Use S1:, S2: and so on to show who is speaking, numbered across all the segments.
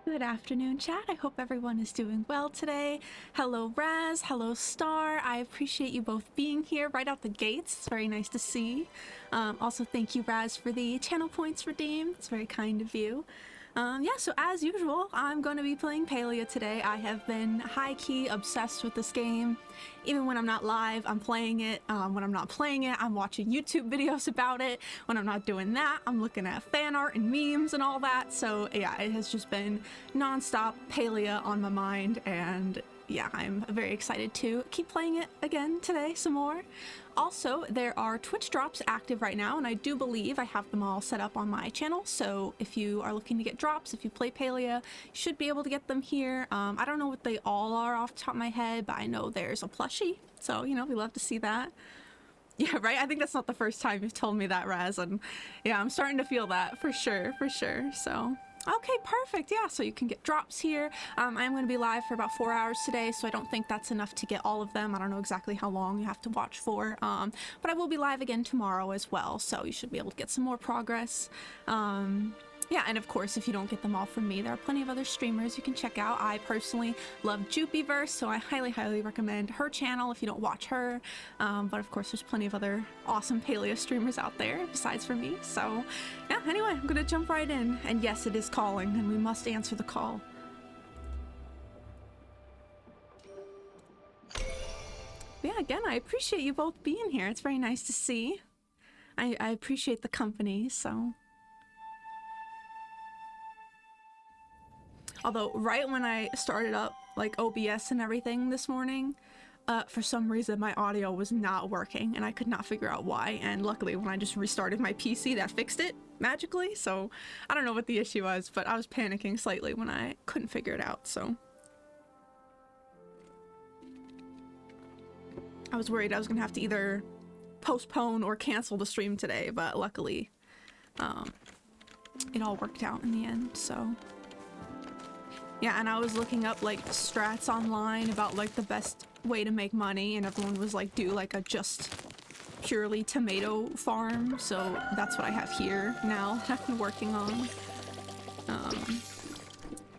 S1: Good afternoon, chat. I hope everyone is doing well today. Hello, Raz. Hello, Star. I appreciate you both being here right out the gates. It's very nice to see. Also, thank you, Raz, for the channel points redeemed. It's very kind of you. Yeah, so as usual, I'm going to be playing Palia today. I have been high-key obsessed with this game. Even when I'm not live, I'm playing it. When I'm not playing it, I'm watching YouTube videos about it. When I'm not doing that, I'm looking at fan art and memes and all that. So yeah, it has just been non-stop Palia on my mind, and yeah, I'm very excited to keep playing it again today some more. Also, there are Twitch drops active right now, and I do believe I have them all set up on my channel, so if you are looking to get drops, if you play Palia, you should be able to get them here. I don't know what they all are off the top of my head, but I know there's a plushie, so, you know, we love to see that. Yeah, right? I think that's not the first time you've told me that, Raz, and yeah, I'm starting to feel that for sure, so... Okay, perfect. Yeah, so you can get drops here. I'm going to be live for about 4 hours today, so I don't think that's enough to get all of them. I don't know exactly how long you have to watch for, but I will be live again tomorrow as well, so you should be able to get some more progress. Yeah, and of course, if you don't get them all from me, there are plenty of other streamers you can check out. I personally love Jupyverse, so I highly recommend her channel if you don't watch her. But of course, there's plenty of other awesome Palia streamers out there besides for me. So yeah, anyway, I'm gonna jump right in. And yes, it is calling, and we must answer the call. But yeah, again, I appreciate you both being here. It's very nice to see. I appreciate the company, so... Although, right when I started up, like, OBS and everything this morning, for some reason my audio was not working, and I could not figure out why, and luckily when I just restarted my PC, that fixed it, magically, so I don't know what the issue was, but I was panicking slightly when I couldn't figure it out, so... I was worried I was gonna have to either postpone or cancel the stream today, but luckily, it all worked out in the end, so... Yeah, and I was looking up, like, strats online about, like, the best way to make money, and everyone was like, do, like, a just purely tomato farm, so that's what I have here now that I've been working on.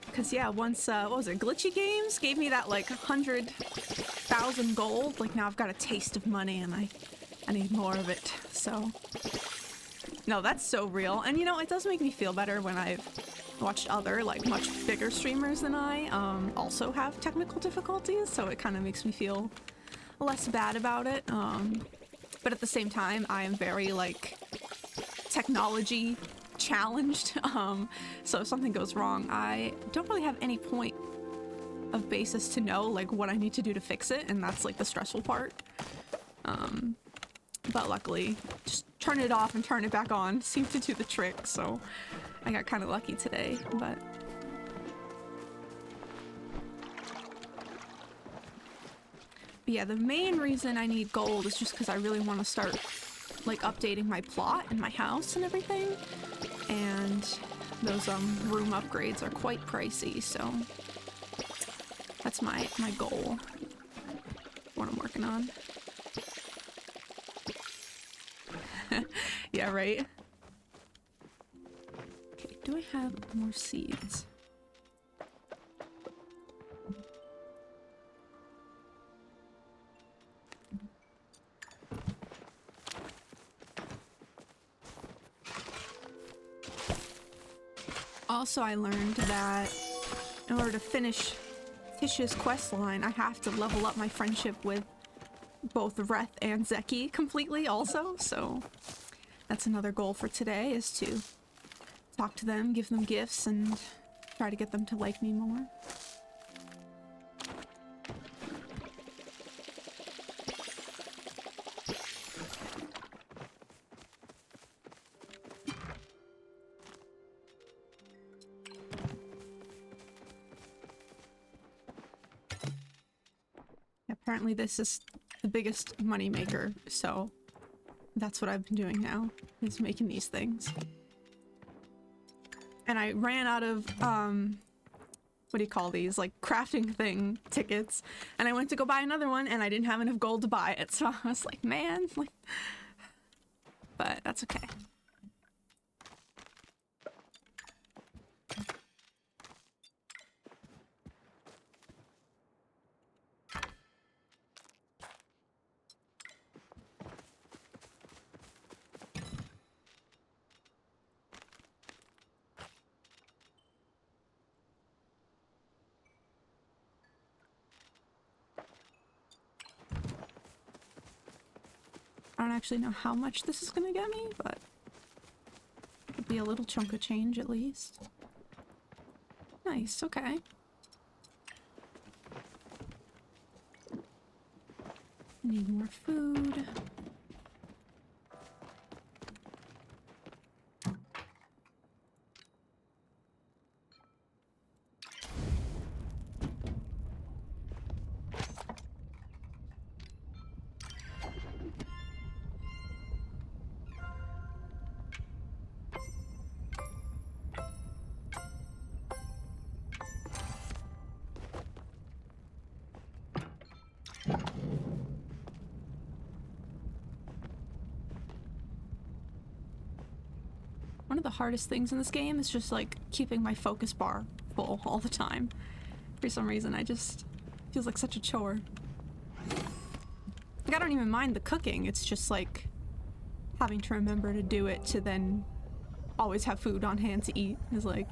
S1: Because, yeah, once, what was it, Glitchy Games gave me that, like, 100,000 gold, like, now I've got a taste of money, and I need more of it, so... No, that's so real, and, you know, it does make me feel better when I've watched other, like, much bigger streamers than I, also have technical difficulties, so it kind of makes me feel less bad about it, but at the same time, I am very, like, technology challenged, so if something goes wrong, I don't really have any point of basis to know, like, what I need to do to fix it, and that's, like, the stressful part, but luckily, just turn it off and turn it back on seemed to do the trick, so I got kind of lucky today, but... Yeah, the main reason I need gold is just because I really want to start, like, updating my plot and my house and everything, and those, room upgrades are quite pricey, so that's my goal, what I'm working on. Yeah, right? Okay, do I have more seeds? Also, I learned that in order to finish Tish's quest line, I have to level up my friendship with both Reth and Zeki completely also, so that's another goal for today, is to talk to them, give them gifts, and try to get them to like me more. Apparently this is the biggest money maker, so that's what I've been doing now, is making these things. And I ran out of, what do you call these, like, crafting thing tickets, and I went to go buy another one, and I didn't have enough gold to buy it, so I was like, man, like... But that's okay. I don't actually know how much this is gonna get me, but it'll be a little chunk of change at least. Nice, okay. Need more food. One of the hardest things in this game is just like keeping my focus bar full all the time. For some reason, feels like such a chore. Like I don't even mind the cooking, it's just like having to remember to do it to then always have food on hand to eat is like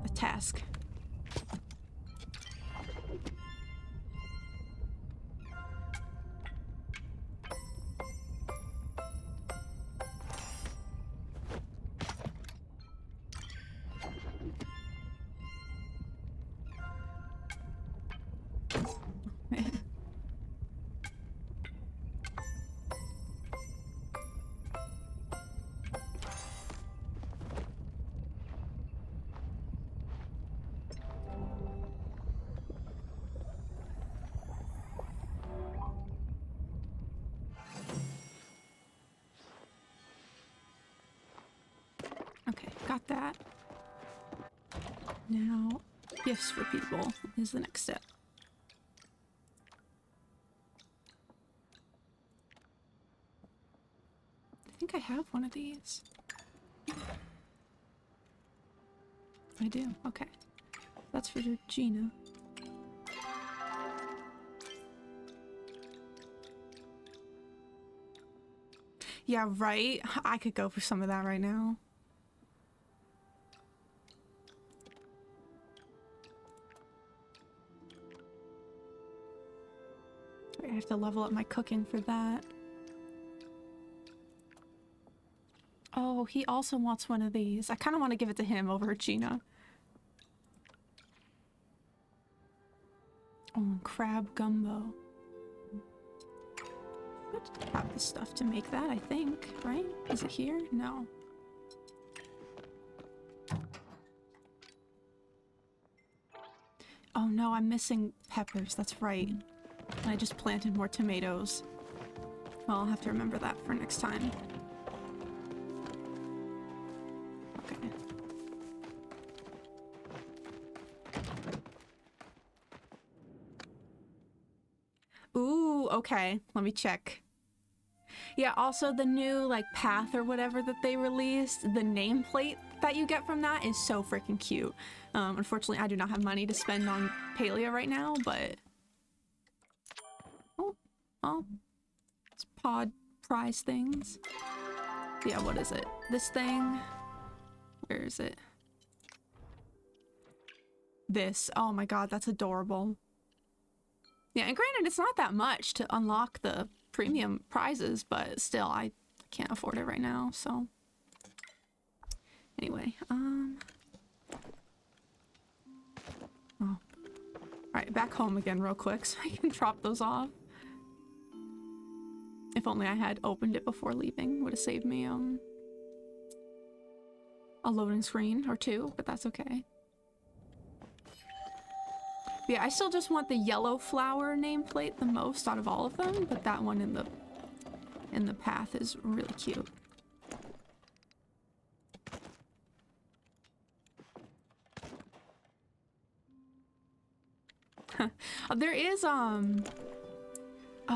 S1: a task. Okay, got that. Now, gifts for people is the next step. I think I have one of these. I do, okay. That's for Georgina. Yeah, right? I could go for some of that right now. I have to level up my cooking for that. Oh, he also wants one of these. I kind of want to give it to him over Gina. Oh, crab gumbo. I have the stuff to make that, I think, right? Is it here? No. Oh no, I'm missing peppers, that's right. And I just planted more tomatoes. Well, I'll have to remember that for next time. Okay. Ooh, okay. Let me check. Yeah, also the new, like, path or whatever that they released, the nameplate that you get from that is so freaking cute. Unfortunately, I do not have money to spend on Palia right now, but... Oh, it's pod prize things. Yeah, what is it? This thing? Where is it? This. Oh my god, that's adorable. Yeah, and granted, it's not that much to unlock the premium prizes, but still, I can't afford it right now, so... Anyway, Oh. Alright, back home again real quick so I can drop those off. If only I had opened it before leaving, would have saved me, a loading screen or two, but that's okay. But yeah, I still just want the yellow flower nameplate the most out of all of them, but that one in the path is really cute. There is, oh,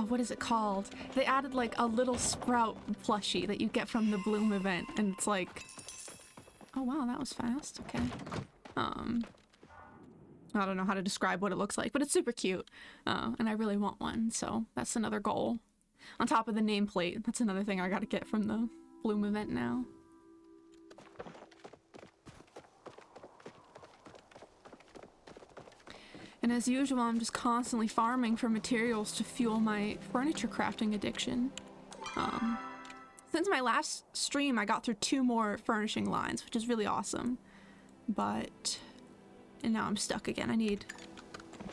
S1: what is it called? They added, like, a little sprout plushie that you get from the Bloom event, and it's like... Oh, wow, that was fast. Okay. I don't know how to describe what it looks like, but it's super cute. And I really want one, so that's another goal. On top of the nameplate, that's another thing I gotta get from the Bloom event now. And as usual, I'm just constantly farming for materials to fuel my furniture crafting addiction. Since my last stream, I got through 2 more furnishing lines, which is really awesome. And now I'm stuck again. I need,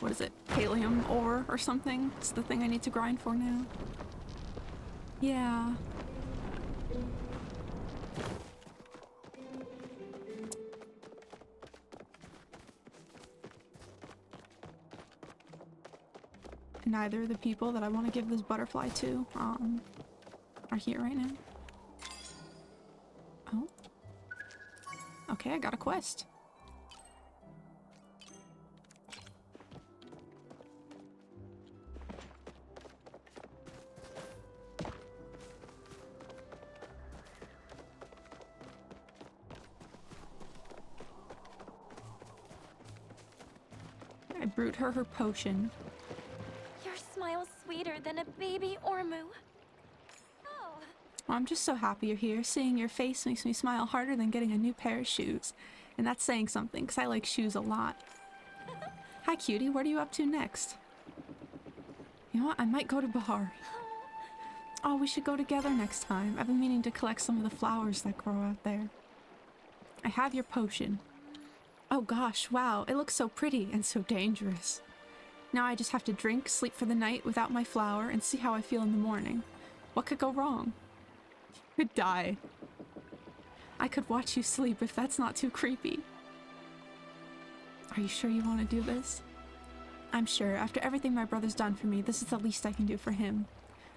S1: what is it? Pallium ore or something? It's the thing I need to grind for now. Yeah. Neither of the people that I want to give this butterfly to are here right now. Oh. Okay, I got a quest. I brewed her potion.
S2: Your smile's sweeter than a baby Ormu. Oh.
S1: Well, I'm just so happy you're here. Seeing your face makes me smile harder than getting a new pair of shoes. And that's saying something, because I like shoes a lot. Hi, cutie. What are you up to next? You know what? I might go to Bahar. Oh, we should go together next time. I've been meaning to collect some of the flowers that grow out there. I have your potion. Oh gosh, wow. It looks so pretty and so dangerous. Now I just have to drink, sleep for the night without my flower, and see how I feel in the morning. What could go wrong? You could die. I could watch you sleep if that's not too creepy. Are you sure you want to do this? I'm sure. After everything my brother's done for me, this is the least I can do for him.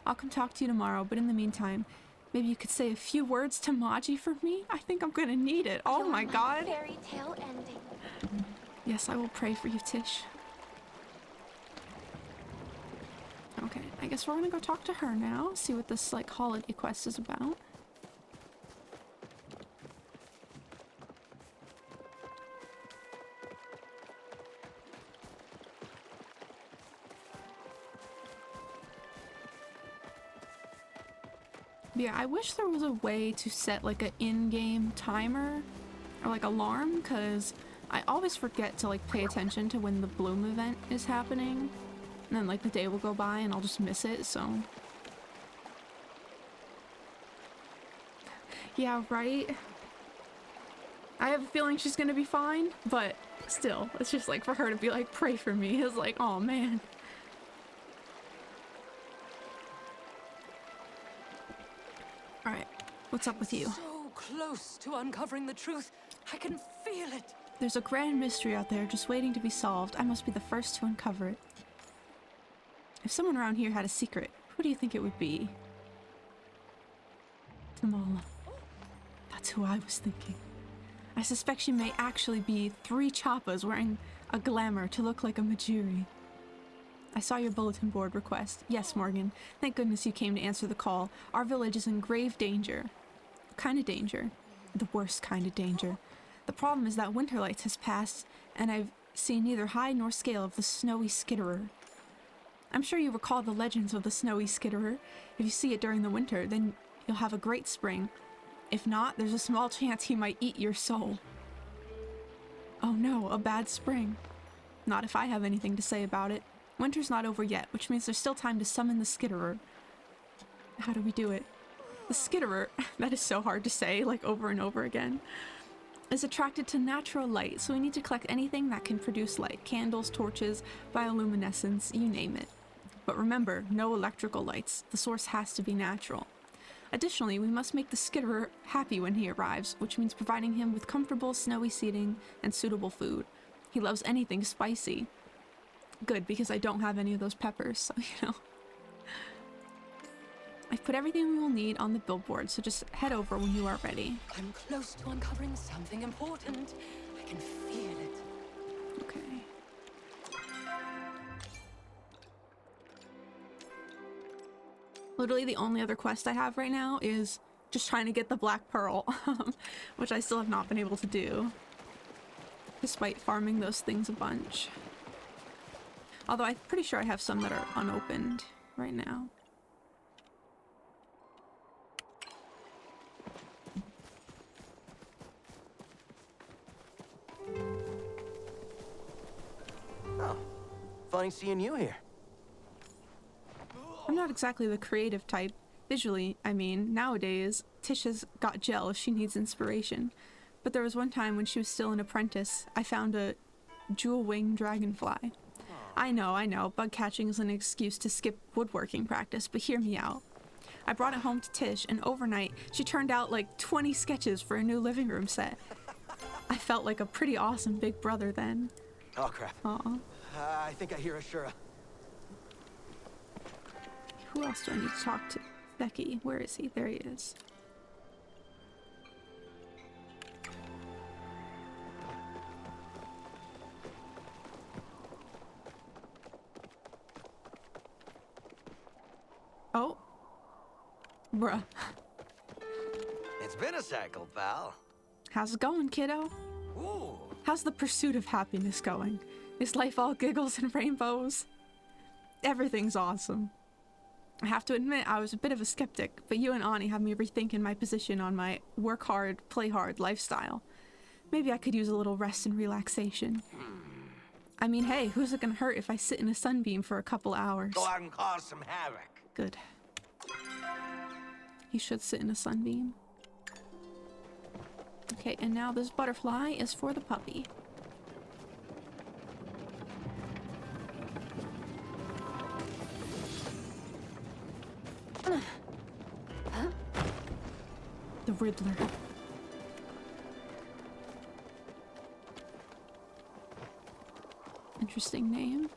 S1: I'll come talk to you tomorrow, but in the meantime, maybe you could say a few words to Maji for me? I think I'm gonna need it. Oh my god.
S2: Fairy tale ending.
S1: Yes, I will pray for you, Tish. Okay, I guess we're gonna go talk to her now, see what this, like, holiday quest is about. Yeah, I wish there was a way to set, like, an in-game timer or, like, alarm, because I always forget to, like, pay attention to when the bloom event is happening. And then, like, the day will go by and I'll just miss it, so... Yeah, right? I have a feeling she's gonna be fine, but still, it's just, like, for her to be like, pray for me, is like, oh man. Alright, what's up with you?
S3: So close to uncovering the truth. I can feel it.
S1: There's a grand mystery out there just waiting to be solved. I must be the first to uncover it. If someone around here had a secret, who do you think it would be? Tamala. That's who I was thinking. I suspect she may actually be 3 Chappas wearing a glamour to look like a Majiri. I saw your bulletin board request. Yes, Morgan. Thank goodness you came to answer the call. Our village is in grave danger. What kind of danger? The worst kind of danger. The problem is that Winterlights has passed, and I've seen neither hide nor scale of the snowy skitterer. I'm sure you recall the legends of the snowy skitterer. If you see it during the winter, then you'll have a great spring. If not, there's a small chance he might eat your soul. Oh no, a bad spring. Not if I have anything to say about it. Winter's not over yet, which means there's still time to summon the skitterer. How do we do it? The skitterer, that is so hard to say, like over and over again, is attracted to natural light, so we need to collect anything that can produce light. Candles, torches, bioluminescence, you name it. But remember, no electrical lights. The source has to be natural. Additionally, we must make the skitterer happy when he arrives, which means providing him with comfortable, snowy seating and suitable food. He loves anything spicy. Good, because I don't have any of those peppers, so you know. I've put everything we will need on the billboard, so just head over when you are ready.
S3: I'm close to uncovering something important. I can feel it.
S1: Okay. Literally the only other quest I have right now is just trying to get the Black Pearl, which I still have not been able to do, despite farming those things a bunch. Although I'm pretty sure I have some that are unopened right now.
S4: Oh, funny seeing you here.
S1: I'm not exactly the creative type. Visually, I mean. Nowadays, Tisha's got gel if she needs inspiration. But there was one time when she was still an apprentice, I found a jewel-winged dragonfly. I know, bug catching is an excuse to skip woodworking practice, but hear me out. I brought it home to Tish, and overnight, she turned out like 20 sketches for a new living room set. I felt like a pretty awesome big brother then.
S4: Oh, crap.
S1: Aw.
S4: I think I hear Ashura.
S1: Who else do I need to talk to? Becky, where is he? There he is. Oh. Bruh.
S4: It's been a cycle, pal.
S1: How's it going, kiddo?
S4: Ooh.
S1: How's the pursuit of happiness going? Is life all giggles and rainbows? Everything's awesome. I have to admit, I was a bit of a skeptic, but you and Ani have me rethinking my position on my work hard, play hard lifestyle. Maybe I could use a little rest and relaxation. I mean, hey, who's it gonna hurt if I sit in a sunbeam for a couple hours?
S4: Go out and cause some havoc.
S1: Good. He should sit in a sunbeam. Okay, and now this butterfly is for the puppy. The Riddler. Interesting name.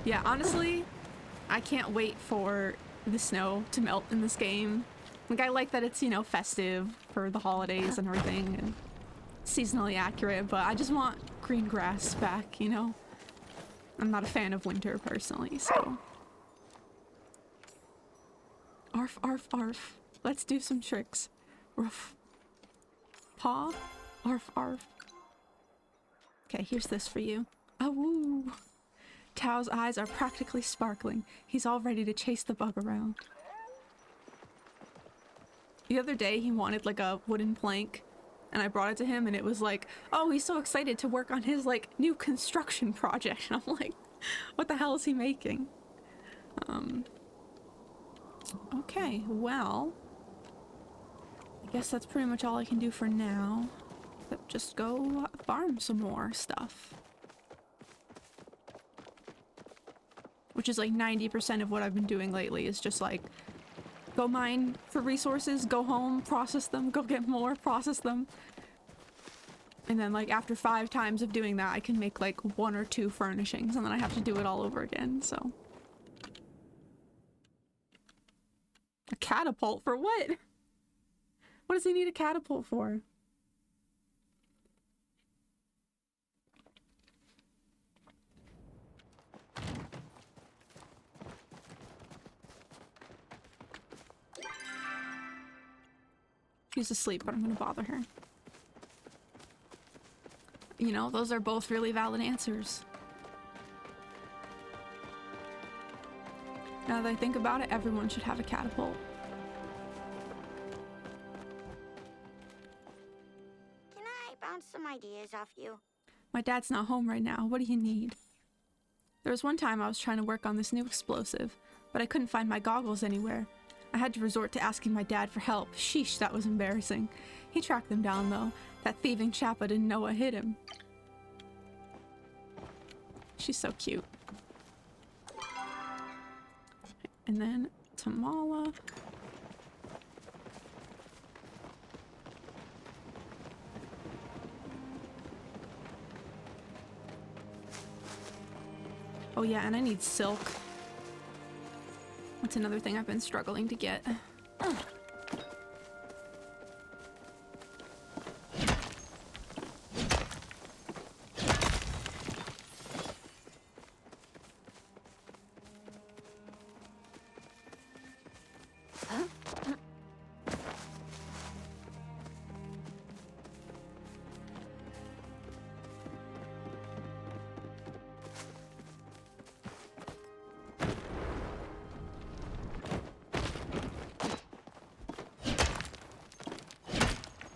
S1: Yeah, honestly, I can't wait for the snow to melt in this game. Like, I like that it's, you know, festive for the holidays and everything, and seasonally accurate, but I just want green grass back, you know? I'm not a fan of winter, personally, so... Arf, arf, arf. Let's do some tricks. Ruff. Paw. Arf, arf. Okay, here's this for you. Oh, woo. Tao's eyes are practically sparkling. He's all ready to chase the bug around. The other day, he wanted like a wooden plank, and I brought it to him, and it was like, oh, he's so excited to work on his like new construction project. And I'm like, what the hell is he making? Okay, well, I guess that's pretty much all I can do for now. But just go farm some more stuff. Which is like 90% of what I've been doing lately, is just like, go mine for resources, go home, process them, go get more, process them. And then like after 5 times of doing that, I can make like 1 or 2 furnishings, and then I have to do it all over again, so. A catapult for what? What does he need a catapult for? She's asleep, but I'm gonna bother her. You know, those are both really valid answers. Now that I think about it, everyone should have a catapult.
S5: Can I bounce some ideas off you?
S1: My dad's not home right now. What do you need? There was one time I was trying to work on this new explosive, but I couldn't find my goggles anywhere. I had to resort to asking my dad for help. Sheesh, that was embarrassing. He tracked them down, though. That thieving chap I didn't know what hit him. She's so cute. And then Tamala. Oh yeah, and I need silk. That's another thing I've been struggling to get.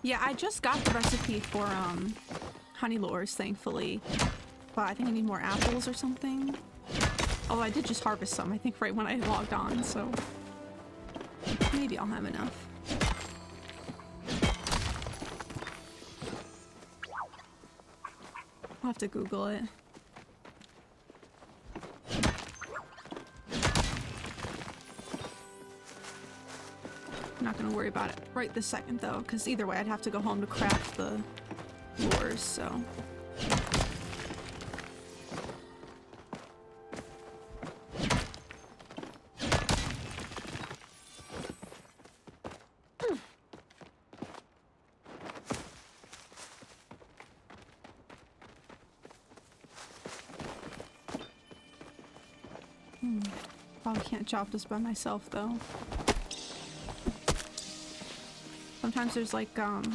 S1: Yeah, I just got the recipe for honey lures, thankfully. But I think I need more apples or something. Although I did just harvest some, I think, right when I logged on, so maybe I'll have enough. I'll have to Google it. I'm not gonna worry about it right this second though, because either way I'd have to go home to craft the lures, so. Probably can't chop this by myself though. Sometimes there's like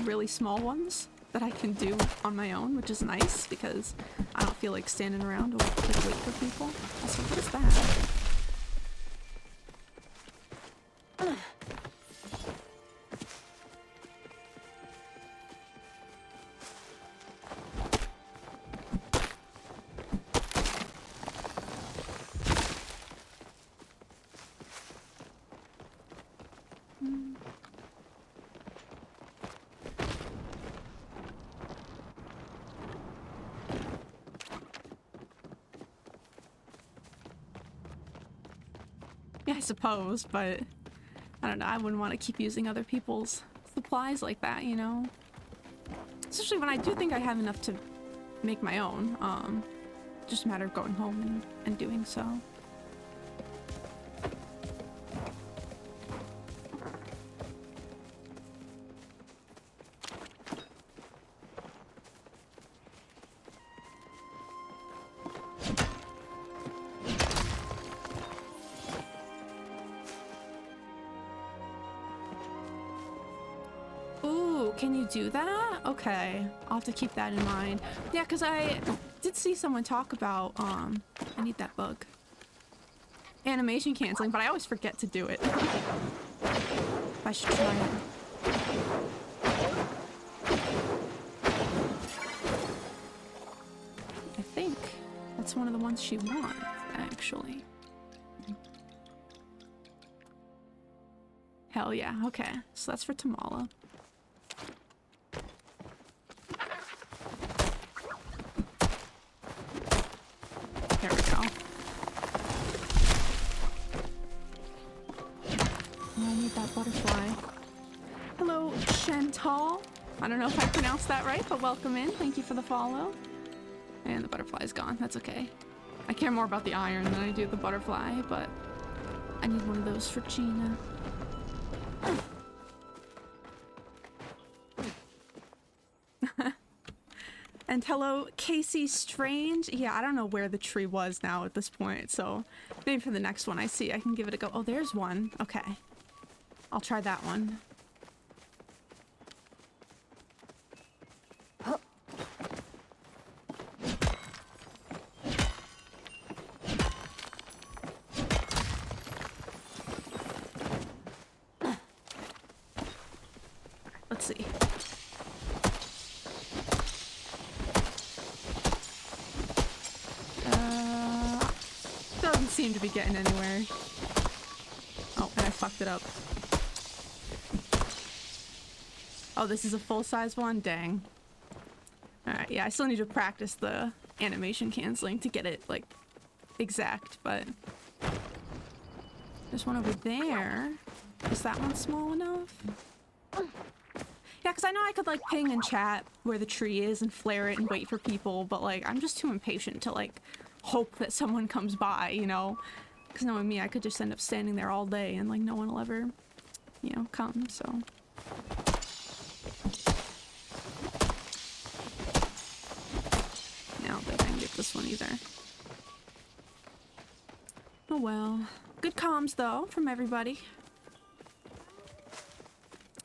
S1: really small ones that I can do on my own, which is nice because I don't feel like standing around to like, wait for people. Also, what is that? Yeah, I suppose, but I don't know, I wouldn't want to keep using other people's supplies like that, you know? Especially when I do think I have enough to make my own. Just a matter of going home and doing so. Can you do that? Okay, I'll have to keep that in mind. Yeah, because I did see someone talk about, I need that bug. Animation canceling, but I always forget to do it. I should try it. I think that's one of the ones she wants, actually. Hell yeah, okay. So that's for Tamala. There we go. I need that butterfly. Hello, Chantal. I don't know if I pronounced that right, but welcome in. Thank you for the follow. And the butterfly's gone. That's okay. I care more about the iron than I do the butterfly, but I need one of those for Gina. And hello, Casey Strange. Yeah, I don't know where the tree was now at this point, so maybe for the next one I see, I can give it a go. Oh, there's one. Okay. I'll try that one. Let's see. Doesn't seem to be getting anywhere. Oh, and I fucked it up. Oh, this is a full-size one? Dang. Alright, yeah, I still need to practice the animation canceling to get it, like, exact, but... There's one over there. Is that one small enough? Yeah, because I know I could, like, ping and chat where the tree is and flare it and wait for people, but, like, I'm just too impatient to, like, hope that someone comes by, you know? Because knowing me, I could just end up standing there all day and, like, no one will ever, you know, come, so... I don't think I can get this one either. Oh well. Good comms, though, from everybody.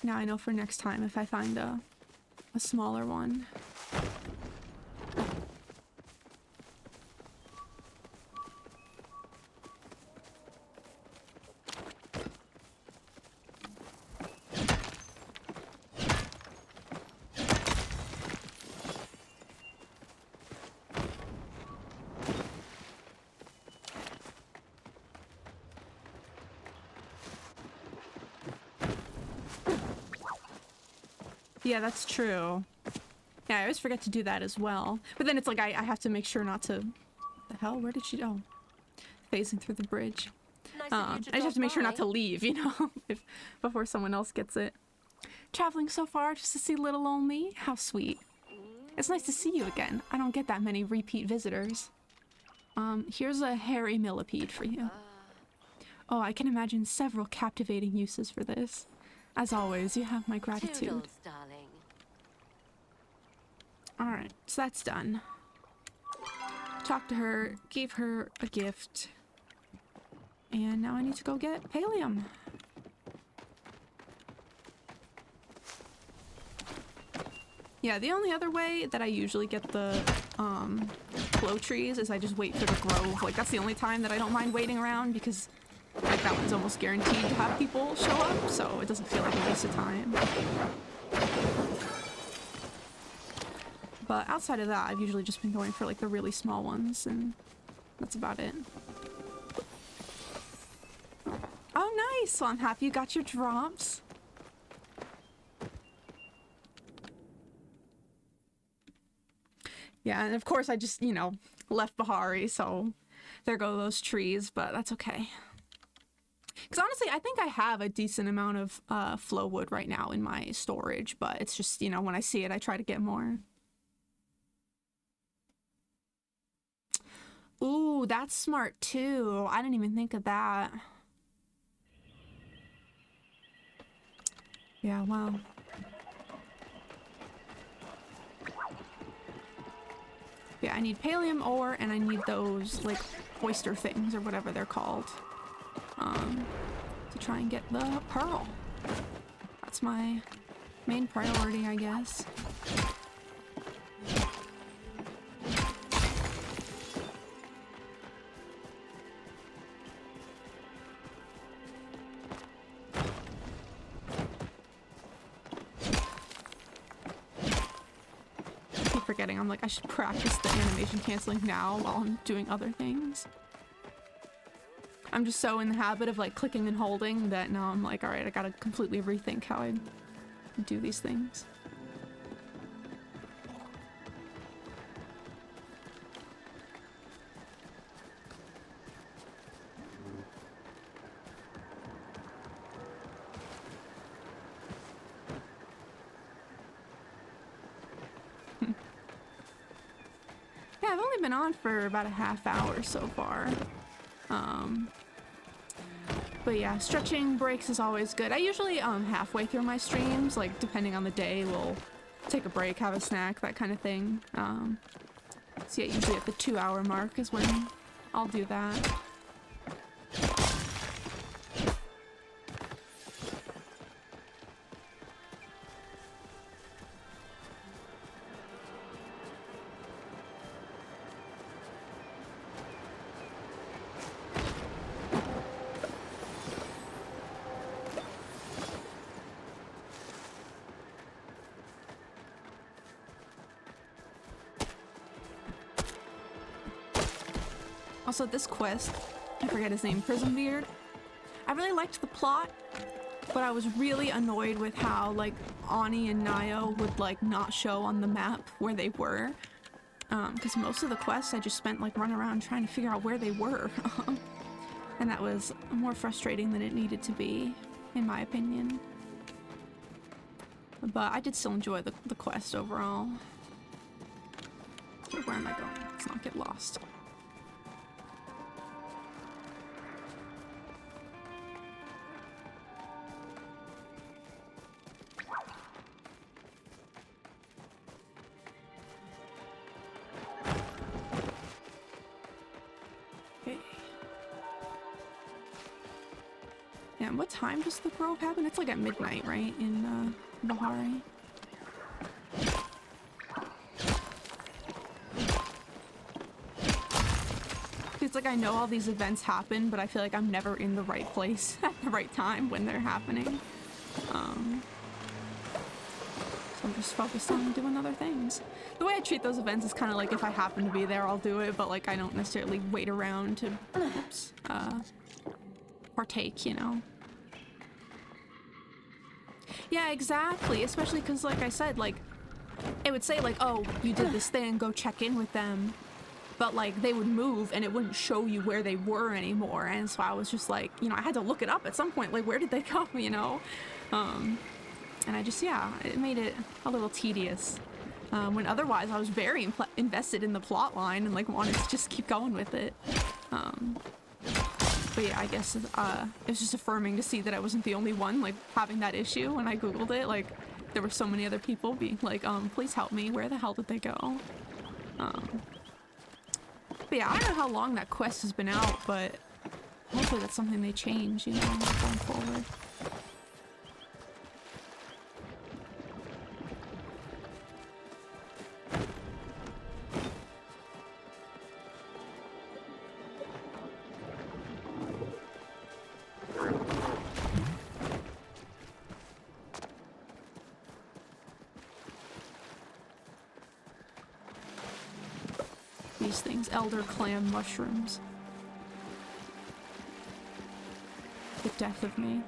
S1: Now I know for next time if I find a smaller one. Yeah, that's true. Yeah, I always forget to do that as well. But then it's like I have to make sure not to... What the hell? Where did she go? Phasing through the bridge.
S3: Nice
S1: I just have to make sure not to leave, you know, before someone else gets it. Traveling so far just to see little old me? How sweet. It's nice to see you again. I don't get that many repeat visitors. Here's a hairy millipede for you. Oh, I can imagine several captivating uses for this. As always, you have my gratitude.
S3: Toodles, darling.
S1: Alright, so that's done. Talked to her, gave her a gift. And now I need to go get Pallium. Yeah, the only other way that I usually get the glow trees is I just wait for the grove. Like, that's the only time that I don't mind waiting around because, like, that one's almost guaranteed to have people show up, so it doesn't feel like a waste of time. But outside of that, I've usually just been going for, like, the really small ones, and that's about it. Oh, nice! Well, I'm happy you got your drops. Yeah, and of course I just, you know, left Bahari, so there go those trees, but that's okay. Because honestly, I think I have a decent amount of flow wood right now in my storage, but it's just, you know, when I see it, I try to get more. Ooh, that's smart too. I didn't even think of that. Yeah, wow. Yeah, I need Pallium ore, and I need those, like, oyster things, or whatever they're called, to try and get the pearl. That's my main priority, I guess. Forgetting. I'm like, I should practice the animation canceling now while I'm doing other things. I'm just so in the habit of like clicking and holding that now I'm like, all right, I gotta completely rethink how I do these things. Yeah, I've only been on for about a half hour so far. But yeah, stretching breaks is always good. I usually halfway through my streams, like depending on the day, we'll take a break, have a snack, that kind of thing. So yeah, usually at the 2-hour mark is when I'll do that. Also, this quest, I forget his name, Prismbeard. I really liked the plot, but I was really annoyed with how, like, Ani and Nayo would, like, not show on the map where they were. Because most of the quests I just spent, like, running around trying to figure out where they were. And that was more frustrating than it needed to be, in my opinion. But I did still enjoy the quest overall. Where am I going? Let's not get lost. What time does the grove happen? It's like at midnight, right? In Bahari. It's like I know all these events happen, but I feel like I'm never in the right place at the right time when they're happening. So I'm just focused on doing other things. The way I treat those events is kind of like if I happen to be there, I'll do it, but like I don't necessarily wait around to partake, you know? Yeah, exactly. Especially because, like I said, like, it would say, like, oh, you did this thing, go check in with them. But, like, they would move and it wouldn't show you where they were anymore. And so I was just like, you know, I had to look it up at some point. Like, where did they go, you know? And I just, yeah, it made it a little tedious. When otherwise I was very invested in the plot line and, like, wanted to just keep going with it. But yeah, I guess it was just affirming to see that I wasn't the only one, like, having that issue when I googled it. Like, there were so many other people being like, please help me. Where the hell did they go? But yeah, I don't know how long that quest has been out, but hopefully that's something they change, you know, going forward. These things, elder clam mushrooms. The death of me.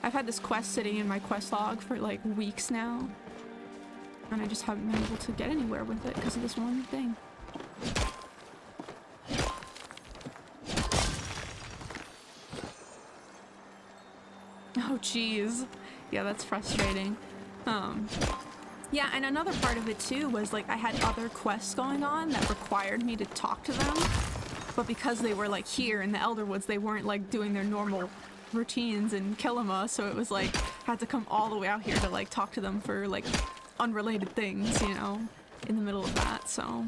S1: I've had this quest sitting in my quest log for like weeks now, and I just haven't been able to get anywhere with it because of this one thing. Oh jeez. Yeah, that's frustrating. Yeah, and another part of it too was like I had other quests going on that required me to talk to them, but because they were like here in the Elderwoods, they weren't like doing their normal routines in Kilima, so it was like I had to come all the way out here to like talk to them for like unrelated things, you know, in the middle of that. So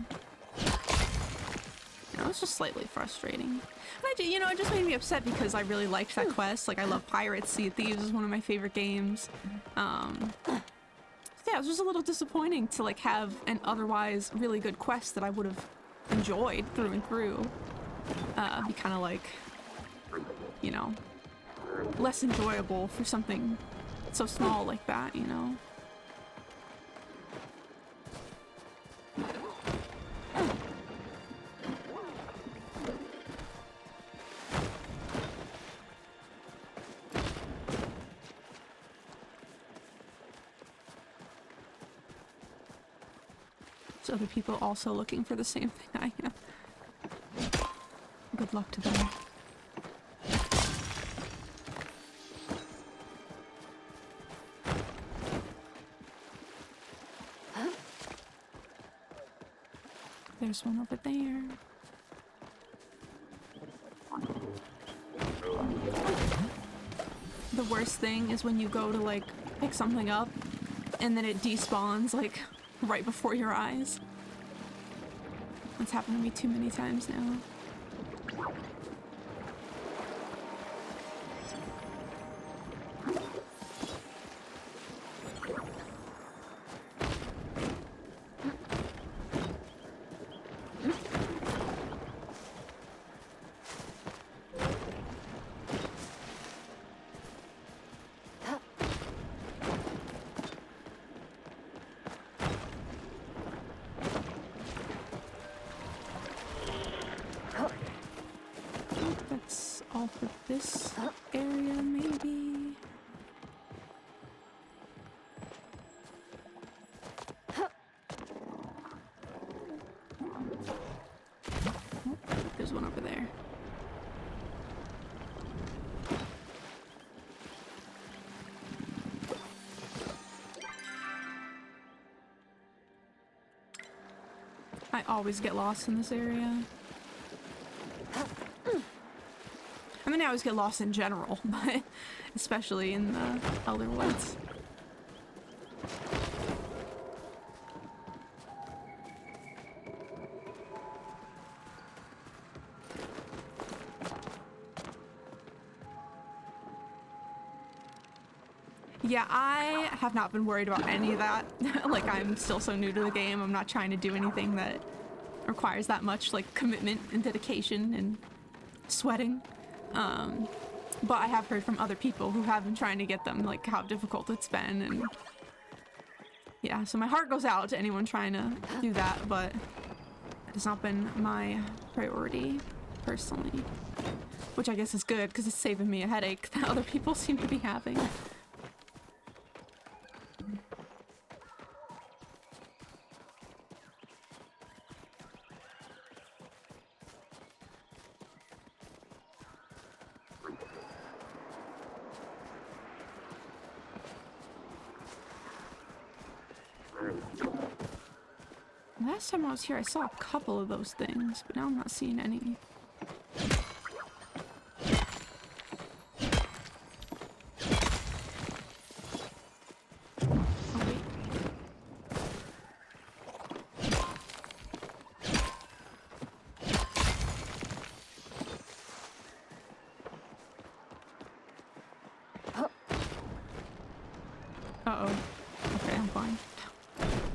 S1: you know, it was just slightly frustrating. But you know, it just made me upset because I really liked that quest. Like I love Pirates. Sea of Thieves is one of my favorite games. Yeah, it was just a little disappointing to like have an otherwise really good quest that I would have enjoyed through and through be kind of like, you know, less enjoyable for something so small like that, you know. Other people also looking for the same thing I am. Good luck to them. There's one over there. The worst thing is when you go to like pick something up and then it despawns like right before your eyes. That's happened to me too many times now. For this area, maybe. Oh, there's one over there. I always get lost in this area. I mean, I always get lost in general, but especially in the Elderwoods. Yeah, I have not been worried about any of that. Like, I'm still so new to the game. I'm not trying to do anything that requires that much, like, commitment and dedication and sweating. But I have heard from other people who have been trying to get them, like, how difficult it's been, and yeah, so my heart goes out to anyone trying to do that, but it's not been my priority, personally. Which I guess is good, because it's saving me a headache that other people seem to be having. Last time I was here, I saw a couple of those things, but now I'm not seeing any. Oh, wait. Uh-oh. Okay, I'm fine.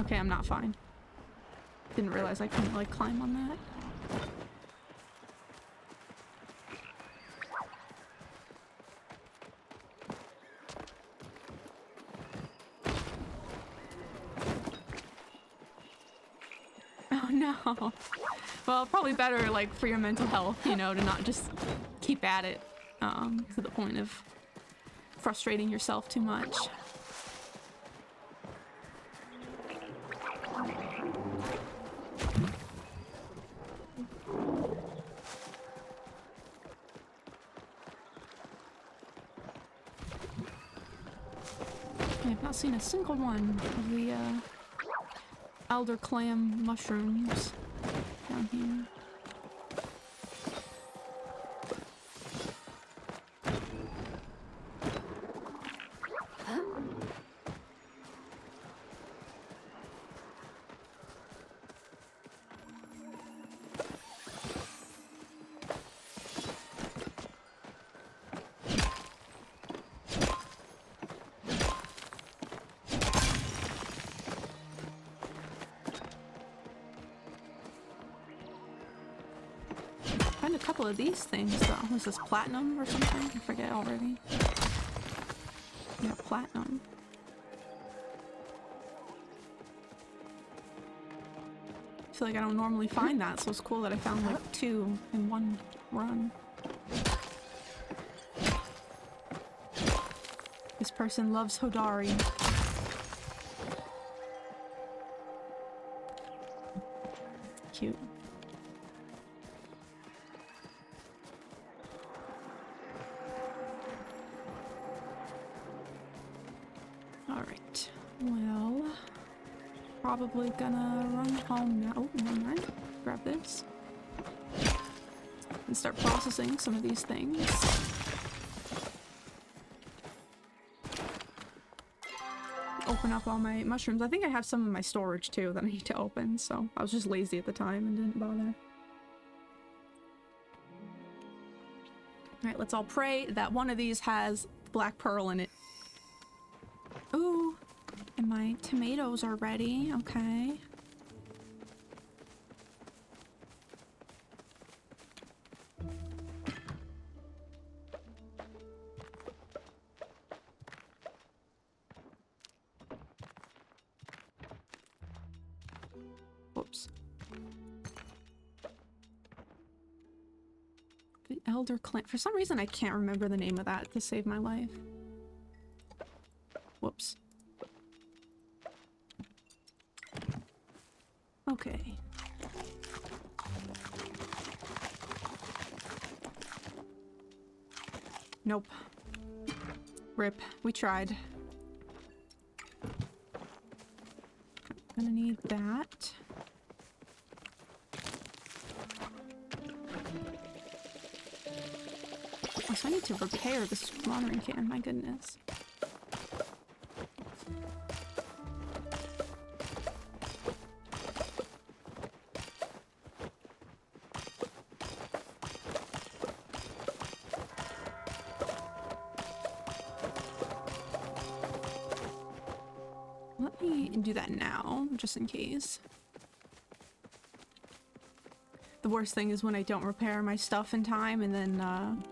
S1: Okay, I'm not fine. Didn't realize I couldn't, like, climb on that. Oh no. Well, probably better, like, for your mental health, you know, to not just keep at it, to the point of frustrating yourself too much. I've not seen a single one of the elder clam mushrooms down here. Find a couple of these things though. Was this platinum or something? I forget already. Yeah, platinum. I feel like I don't normally find that, so it's cool that I found like 2 in one run. This person loves Hodari. Cute. Alright. Well, probably gonna run home now. Oh, never mind. Grab this. And start processing some of these things. Open up all my mushrooms. I think I have some in my storage too that I need to open, so I was just lazy at the time and didn't bother. Alright, let's all pray that one of these has black pearl in it. Ooh, and my tomatoes are ready. Okay. Whoops. The Elder Clan. For some reason, I can't remember the name of that to save my life. Whoops. Okay. Nope. Rip. We tried. Gonna need that. Oh, so I need to repair this watering can, my goodness. Let me do that now, just in case. The worst thing is when I don't repair my stuff in time and then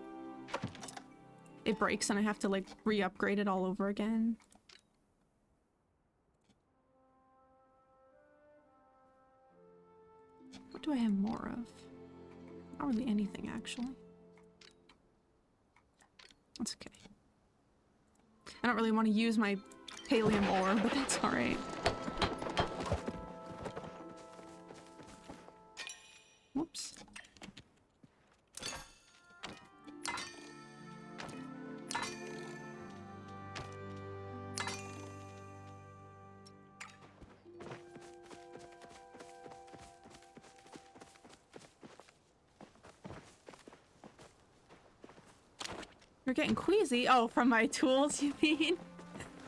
S1: it breaks and I have to like re-upgrade it all over again. What do I have more of? Not really anything, actually. That's okay. I don't really want to use my Pallium ore, but that's alright. Whoops. You're getting queasy? Oh, from my tools, you mean?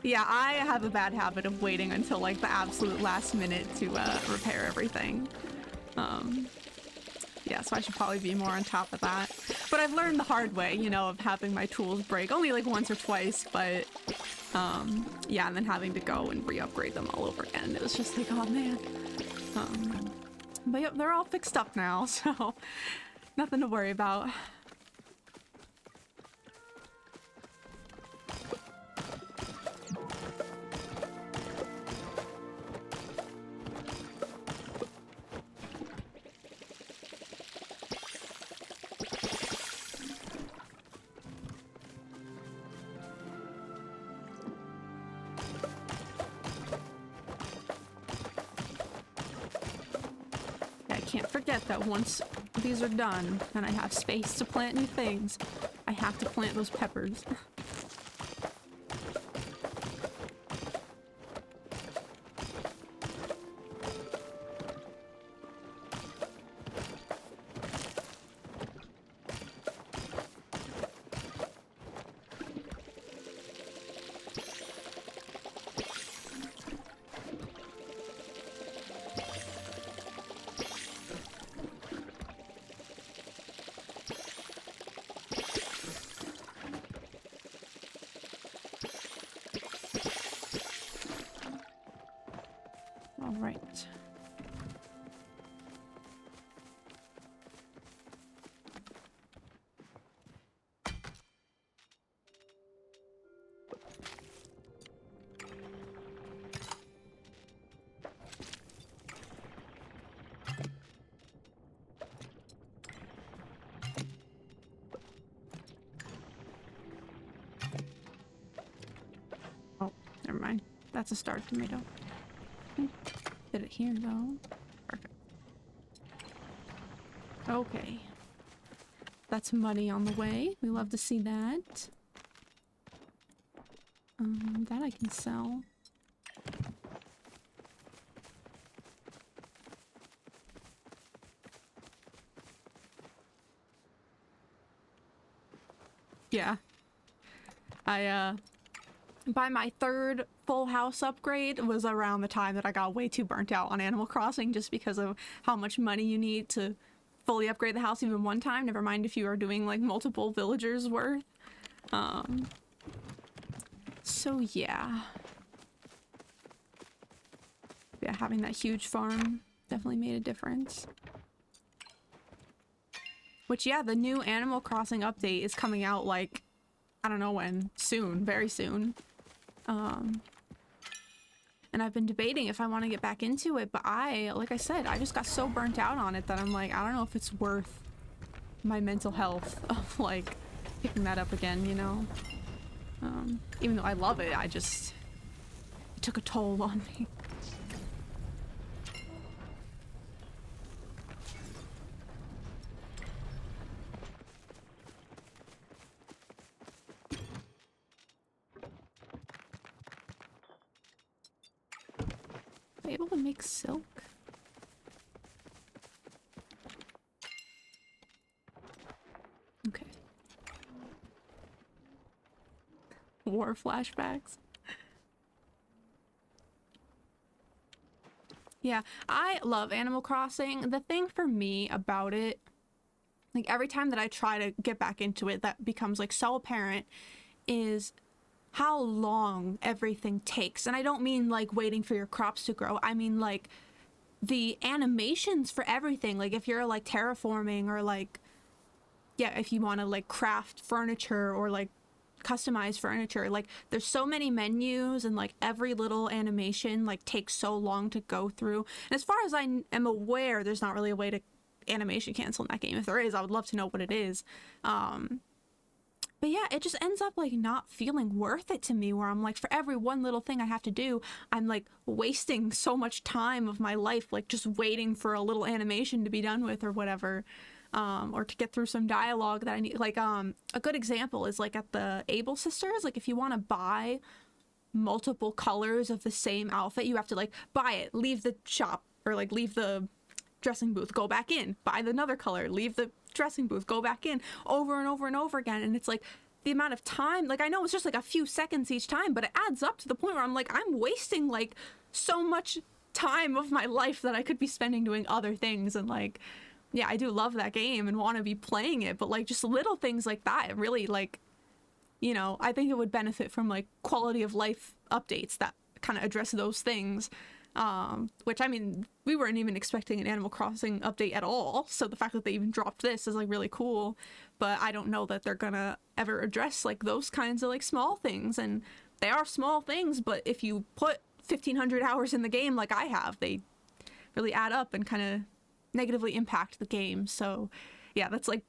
S1: Yeah, I have a bad habit of waiting until like the absolute last minute to repair everything. Yeah, so I should probably be more on top of that. But I've learned the hard way, you know, of having my tools break only like once or twice, but yeah, and then having to go and re-upgrade them all over again. It was just like, oh man. But yep, they're all fixed up now, so nothing to worry about. Can't forget that once these are done and I have space to plant new things, I have to plant those peppers. All right. Oh, never mind. That's a star tomato. Did it here though? Perfect. Okay. That's money on the way. We love to see that. That I can sell. Yeah. By my third full house upgrade was around the time that I got way too burnt out on Animal Crossing just because of how much money you need to fully upgrade the house even one time, never mind if you are doing like multiple villagers worth. So yeah. Yeah, having that huge farm definitely made a difference. Which, yeah, the new Animal Crossing update is coming out like, I don't know when, soon, very soon. And I've been debating if I want to get back into it, but like I said, I just got so burnt out on it that I'm like, I don't know if it's worth my mental health of like picking that up again, you know? Even though I love it, it took a toll on me. Able to make silk? Okay. War flashbacks. Yeah, I love Animal Crossing. The thing for me about it, like every time that I try to get back into it, that becomes like so apparent, is how long everything takes. And I don't mean like waiting for your crops to grow. I mean like the animations for everything. Like if you're like terraforming or like, yeah, if you want to like craft furniture or like customize furniture, like there's so many menus and like every little animation like takes so long to go through. And as far as I am aware, there's not really a way to animation cancel in that game. If there is, I would love to know what it is. But yeah, it just ends up like not feeling worth it to me, where I'm like, for every one little thing I have to do, I'm like wasting so much time of my life, like just waiting for a little animation to be done with or whatever, or to get through some dialogue that I need. Like, a good example is like at the Able Sisters, like if you want to buy multiple colors of the same outfit, you have to like buy it, leave the shop, or like leave the dressing booth, go back in, buy another color, leave the dressing booth, go back in, over and over and over again. And it's like the amount of time, like I know it's just like a few seconds each time, but it adds up to the point where I'm like, I'm wasting like so much time of my life that I could be spending doing other things. And like, yeah, I do love that game and want to be playing it, but like just little things like that really, like, you know, I think it would benefit from like quality of life updates that kind of address those things. Which, I mean, we weren't even expecting an Animal Crossing update at all, so the fact that they even dropped this is like really cool. But I don't know that they're gonna ever address like those kinds of like small things, and they are small things, but if you put 1,500 hours in the game like I have, they really add up and kind of negatively impact the game. So yeah, that's like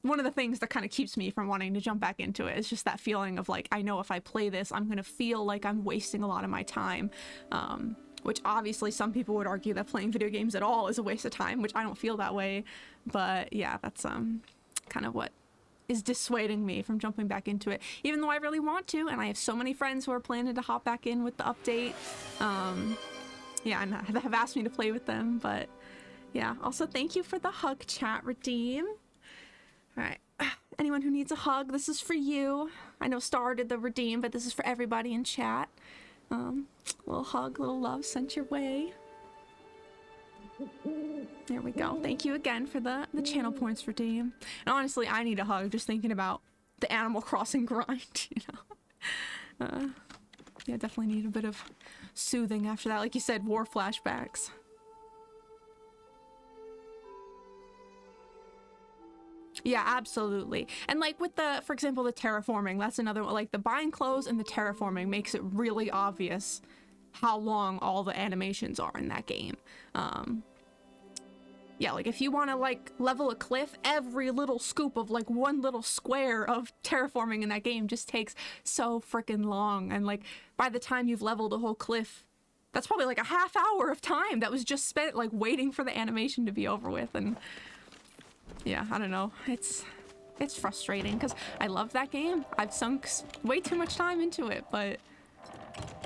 S1: one of the things that kind of keeps me from wanting to jump back into it. It's just that feeling of like, I know if I play this, I'm gonna feel like I'm wasting a lot of my time. Which obviously some people would argue that playing video games at all is a waste of time, which I don't feel that way. But yeah, that's kind of what is dissuading me from jumping back into it, even though I really want to, and I have so many friends who are planning to hop back in with the update. Yeah, and have asked me to play with them, but yeah. Also, thank you for the hug chat, Redeem. All right, anyone who needs a hug, this is for you. I know Star did the redeem, but this is for everybody in chat. Little hug, little love sent your way. There we go. Thank you again for the channel points, Redeem. And honestly, I need a hug just thinking about the Animal Crossing grind, you know. Yeah, definitely need a bit of soothing after that. Like you said, war flashbacks. Yeah, absolutely. And like with the, for example, the terraforming, that's another one. Like the buying clothes and the terraforming makes it really obvious how long all the animations are in that game. Yeah, like if you want to like level a cliff, every little scoop of like one little square of terraforming in that game just takes so freaking long. And like by the time you've leveled a whole cliff, that's probably like a half hour of time that was just spent like waiting for the animation to be over with. And yeah, I don't know. It's frustrating because I love that game. I've sunk way too much time into it, but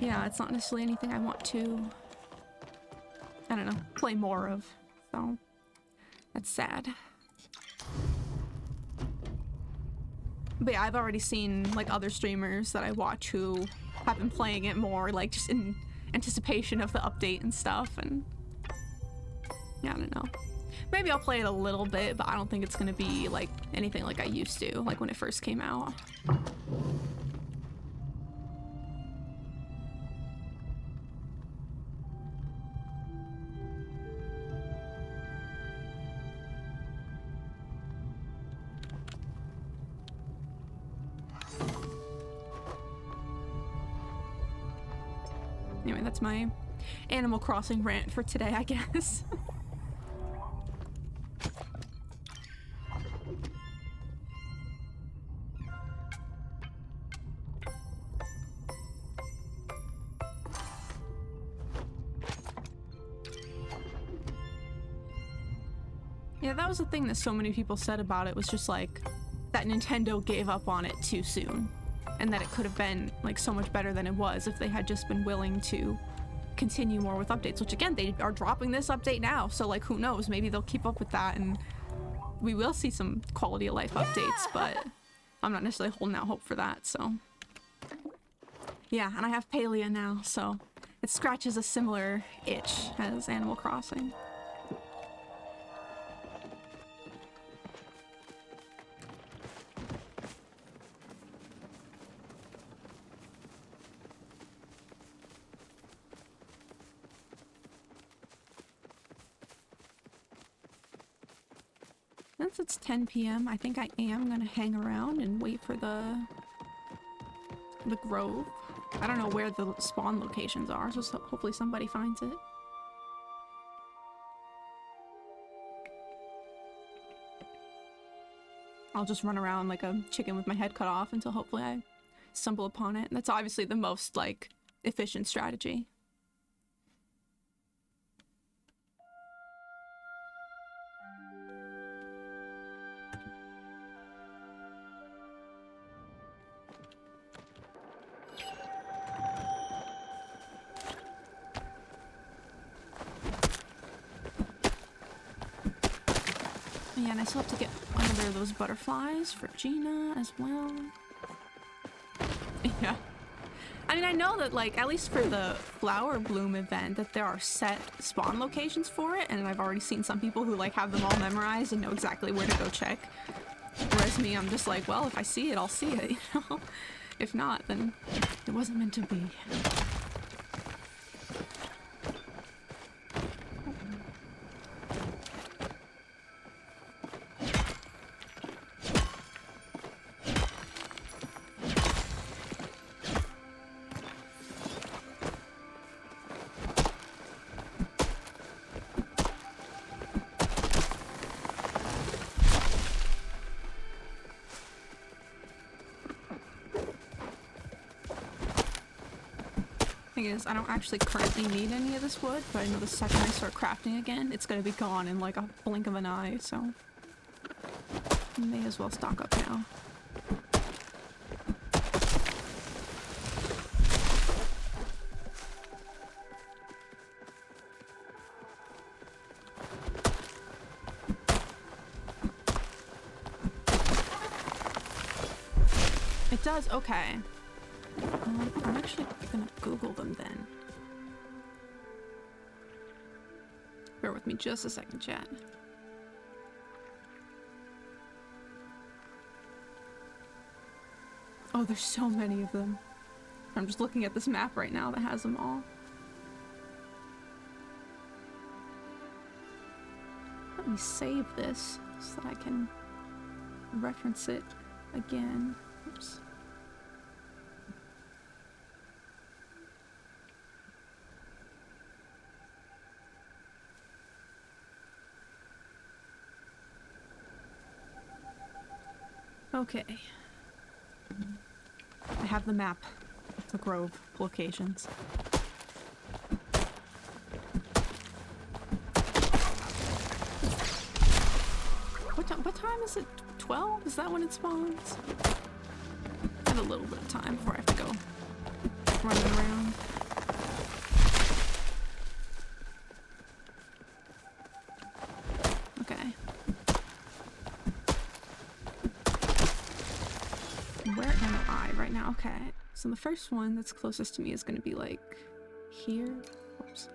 S1: yeah, it's not necessarily anything I want to, I don't know, play more of. So that's sad. But yeah, I've already seen like other streamers that I watch who have been playing it more, like just in anticipation of the update and stuff. And yeah, I don't know. Maybe I'll play it a little bit, but I don't think it's gonna be like anything like I used to, like when it first came out. Anyway, that's my Animal Crossing rant for today, I guess. Yeah, that was the thing that so many people said about it, was just like that Nintendo gave up on it too soon, and that it could have been like so much better than it was if they had just been willing to continue more with updates, which again, they are dropping this update now, so like who knows, maybe they'll keep up with that and we will see some quality of life updates, but I'm not necessarily holding out hope for that. So yeah, and I have Palia now, so it scratches a similar itch as Animal Crossing. Since it's 10 p.m., I think I am gonna hang around and wait for the grove. I don't know where the spawn locations are, so hopefully somebody finds it. I'll just run around like a chicken with my head cut off until hopefully I stumble upon it. And that's obviously the most like efficient strategy. Yeah, and I still have to get another of those butterflies for Gina as well. Yeah. I mean, I know that, like, at least for the flower bloom event, that there are set spawn locations for it, and I've already seen some people who, like, have them all memorized and know exactly where to go check. Whereas me, I'm just like, well, if I see it, I'll see it, you know? If not, then it wasn't meant to be. Is I don't actually currently need any of this wood, but I know the second I start crafting again, it's gonna be gone in like a blink of an eye, so may as well stock up now. It does, okay. I'm actually gonna Google them then. Bear with me just a second, chat. Oh, there's so many of them. I'm just looking at this map right now that has them all. Let me save this so that I can reference it again. Oops. Okay. I have the map of the grove locations. What time is it? 12? Is that when it spawns? I have a little bit of time before I have to go running around. Okay. Where am I right now? Okay, so the first one that's closest to me is going to be like here. Whoops.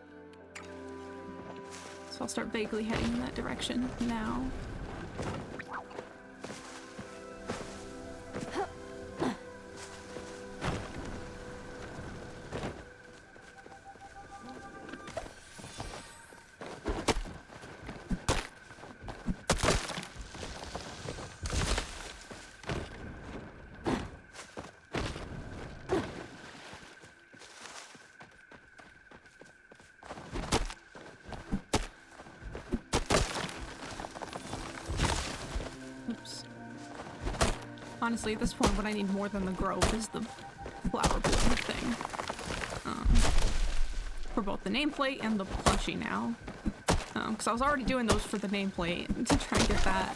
S1: So I'll start vaguely heading in that direction now. Honestly, at this point, what I need more than the grove is the flower bloom thing. For both the nameplate and the plushie now. Because I was already doing those for the nameplate to try and get that.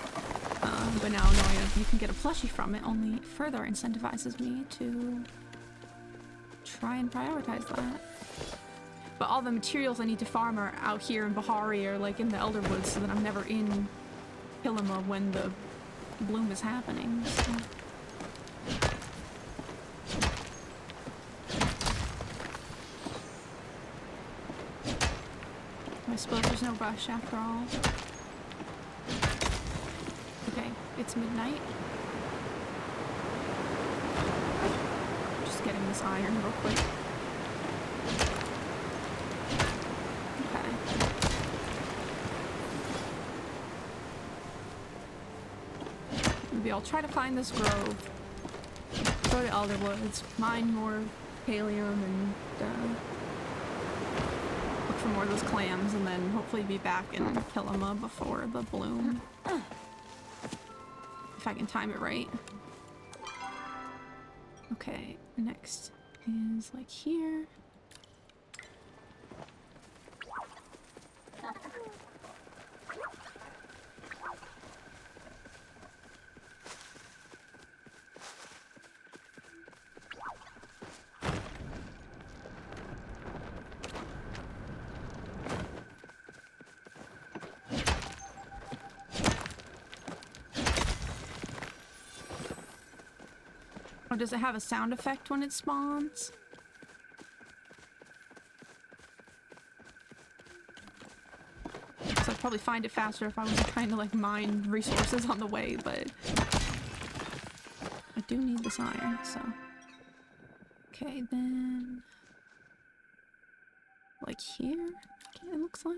S1: But now knowing that you can get a plushie from it only further incentivizes me to try and prioritize that. But all the materials I need to farm are out here in Bahari or like in the Elderwoods, so that I'm never in Pilima when the bloom is happening. So. I suppose there's no rush after all. Okay, it's midnight. Just getting this iron real quick. Okay. Maybe I'll try to find this grove. Go to Elderwoods, mine more Pallium and look for more of those clams, and then hopefully be back in Pilima before the bloom. If I can time it right. Okay, next is like here. Oh, does it have a sound effect when it spawns? So I'd probably find it faster if I wasn't trying to like mine resources on the way, but I do need this iron, so. Okay, then like here, okay, it looks like.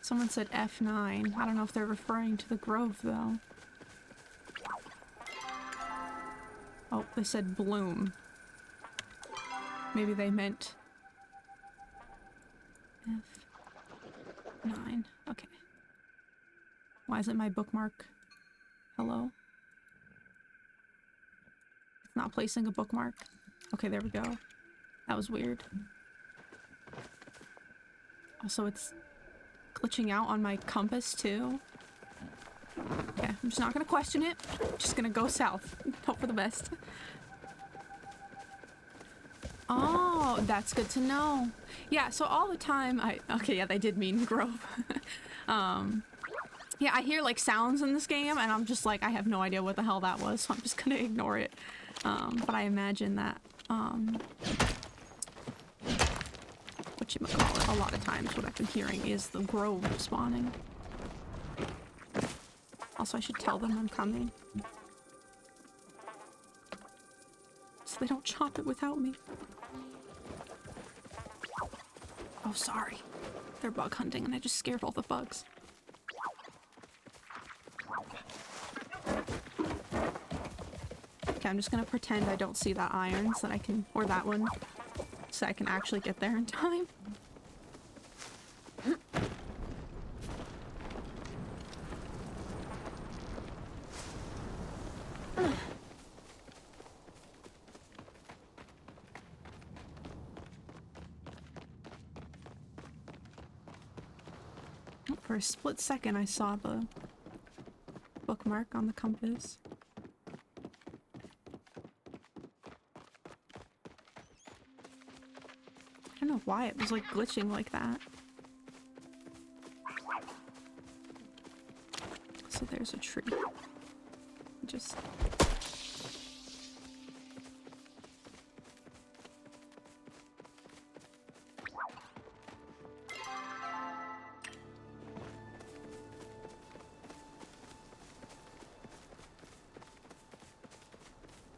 S1: Someone said F9. I don't know if they're referring to the grove, though. Oh, they said bloom. Maybe they meant F9. Okay. Why isn't my bookmark? Hello? It's not placing a bookmark. Okay, there we go. That was weird. Also, it's glitching out on my compass too. Okay, I'm just not gonna question it. Just gonna go south. Hope for the best. Oh, that's good to know. Yeah, so all the time okay, yeah, they did mean grove. Yeah, I hear like sounds in this game and I'm just like, I have no idea what the hell that was, so I'm just gonna ignore it. But I imagine that whatchamacallit, a lot of times what I've been hearing is the grove spawning. Also, I should tell them I'm coming, so they don't chop it without me. Oh, sorry. They're bug hunting and I just scared all the bugs. Okay, I'm just gonna pretend I don't see that iron so that I can, or that one, so I can actually get there in time. For a split second, I saw the bookmark on the compass. I don't know why it was like glitching like that. So there's a tree. Just...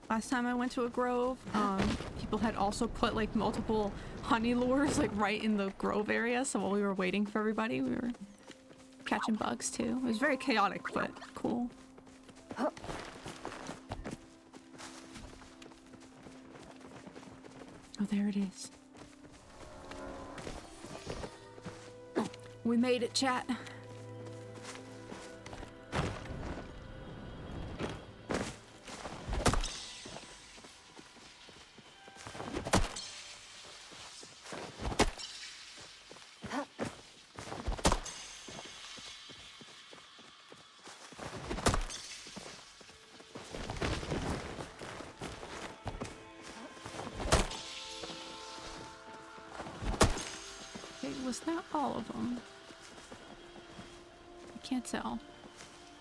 S1: Last time I went to a grove, people had also put like multiple honey lures like right in the grove area, so while we were waiting for everybody, we were catching bugs too. It was very chaotic, but cool. Oh, there it is. We made it, chat. Was that all of them? I can't tell.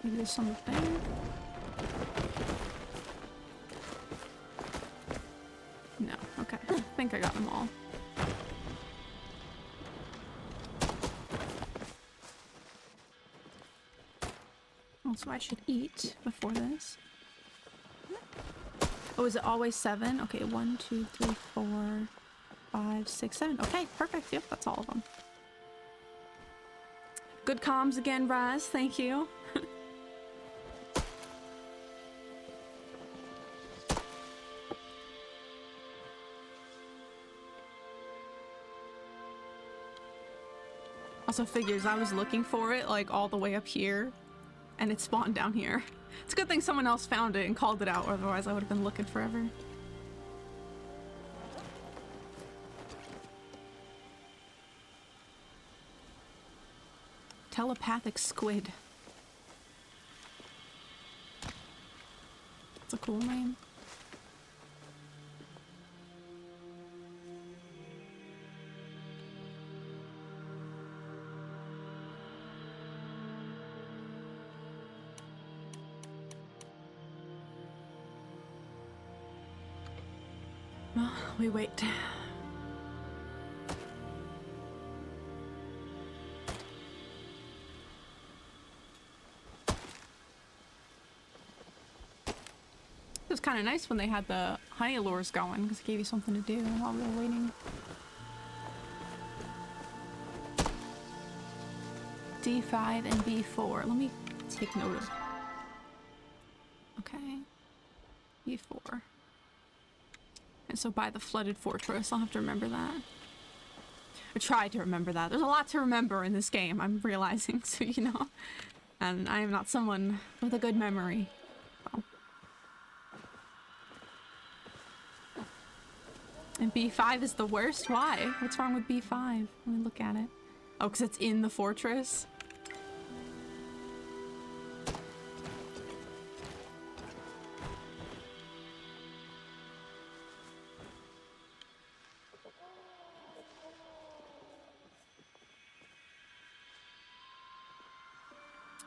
S1: Maybe there's some up there. No, okay. I think I got them all. Also, I should eat before this. Oh, is it always 7? Okay, 1, 2, 3, 4, 5, 6, 7. Okay, perfect. Yep, that's all of them. Good comms again, Raz. Thank you. Also figures I was looking for it like all the way up here and it spawned down here. It's a good thing someone else found it and called it out, otherwise I would have been looking forever. Telepathic squid. That's a cool name. Well, we wait. It was kind of nice when they had the honey lures going because it gave you something to do while we were waiting. D5 and B4. Let me take note of. Okay. B4. And so by the flooded fortress, I'll have to remember that. I tried to remember that. There's a lot to remember in this game, I'm realizing, so you know. And I am not someone with a good memory. So. And B5 is the worst? Why? What's wrong with B5? Let me look at it. Oh, because it's in the fortress?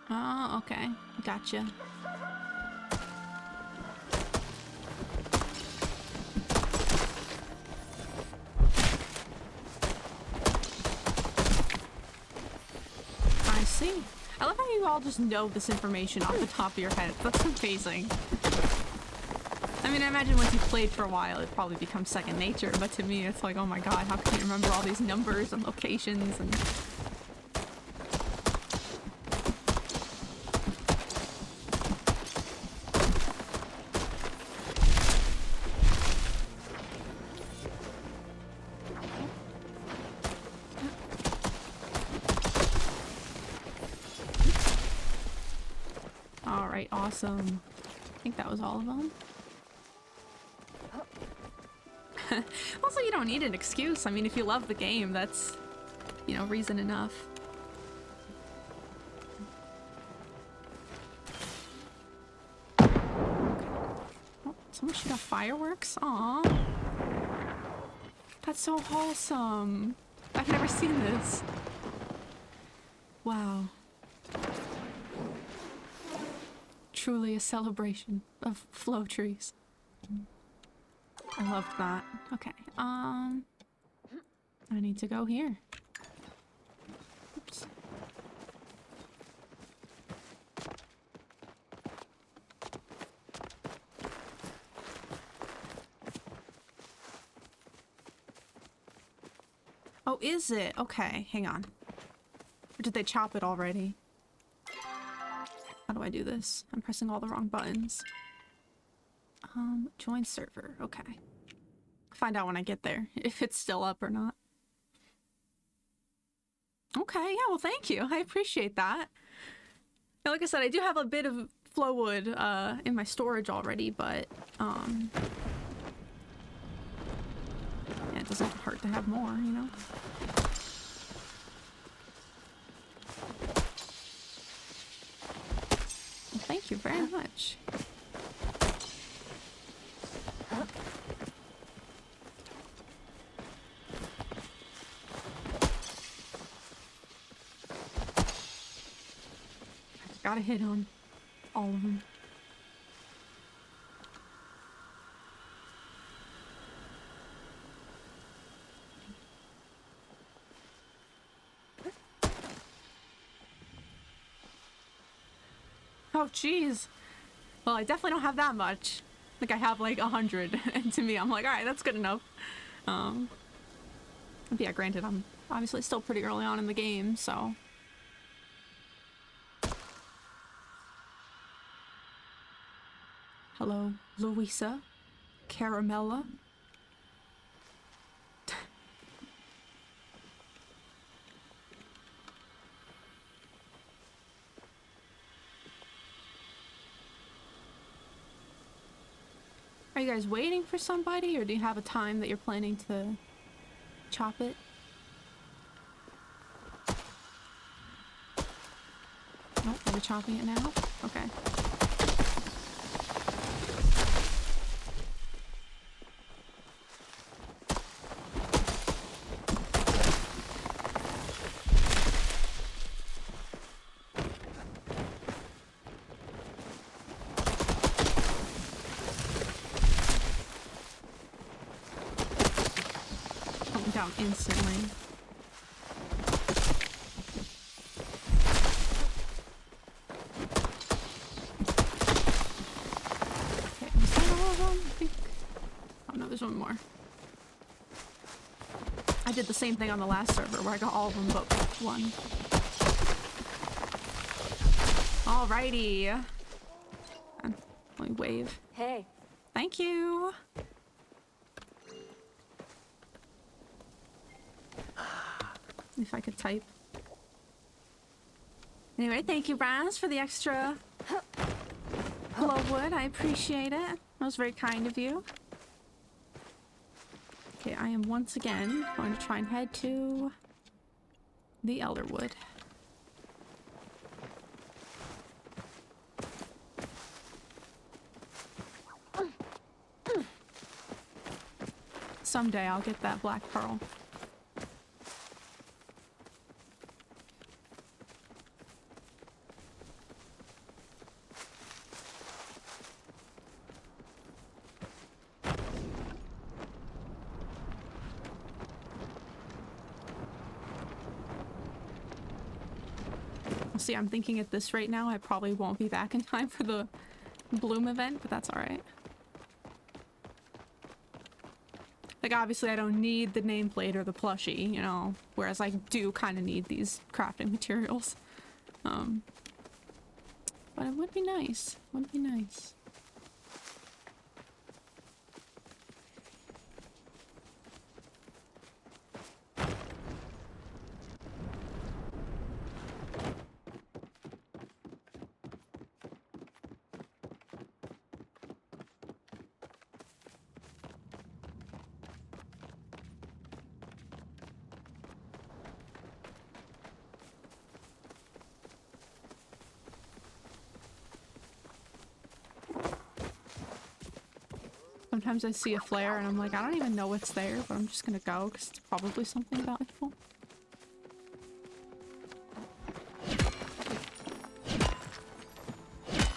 S1: Oh, okay. Gotcha. I see. I love how you all just know this information off the top of your head. That's amazing. I mean, I imagine once you've played for a while, it probably becomes second nature, but to me, it's like, oh my god, how can you remember all these numbers and locations and... Alright, awesome. I think that was all of them. Also, you don't need an excuse. I mean, if you love the game, that's, you know, reason enough. Okay. Oh, someone shoot off fireworks? Aww. That's so wholesome. I've never seen this. Wow. Truly a celebration of flow trees. I loved that. Okay, I need to go here. Oops. Oh, is it? Okay, hang on. Or did they chop it already? How do I do this? I'm pressing all the wrong buttons. Join server. Okay. Find out when I get there, if it's still up or not. Okay, yeah, well, thank you. I appreciate that. Now, like I said, I do have a bit of flowwood, in my storage already, but, yeah, it doesn't hurt to have more, you know? Well, thank you very much. Gotta hit on all of them. Oh, jeez. Well, I definitely don't have that much. I think I have like 100, and to me, I'm like, all right, that's good enough. But yeah, granted, I'm obviously still pretty early on in the game, so. Hello, Louisa, Caramella. Are you guys waiting for somebody, or do you have a time that you're planning to chop it? Oh, are we chopping it now? Okay. down instantly. Okay, is that all of them? I think. Oh no, there's one more. I did the same thing on the last server where I got all of them but one. Alrighty. Let me wave.
S3: Hey.
S1: Thank you. If I could type. Anyway, thank you, Raz, for the extra glowwood. I appreciate it. That was very kind of you. Okay, I am once again going to try and head to the Elderwood. Someday I'll get that black pearl. See, I'm thinking at this rate now, I probably won't be back in time for the Bloom event, but that's alright. Like, obviously I don't need the nameplate or the plushie, you know, whereas I do kind of need these crafting materials. But it would be nice. Would be nice. Sometimes I see a flare and I'm like, I don't even know what's there, but I'm just gonna go because it's probably something valuable.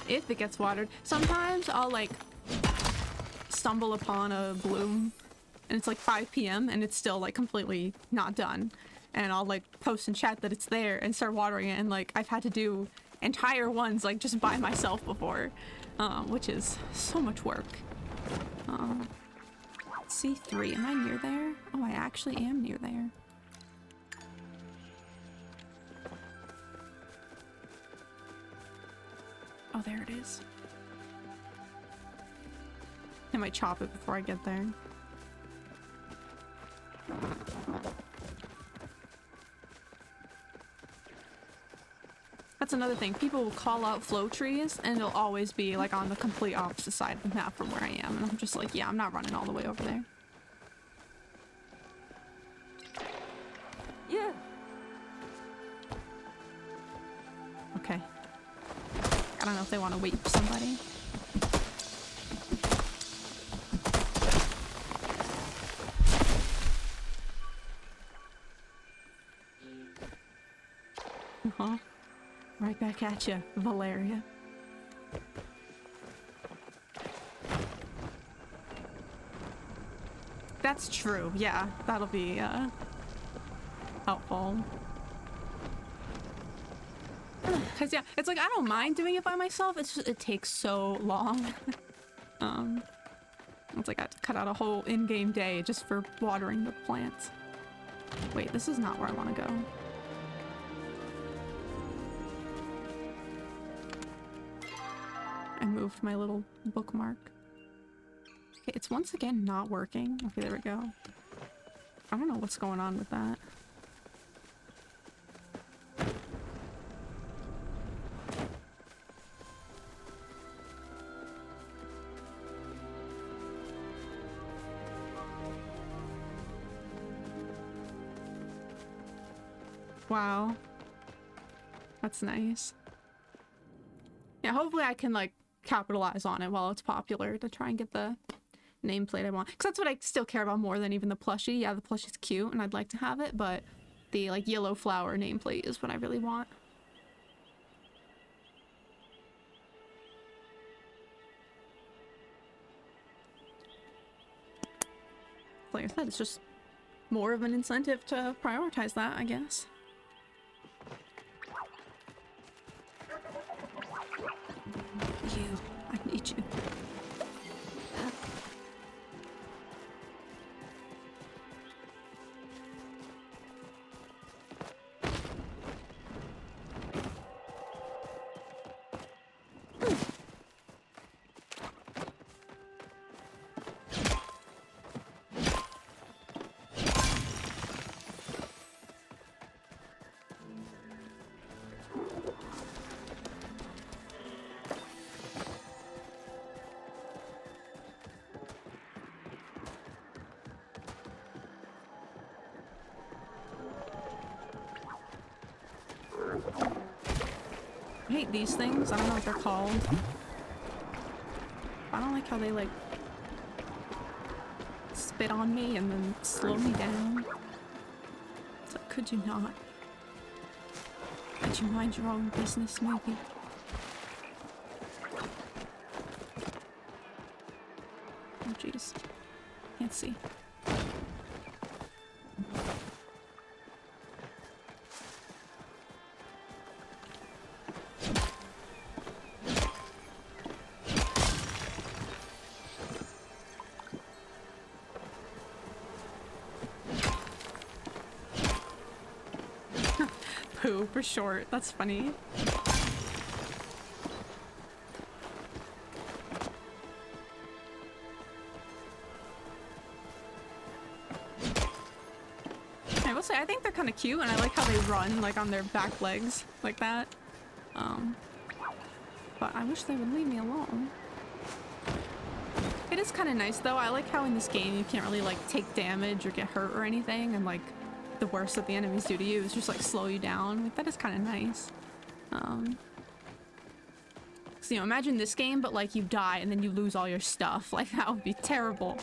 S1: If it gets watered. Sometimes I'll like stumble upon a bloom and it's like 5 p.m. and it's still like completely not done. And I'll like post in chat that it's there and start watering it, and like I've had to do entire ones like just by myself before, which is so much work. C3, am I near there? Oh, I actually am near there. Oh, there it is. I might chop it before I get there. That's another thing. People will call out flow trees and they'll always be like on the complete opposite side of the map from where I am. And I'm just like, yeah, I'm not running all the way over there.
S3: Yeah.
S1: Okay. I don't know if they want to wait for somebody. Uh-huh. Right back at you, Valeria. That's true. Yeah, that'll be helpful. Cause yeah, it's like I don't mind doing it by myself. It's just it takes so long. It's like I have to cut out a whole in-game day just for watering the plants. Wait, this is not where I want to go. I moved my little bookmark. Okay, it's once again not working. Okay, there we go. I don't know what's going on with that. Wow. That's nice. Yeah, hopefully I can like capitalize on it while it's popular to try and get the nameplate I want. Because that's what I still care about more than even the plushie. Yeah, the plushie's cute and I'd like to have it, but the like yellow flower nameplate is what I really want. Like I said, it's just more of an incentive to prioritize that, I guess. You, I need you. I hate these things. I don't know what they're called. I don't like how they like spit on me and then slow me down. It's like, could you not? Could you mind your own business, maybe? Oh jeez. Can't see. Pooh for short. That's funny. I will say I think they're kind of cute, and I like how they run like on their back legs like that. But I wish they would leave me alone. It is kind of nice though. I like how in this game you can't really like take damage or get hurt or anything, and like the worst that the enemies do to you is just like slow you down. Like, that is kind of nice. So, you know, imagine this game, but like you die and then you lose all your stuff. Like, that would be terrible.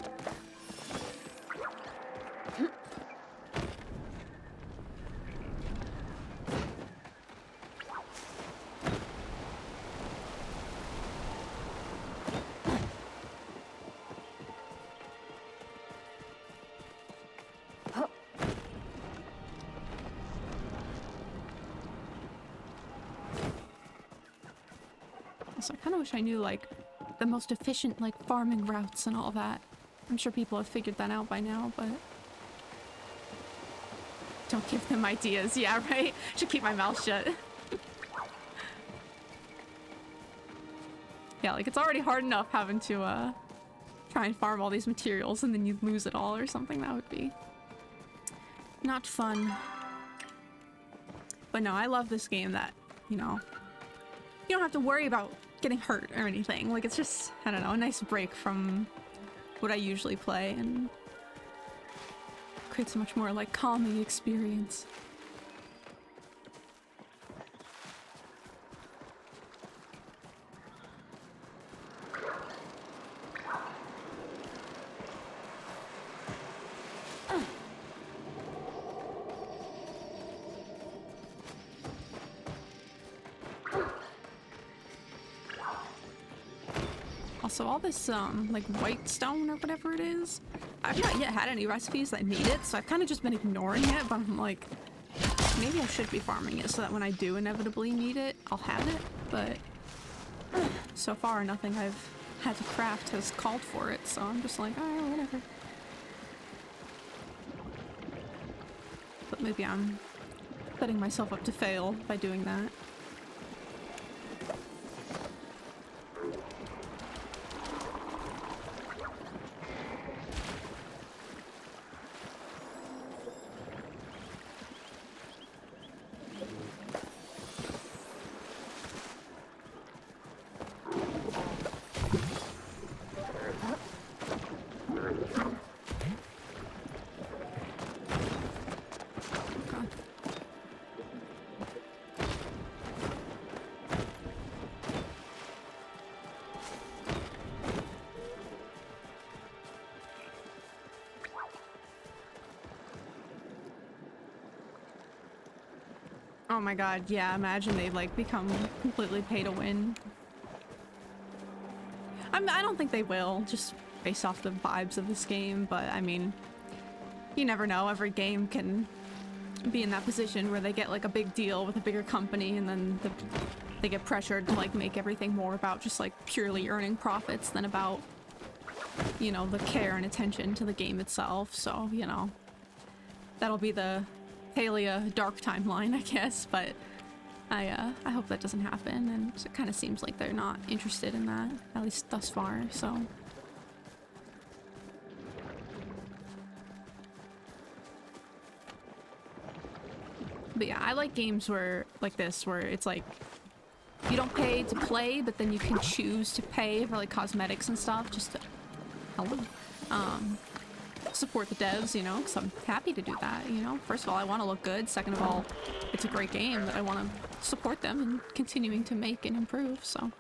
S1: So I kind of wish I knew, like, the most efficient, like, farming routes and all that. I'm sure people have figured that out by now, but... Don't give them ideas. Yeah, right? Should keep my mouth shut. Yeah, like, it's already hard enough having to, try and farm all these materials and then you lose it all or something. That would be... not fun. But no, I love this game that, you know... You don't have to worry about getting hurt or anything. Like, it's just, I don't know, a nice break from what I usually play and creates a much more, like, calming experience. So all this, like, white stone or whatever it is, I've not yet had any recipes that need it, so I've kind of just been ignoring it, but I'm like, maybe I should be farming it so that when I do inevitably need it, I'll have it, but so far nothing I've had to craft has called for it, so I'm just like, oh, whatever. But maybe I'm setting myself up to fail by doing that. Oh my god, yeah, imagine they, like, become completely pay to win. I don't think they will, just based off the vibes of this game, but I mean, you never know. Every game can be in that position where they get like a big deal with a bigger company, and then they get pressured to like make everything more about just like purely earning profits than about, you know, the care and attention to the game itself. So, you know, that'll be the Palia dark timeline, I guess, but I hope that doesn't happen, and it kind of seems like they're not interested in that, at least thus far, so. But yeah, I like games where, like this, where it's like, you don't pay to play, but then you can choose to pay for like cosmetics and stuff just to support the devs, you know, because I'm happy to do that, you know. First of all, I want to look good. Second of all, it's a great game that I want to support them and continuing to make and improve, so,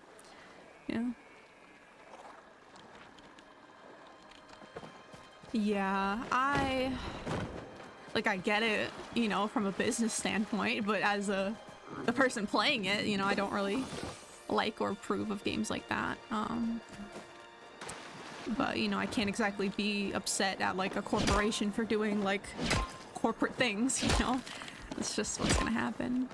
S1: yeah. Yeah, I get it, you know, from a business standpoint, but as the person playing it, you know, I don't really like or approve of games like that. But, you know, I can't exactly be upset at, like, a corporation for doing, like, corporate things, you know? That's just what's gonna happen.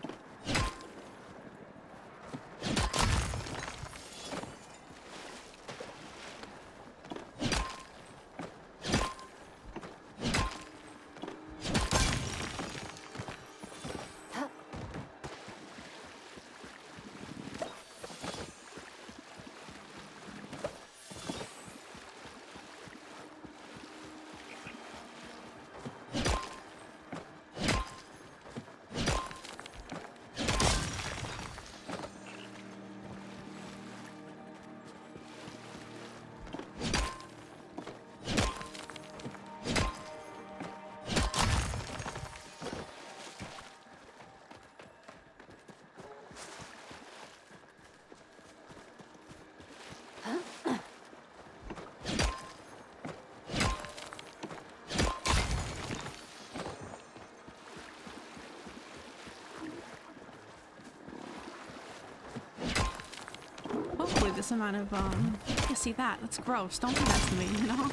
S1: Hopefully this amount of, I see that. That's gross. Don't do that to me, you know?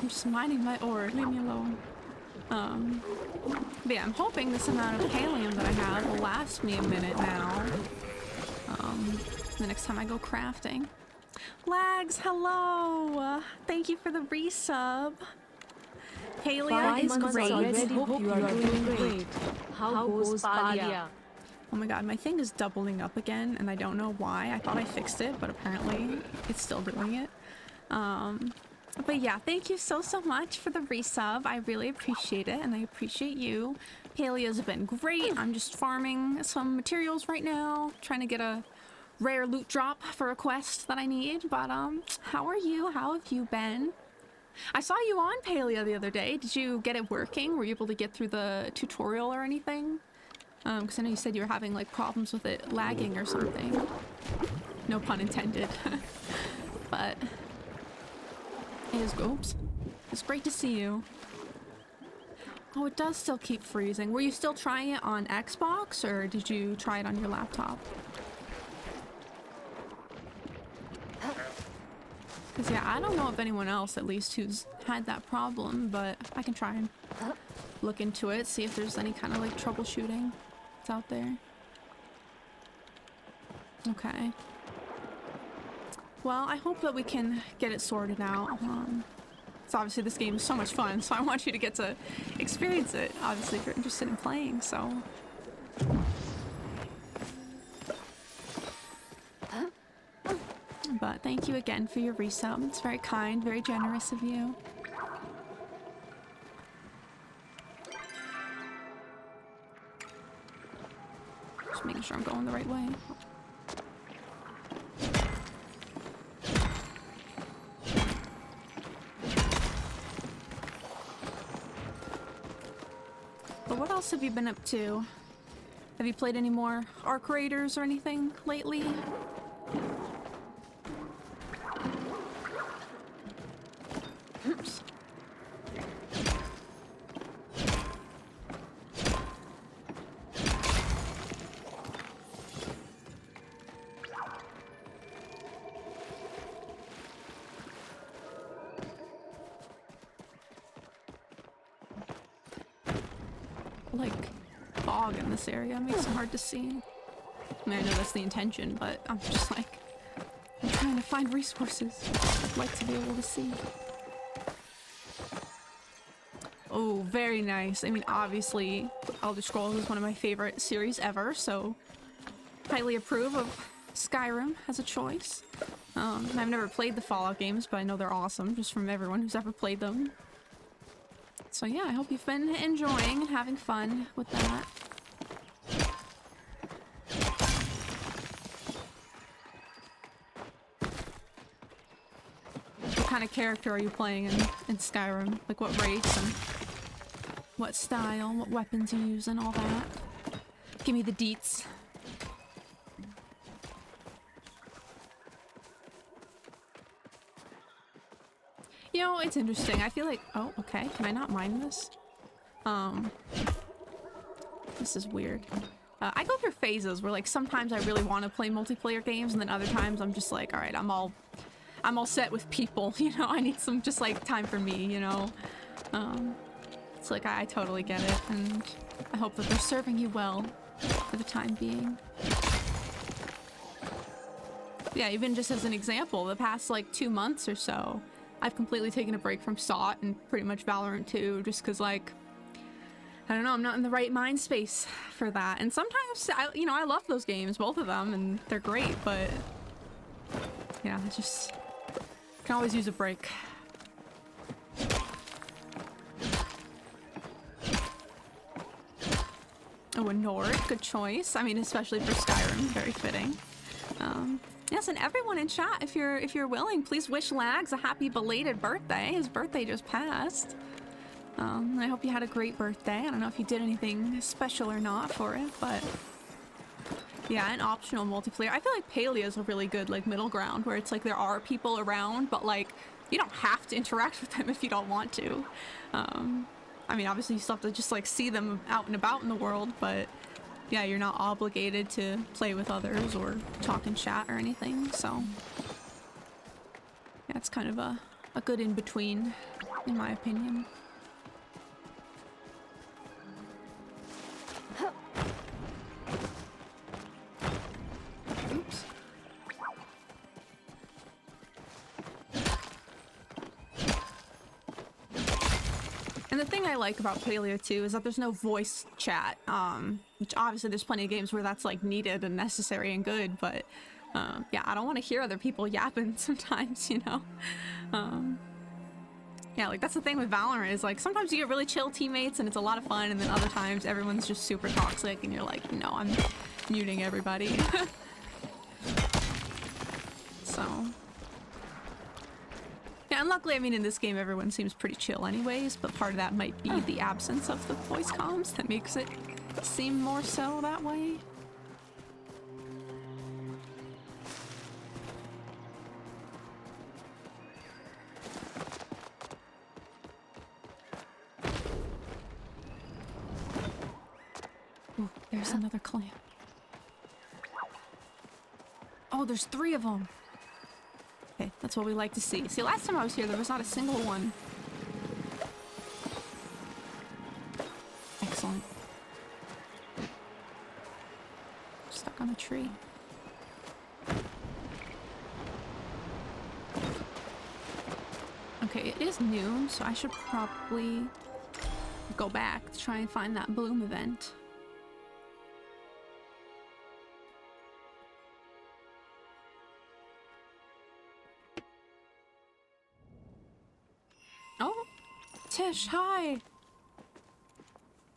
S1: I'm just minding my ore. Leave me alone. But yeah, I'm hoping this amount of helium that I have will last me a minute now. The next time I go crafting. Lags, hello! Thank you for the resub. Palia is great.
S6: Hope you are doing great. How goes Palia?
S1: Oh my god, my thing is doubling up again, and I don't know why. I thought I fixed it, but apparently it's still doing it. But yeah, thank you so much for the resub. I really appreciate it, and I appreciate you. Palia's been great. I'm just farming some materials right now, trying to get a rare loot drop for a quest that I need. But how are you? How have you been? I saw you on Palia the other day. Did you get it working? Were you able to get through the tutorial or anything? Because I know you said you were having like problems with it lagging or something. No pun intended. But oops. It's great to see you. Oh, it does still keep freezing. Were you still trying it on Xbox, or did you try it on your laptop? Because yeah, I don't know of anyone else at least who's had that problem, but I can try and look into it, see if there's any kind of like troubleshooting that's out there. Okay. Well, I hope that we can get it sorted out. So obviously this game is so much fun, so I want you to get to experience it, obviously, if you're interested in playing, so. But thank you again for your resub. It's very kind, very generous of you. Just making sure I'm going the right way. But what else have you been up to? Have you played any more Arc Raiders or anything lately? Oops. like fog in this area. It makes it hard to see. I mean, I know that's the intention, but I'm just like, I'm trying to find resources. I'd like to be able to see. Oh, very nice. I mean, obviously, Elder Scrolls is one of my favorite series ever, so highly approve of Skyrim as a choice. I've never played the Fallout games, but I know they're awesome, just from everyone who's ever played them. So yeah, I hope you've been enjoying and having fun with that. What kind of character are you playing in Skyrim? Like what race and what style, what weapons you use and all that? Give me the deets. You know, it's interesting. I feel like... Oh, okay. Can I not mine this? This is weird. I go through phases where, like, sometimes I really want to play multiplayer games, and then other times I'm just like, alright, I'm all set with people, you know? I need some, just, like, time for me, you know? It's like, I totally get it, and I hope that they're serving you well for the time being. Yeah, even just as an example, the past, like, 2 months or so, I've completely taken a break from SOT and pretty much Valorant too, just because, like, I don't know, I'm not in the right mind space for that. And sometimes, I love those games, both of them, and they're great, but yeah, I just can always use a break. Oh, a Nord, good choice. I mean, especially for Skyrim, very fitting. Yes, and everyone in chat, if you're willing, please wish Lags a happy belated birthday. His birthday just passed. I hope you had a great birthday. I don't know if you did anything special or not for it, but yeah, an optional multiplayer. I feel like Palia is a really good like middle ground where it's like there are people around, but like you don't have to interact with them if you don't want to. I mean, obviously you still have to just like see them out and about in the world, but yeah, you're not obligated to play with others or talk in chat or anything, so yeah, it's kind of a good in-between, in my opinion. Oops. And the thing I like about Palia too is that there's no voice chat, which obviously there's plenty of games where that's like needed and necessary and good, but yeah, I don't want to hear other people yapping sometimes, you know? Yeah, like that's the thing with Valorant is like sometimes you get really chill teammates and it's a lot of fun, and then other times everyone's just super toxic and you're like, no, I'm muting everybody. So yeah, and luckily, I mean, in this game, everyone seems pretty chill anyways, but part of that might be the absence of the voice comms that makes it seem more so that way. Ooh, there's another clan. Oh, there's 3 of them. Okay, that's what we like to see. See, last time I was here, there was not a single one. Excellent. Stuck on a tree. Okay, it is noon, so I should probably go back to try and find that bloom event. Oh, Tish, hi.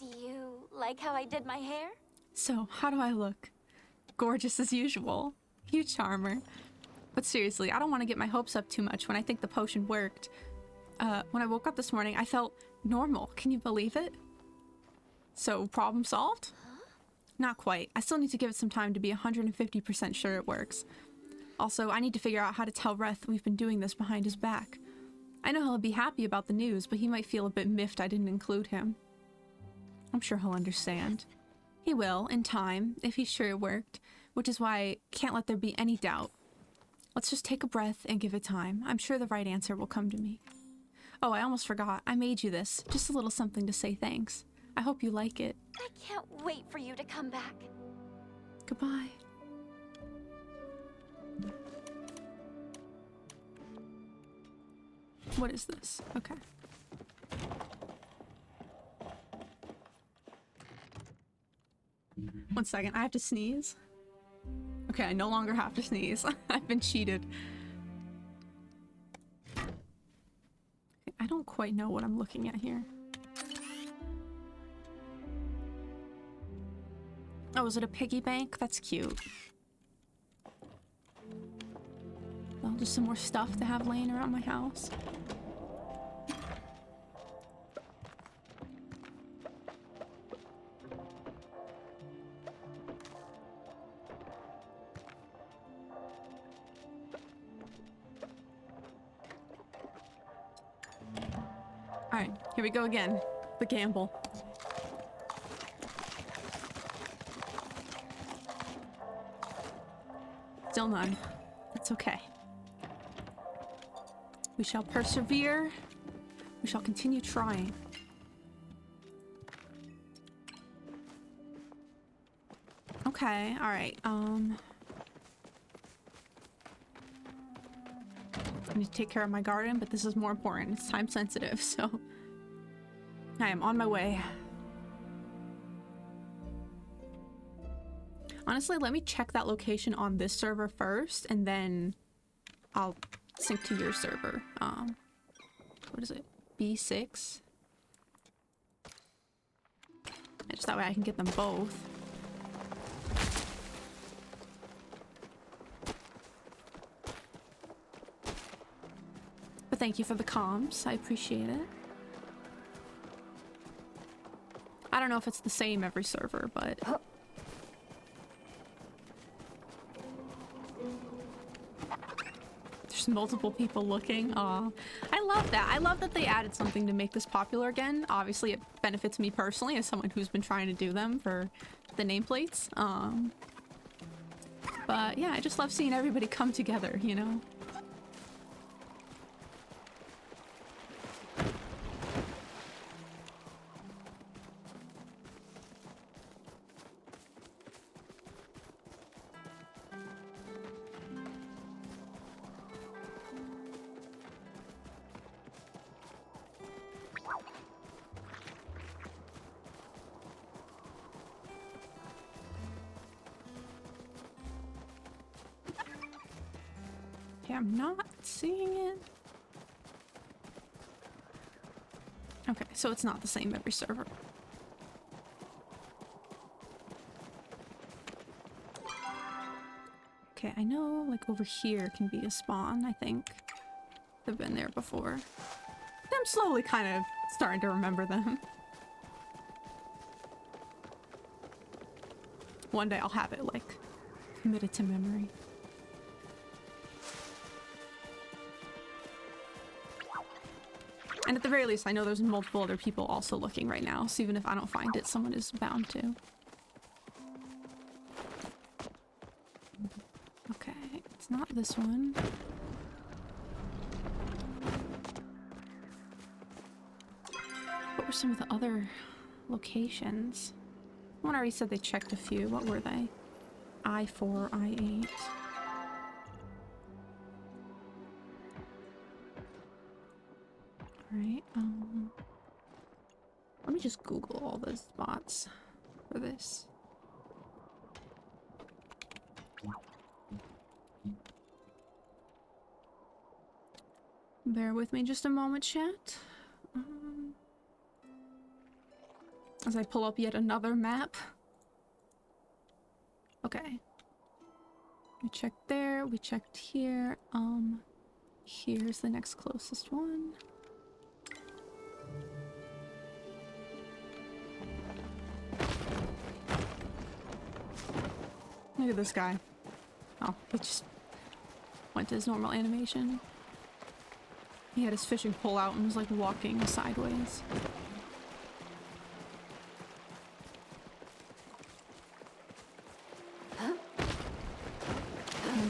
S2: Do you like how I did my hair?
S1: So, how do I look? Gorgeous as usual. You charmer. But seriously, I don't want to get my hopes up too much when I think the potion worked. When I woke up this morning, I felt normal. Can you believe it? So, problem solved? Not quite. I still need to give it some time to be 150% sure it works. Also, I need to figure out how to tell Reth we've been doing this behind his back. I know he'll be happy about the news, but he might feel a bit miffed I didn't include him. I'm sure he'll understand. He will, in time, if he's sure it worked, which is why I can't let there be any doubt. Let's just take a breath and give it time. I'm sure the right answer will come to me. Oh, I almost forgot. I made you this. Just a little something to say thanks. I hope you like it.
S2: I can't wait for you to come back.
S1: Goodbye. What is this? Okay. One second, I have to sneeze. Okay, I no longer have to sneeze. I've been cheated. I don't quite know what I'm looking at here. Oh, is it a piggy bank? That's cute. Well, just some more stuff to have laying around my house. Alright, here we go again. The gamble. Still none. That's okay. We shall persevere. We shall continue trying. Okay, alright, I need to take care of my garden, but this is more important. It's time sensitive, so I am on my way. Honestly, let me check that location on this server first, and then I'll sync to your server. What is it? B6? Just that way I can get them both. But thank you for the comms. I appreciate it. I don't know if it's the same every server, but... There's multiple people looking. Aw. I love that. I love that they added something to make this popular again. Obviously, it benefits me personally as someone who's been trying to do them for the nameplates. But yeah, I just love seeing everybody come together, you know? Okay, I'm not seeing it. Okay, so it's not the same every server. Okay, I know like over here can be a spawn, I think. I've been there before. I'm slowly kind of starting to remember them. One day I'll have it like committed to memory. And at the very least, I know there's multiple other people also looking right now, so even if I don't find it, someone is bound to. Okay, it's not this one. What were some of the other locations? Someone already said they checked a few. What were they? I4, I8. Alright, let me just Google all the spots for this. Bear with me just a moment, chat. As I pull up yet another map. Okay. We checked there, we checked here. Here's the next closest one. Look at this guy. Oh, he just went to his normal animation. He had his fishing pole out and was like walking sideways. I'm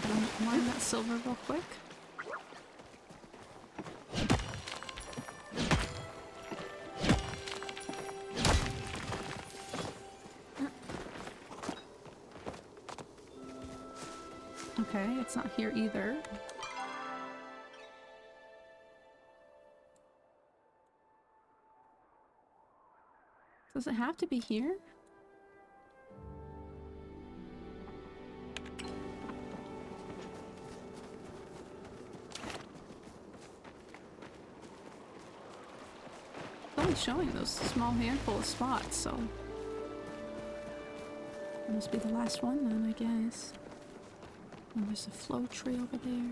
S1: gonna mine that silver real quick. Okay, it's not here either. Does it have to be here? It's only showing those small handful of spots, so that must be the last one then, I guess. Oh, there's a flow tree over there.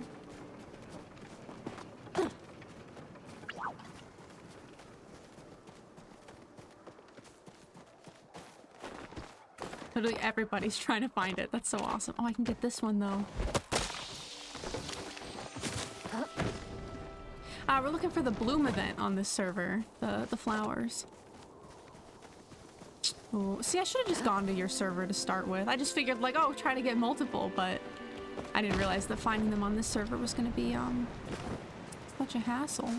S1: Literally everybody's trying to find it. That's so awesome. Oh, I can get this one though. We're looking for the bloom event on this server. The flowers. Oh, see, I should have just gone to your server to start with. I just figured like, oh, try to get multiple, but I didn't realize that finding them on this server was gonna be such a hassle.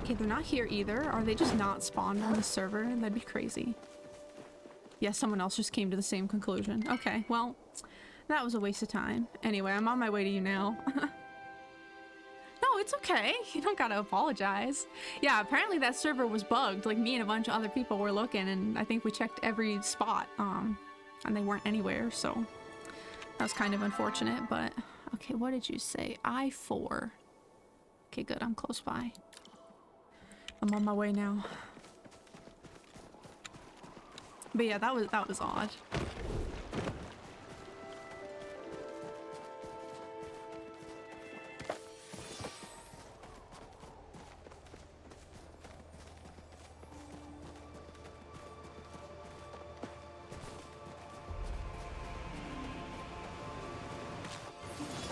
S1: Okay, they're not here either. Are they just not spawned on the server? That'd be crazy. Yeah, someone else just came to the same conclusion. Okay, well, that was a waste of time. Anyway, I'm on my way to you now. No, it's okay. You don't gotta apologize. Yeah, apparently that server was bugged. Like, me and a bunch of other people were looking, and I think we checked every spot, and they weren't anywhere, so that was kind of unfortunate, but... Okay, what did you say? I-4. Okay, good. I'm close by. I'm on my way now. But yeah, that was odd.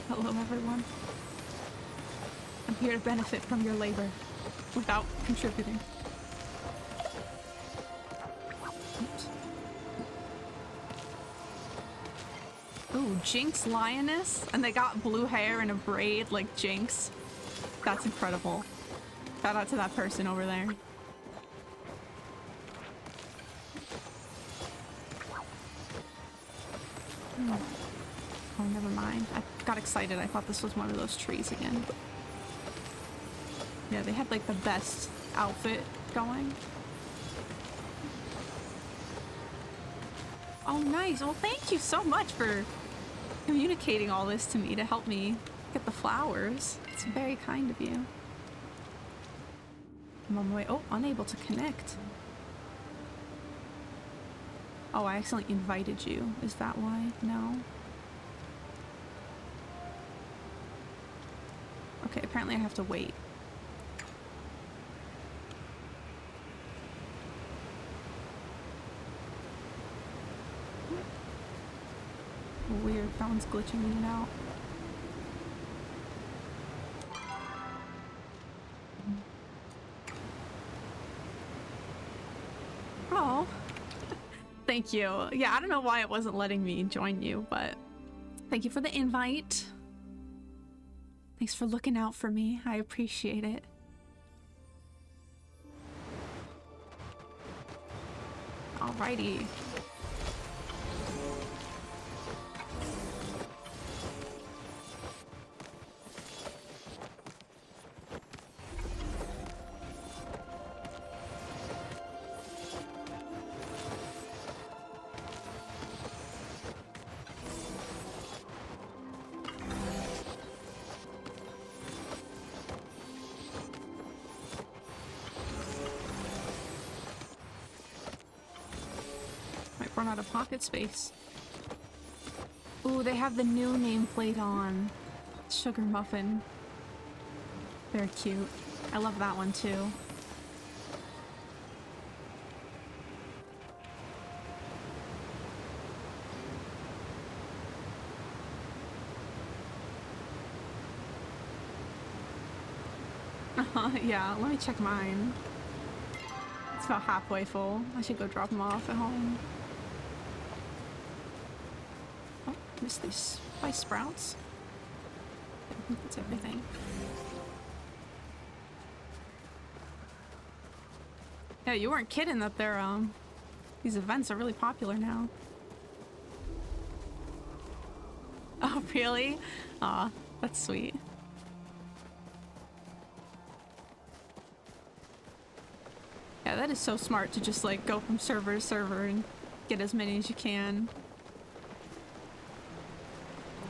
S1: Hello, everyone. I'm here to benefit from your labor without contributing. Oops. Ooh, Jinx Lioness? And they got blue hair and a braid like Jinx. That's incredible. Shout out to that person over there. Oh, never mind. I got excited. I thought this was one of those trees again. Yeah, they had like the best outfit going. Oh, nice. Well, thank you so much for communicating all this to me to help me get the flowers. It's very kind of you. I'm on my way. Oh, unable to connect. Oh, I accidentally invited you. Is that why? No. Okay, apparently I have to wait. Weird, that one's glitching in and out. Oh, thank you. Yeah, I don't know why it wasn't letting me join you, but thank you for the invite. Thanks for looking out for me. I appreciate it. Alrighty. Run out of pocket space. Ooh, they have the new nameplate on. Sugar Muffin. Very cute. I love that one too. Yeah, let me check mine. It's about halfway full. I should go drop them off at home. Missed these spice sprouts. I think that's everything. Yeah, you weren't kidding that they're These events are really popular now. Oh, really? Aw, that's sweet. Yeah, that is so smart to just like go from server to server and get as many as you can.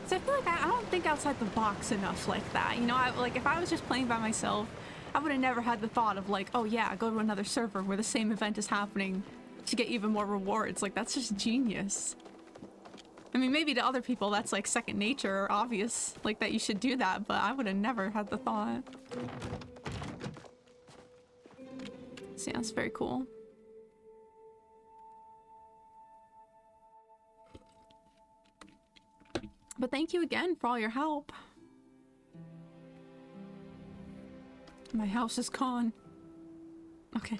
S1: So I feel like I don't think outside the box enough like that. You know, like if I was just playing by myself, I would have never had the thought of like, oh yeah, go to another server where the same event is happening to get even more rewards. Like that's just genius. I mean, maybe to other people that's like second nature or obvious, like that you should do that, but I would have never had the thought. So yeah, it's very cool. But thank you again for all your help. My house is gone. Okay.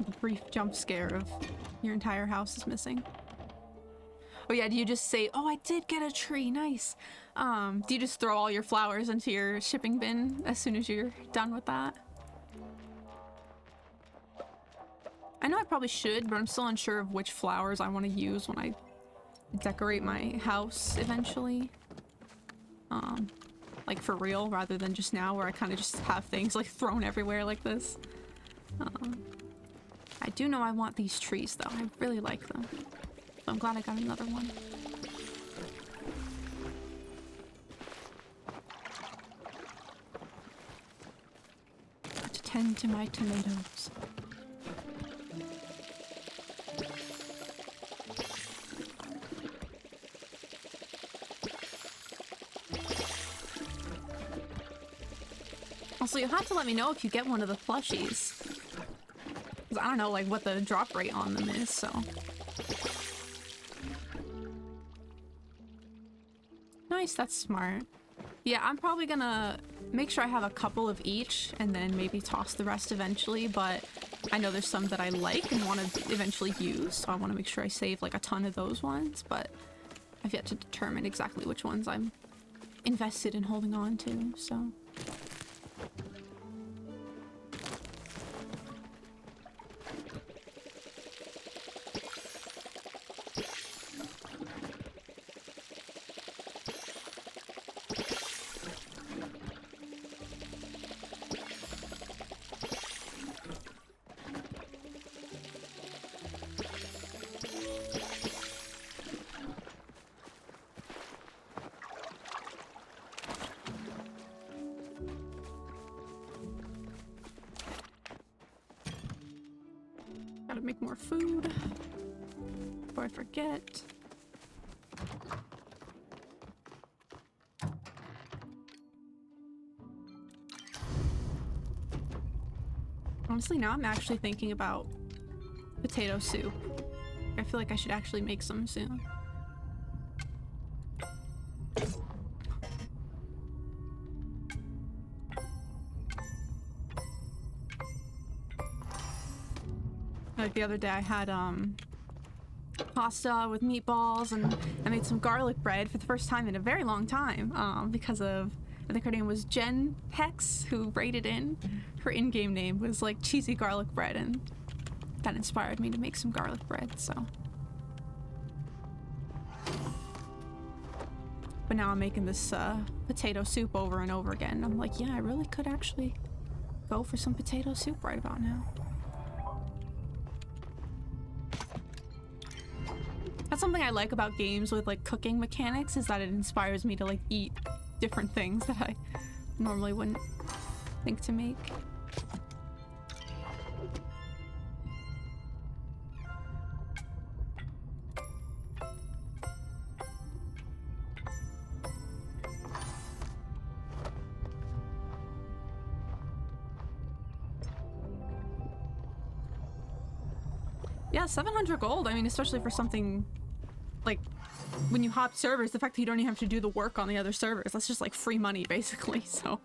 S1: The brief jump scare of your entire house is missing. Oh yeah, do you just say, oh, I did get a tree, nice. Do you just throw all your flowers into your shipping bin as soon as you're done with that? I know I probably should, but I'm still unsure of which flowers I want to use when I decorate my house eventually. Like for real, rather than just now where I kind of just have things like thrown everywhere like this. I do know I want these trees though. I really like them. So I'm glad I got another one. To tend to my tomatoes. Also, you'll have to let me know if you get one of the plushies. Because I don't know, like, what the drop rate on them is, so. Nice, that's smart. Yeah, I'm probably gonna make sure I have a couple of each and then maybe toss the rest eventually, but I know there's some that I like and want to eventually use, so I want to make sure I save like a ton of those ones, but I've yet to determine exactly which ones I'm invested in holding on to, so. Gotta make more food before I forget. Honestly, now I'm actually thinking about potato soup. I feel like I should actually make some soon. Like the other day I had pasta with meatballs and I made some garlic bread for the first time in a very long time because of, I think her name was Jen Hex, who rated in. Her in-game name was like cheesy garlic bread, and that inspired me to make some garlic bread, so. But now I'm making this potato soup over and over again. I'm like, yeah, I really could actually go for some potato soup right about now. That's something I like about games with like cooking mechanics, is that it inspires me to like eat different things that I normally wouldn't think to make. Yeah, 700 gold. I mean, especially for something like when you hop servers, the fact that you don't even have to do the work on the other servers, that's just like free money basically. So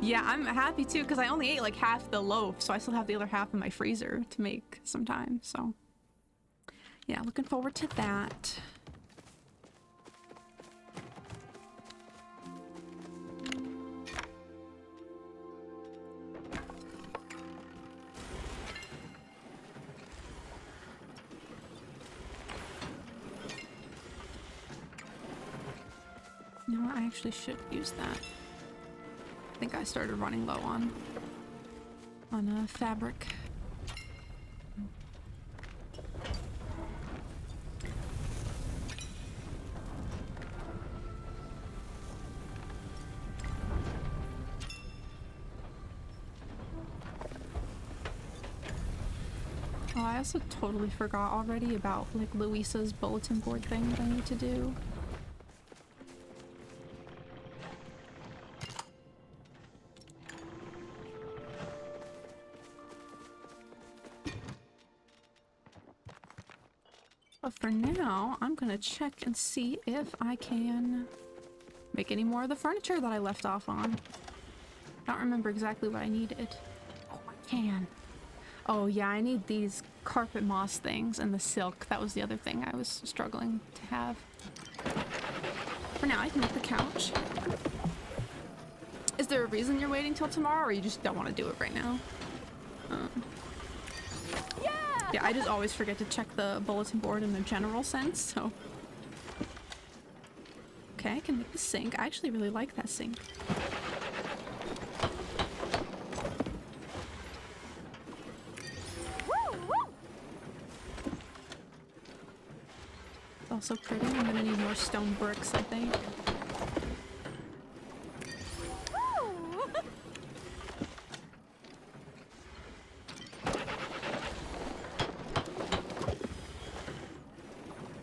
S1: yeah, I'm happy too because I only ate like half the loaf, so I still have the other half in my freezer to make sometime. So yeah, looking forward to that. You know what? I actually should use that. I think I started running low on fabric. Oh, I also totally forgot already about like Luisa's bulletin board thing that I need to do. But for now, I'm gonna check and see if I can make any more of the furniture that I left off on. I don't remember exactly what I needed. Oh, I can. Oh yeah, I need these carpet moss things and the silk. That was the other thing I was struggling to have. For now, I can make the couch. Is there a reason you're waiting till tomorrow, or you just don't want to do it right now? Yeah, I just always forget to check the bulletin board in a general sense, so... Okay, I can make the sink. I actually really like that sink. It's also pretty. I'm gonna need more stone bricks, I think.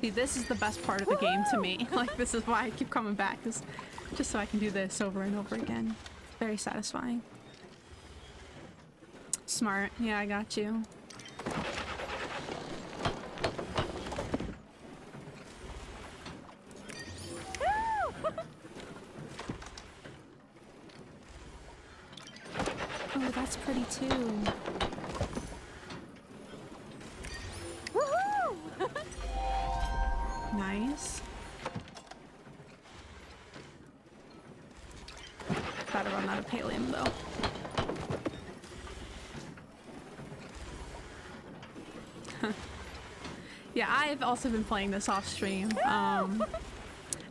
S1: See, this is the best part of the game to me. Like, this is why I keep coming back, is just so I can do this over and over again. It's very satisfying. Smart. Yeah, I got you. Oh, that's pretty too. Nice. Gotta run out of pallium though. Yeah, I've also been playing this off stream. And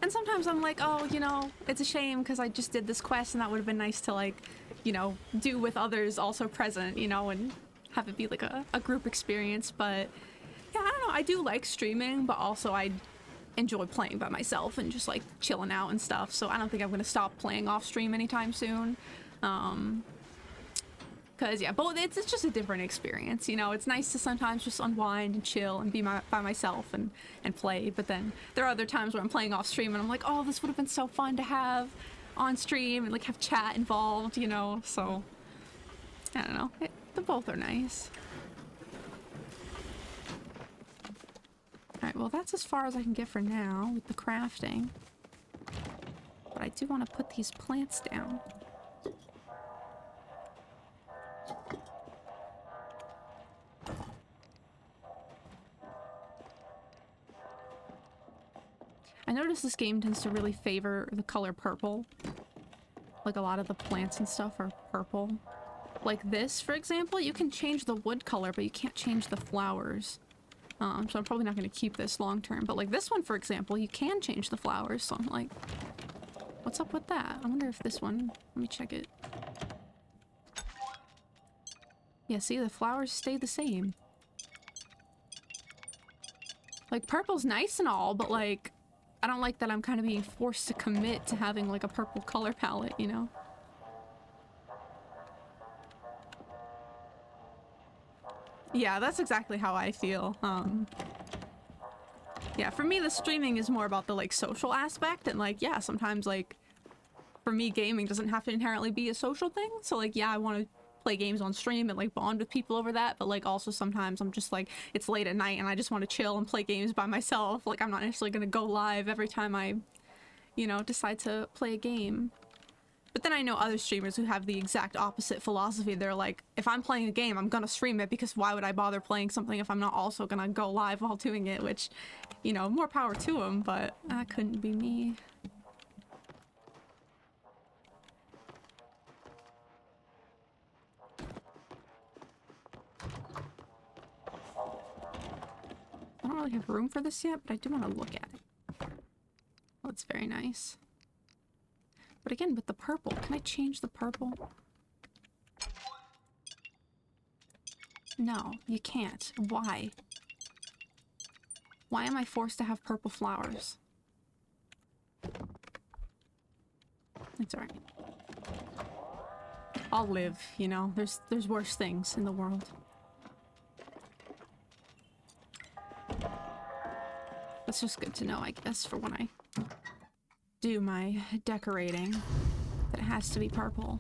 S1: sometimes I'm like, oh, you know, it's a shame because I just did this quest and that would have been nice to, like, you know, do with others also present, you know, and have it be like a group experience. But yeah, I don't know. I do like streaming, but also I enjoy playing by myself and just like chilling out and stuff. So I don't think I'm gonna stop playing off stream anytime soon. Cause yeah, but it's just a different experience, you know. It's nice to sometimes just unwind and chill and be by myself and play. But then there are other times where I'm playing off stream and I'm like, oh, this would have been so fun to have on stream and like have chat involved, you know. So I don't know. They both are nice. Alright, well that's as far as I can get for now with the crafting. But I do want to put these plants down. I noticed this game tends to really favor the color purple. Like a lot of the plants and stuff are purple. Like this, for example, you can change the wood color, but you can't change the flowers. So I'm probably not going to keep this long term. But like this one, for example, you can change the flowers. So I'm like, what's up with that? I wonder if this one, let me check it. Yeah, see, the flowers stay the same. Like purple's nice and all, but like, I don't like that I'm kind of being forced to commit to having like a purple color palette, you know? Yeah, that's exactly how I feel. Yeah, for me the streaming is more about the like social aspect, and like, yeah, sometimes like for me gaming doesn't have to inherently be a social thing. So like, yeah, I want to play games on stream and like bond with people over that, but like also sometimes I'm just like, it's late at night and I just want to chill and play games by myself. Like I'm not necessarily gonna go live every time I, you know, decide to play a game. But then I know other streamers who have the exact opposite philosophy. They're like, if I'm playing a game, I'm gonna stream it because why would I bother playing something if I'm not also gonna go live while doing it, which, you know, more power to them, but that couldn't be me. I don't really have room for this yet, but I do want to look at it. Oh, it's very nice. But again, with the purple, can I change the purple? No, you can't. Why? Why am I forced to have purple flowers? It's alright. I'll live, you know? There's worse things in the world. That's just good to know, I guess, for when I do my decorating. That it has to be purple.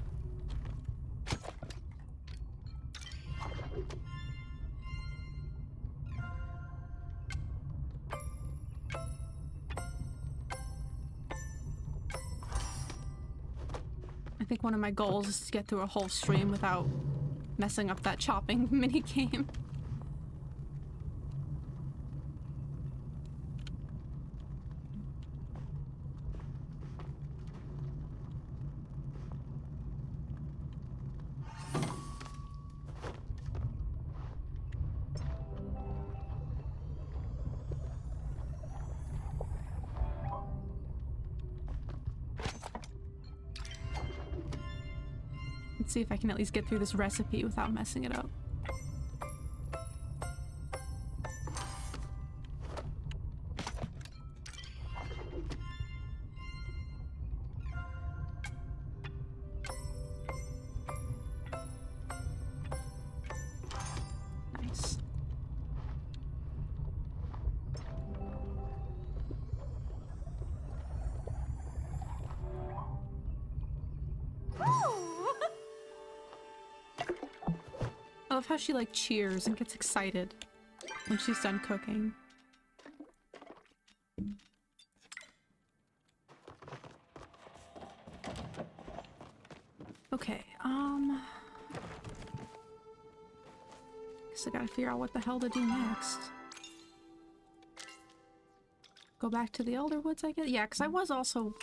S1: I think one of my goals is to get through a whole stream without messing up that chopping mini game. Let's see if I can at least get through this recipe without messing it up. Nice. I love how she like cheers and gets excited when she's done cooking. Okay, guess I gotta figure out what the hell to do next. Go back to the Elder Woods, I guess? Yeah, because I was also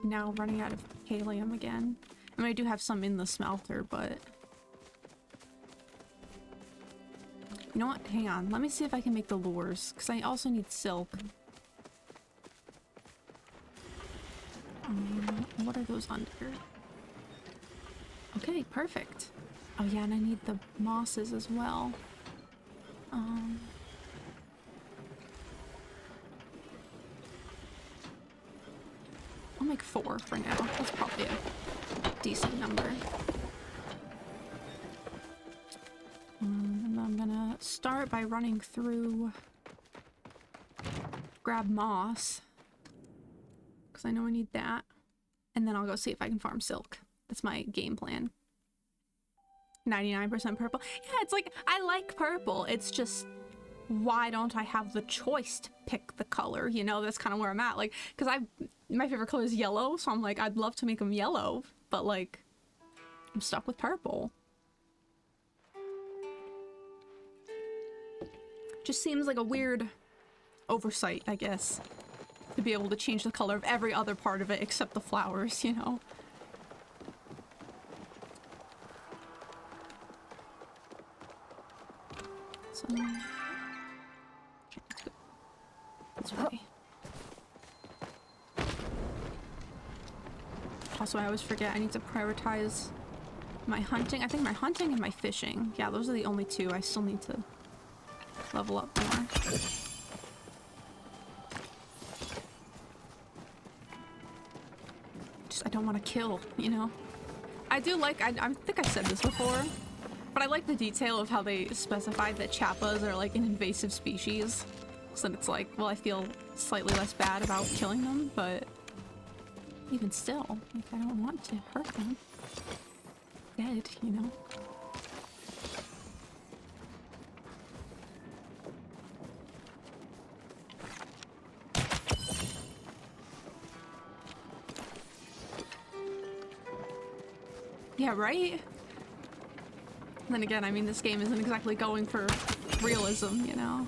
S1: now running out of Halium again. I mean, I do have some in the smelter, but... You know what? Hang on. Let me see if I can make the lures, because I also need silk. What are those under? Okay, perfect. Oh yeah, and I need the mosses as well. I'll make 4 for now. That's probably a decent number. And I'm gonna start by running through... grab moss. Because I know I need that. And then I'll go see if I can farm silk. That's my game plan. 99% purple. Yeah, it's like, I like purple. It's just, why don't I have the choice to pick the color? You know, that's kind of where I'm at. Like, because my favorite color is yellow, so I'm like, I'd love to make them yellow, but like, I'm stuck with purple. Just seems like a weird oversight, I guess, to be able to change the color of every other part of it except the flowers, you know? So... okay, let's go this way. Also, I always forget I need to prioritize my hunting. I think my hunting and my fishing. Yeah, those are the only two I still need to level up more. Just, I don't want to kill, you know? I do like, I think I said this before, but I like the detail of how they specified that chappas are like an invasive species. So it's like, well, I feel slightly less bad about killing them, but even still, like, I don't want to hurt them. Dead, you know? Yeah, right? And then again, I mean, this game isn't exactly going for realism, you know?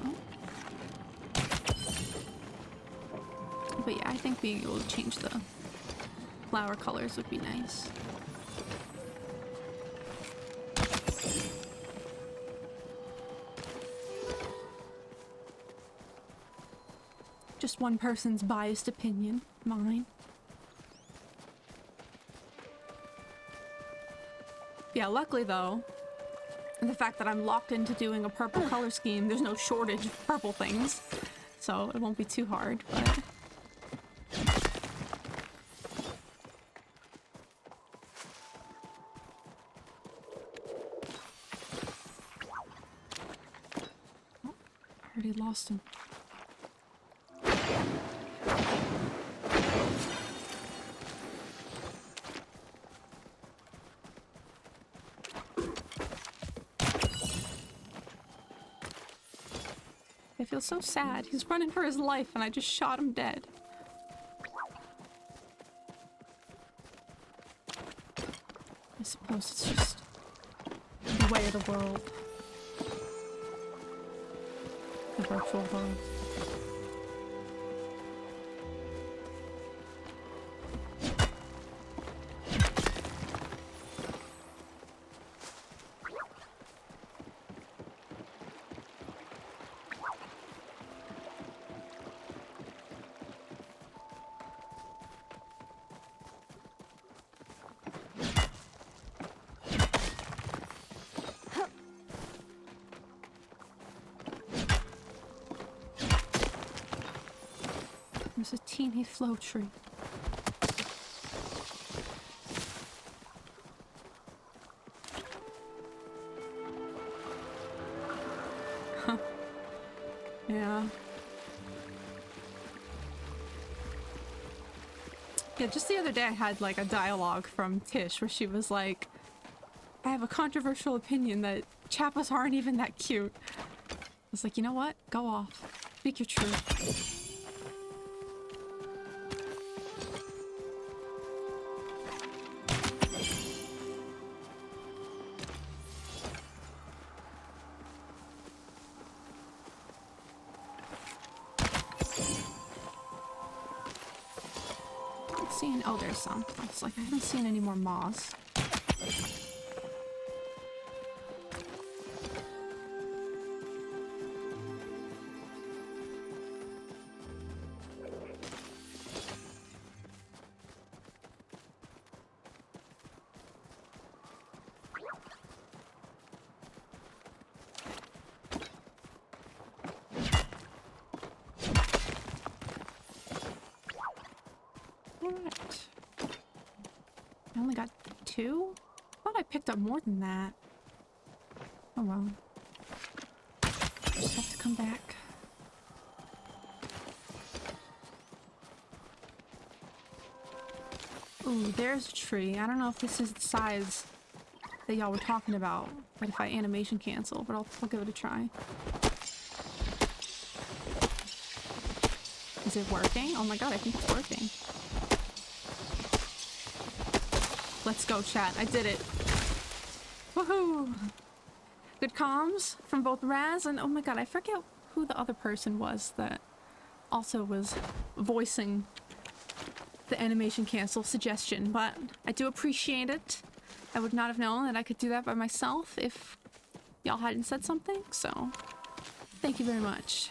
S1: Oh. But yeah, I think being able to change the flower colors would be nice. just one person's biased opinion. Mine. Yeah, luckily though, the fact that I'm locked into doing a purple color scheme, there's no shortage of purple things. So it won't be too hard, but... Oh, I already lost him. I feel so sad. He's running for his life and I just shot him dead. I suppose it's just the way of the world. The virtual world. There's a teeny flow tree. Huh. Yeah. Yeah, just the other day I had like a dialogue from Tish where she was like, I have a controversial opinion that Chappas aren't even that cute. I was like, you know what? Go off. Speak your truth. Seeing, oh, there's some. I was like, I haven't seen any more moths. I only got 2? I thought I picked up more than that. Oh well. Just have to come back. Ooh, there's a tree. I don't know if this is the size that y'all were talking about, but if I animation cancel, but I'll give it a try. Is it working? Oh my god, I think it's working. Let's go, chat. I did it. Woohoo! Good comms from both Raz and oh my god, I forget who the other person was that also was voicing the animation cancel suggestion, but I do appreciate it. I would not have known that I could do that by myself if y'all hadn't said something, so thank you very much.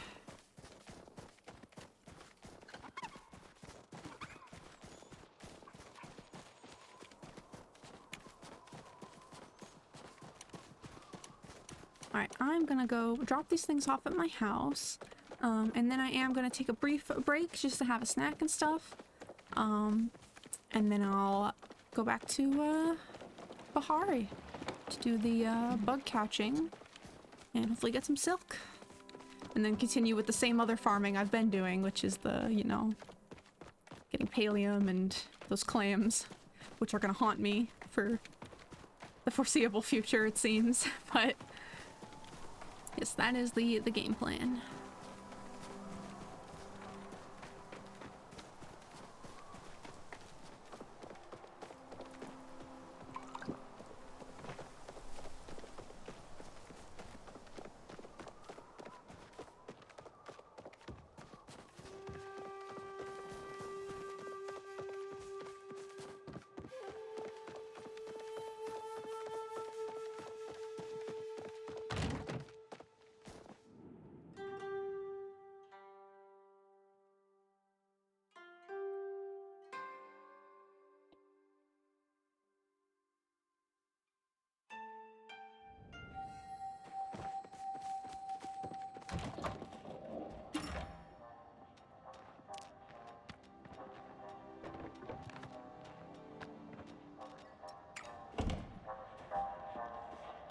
S1: Alright, I'm gonna go drop these things off at my house, and then I am gonna take a brief break just to have a snack and stuff, and then I'll go back to Bahari to do the bug couching and hopefully get some silk, and then continue with the same other farming I've been doing, which is the, you know, getting pallium and those clams, which are gonna haunt me for the foreseeable future, it seems, but yes, that is the game plan.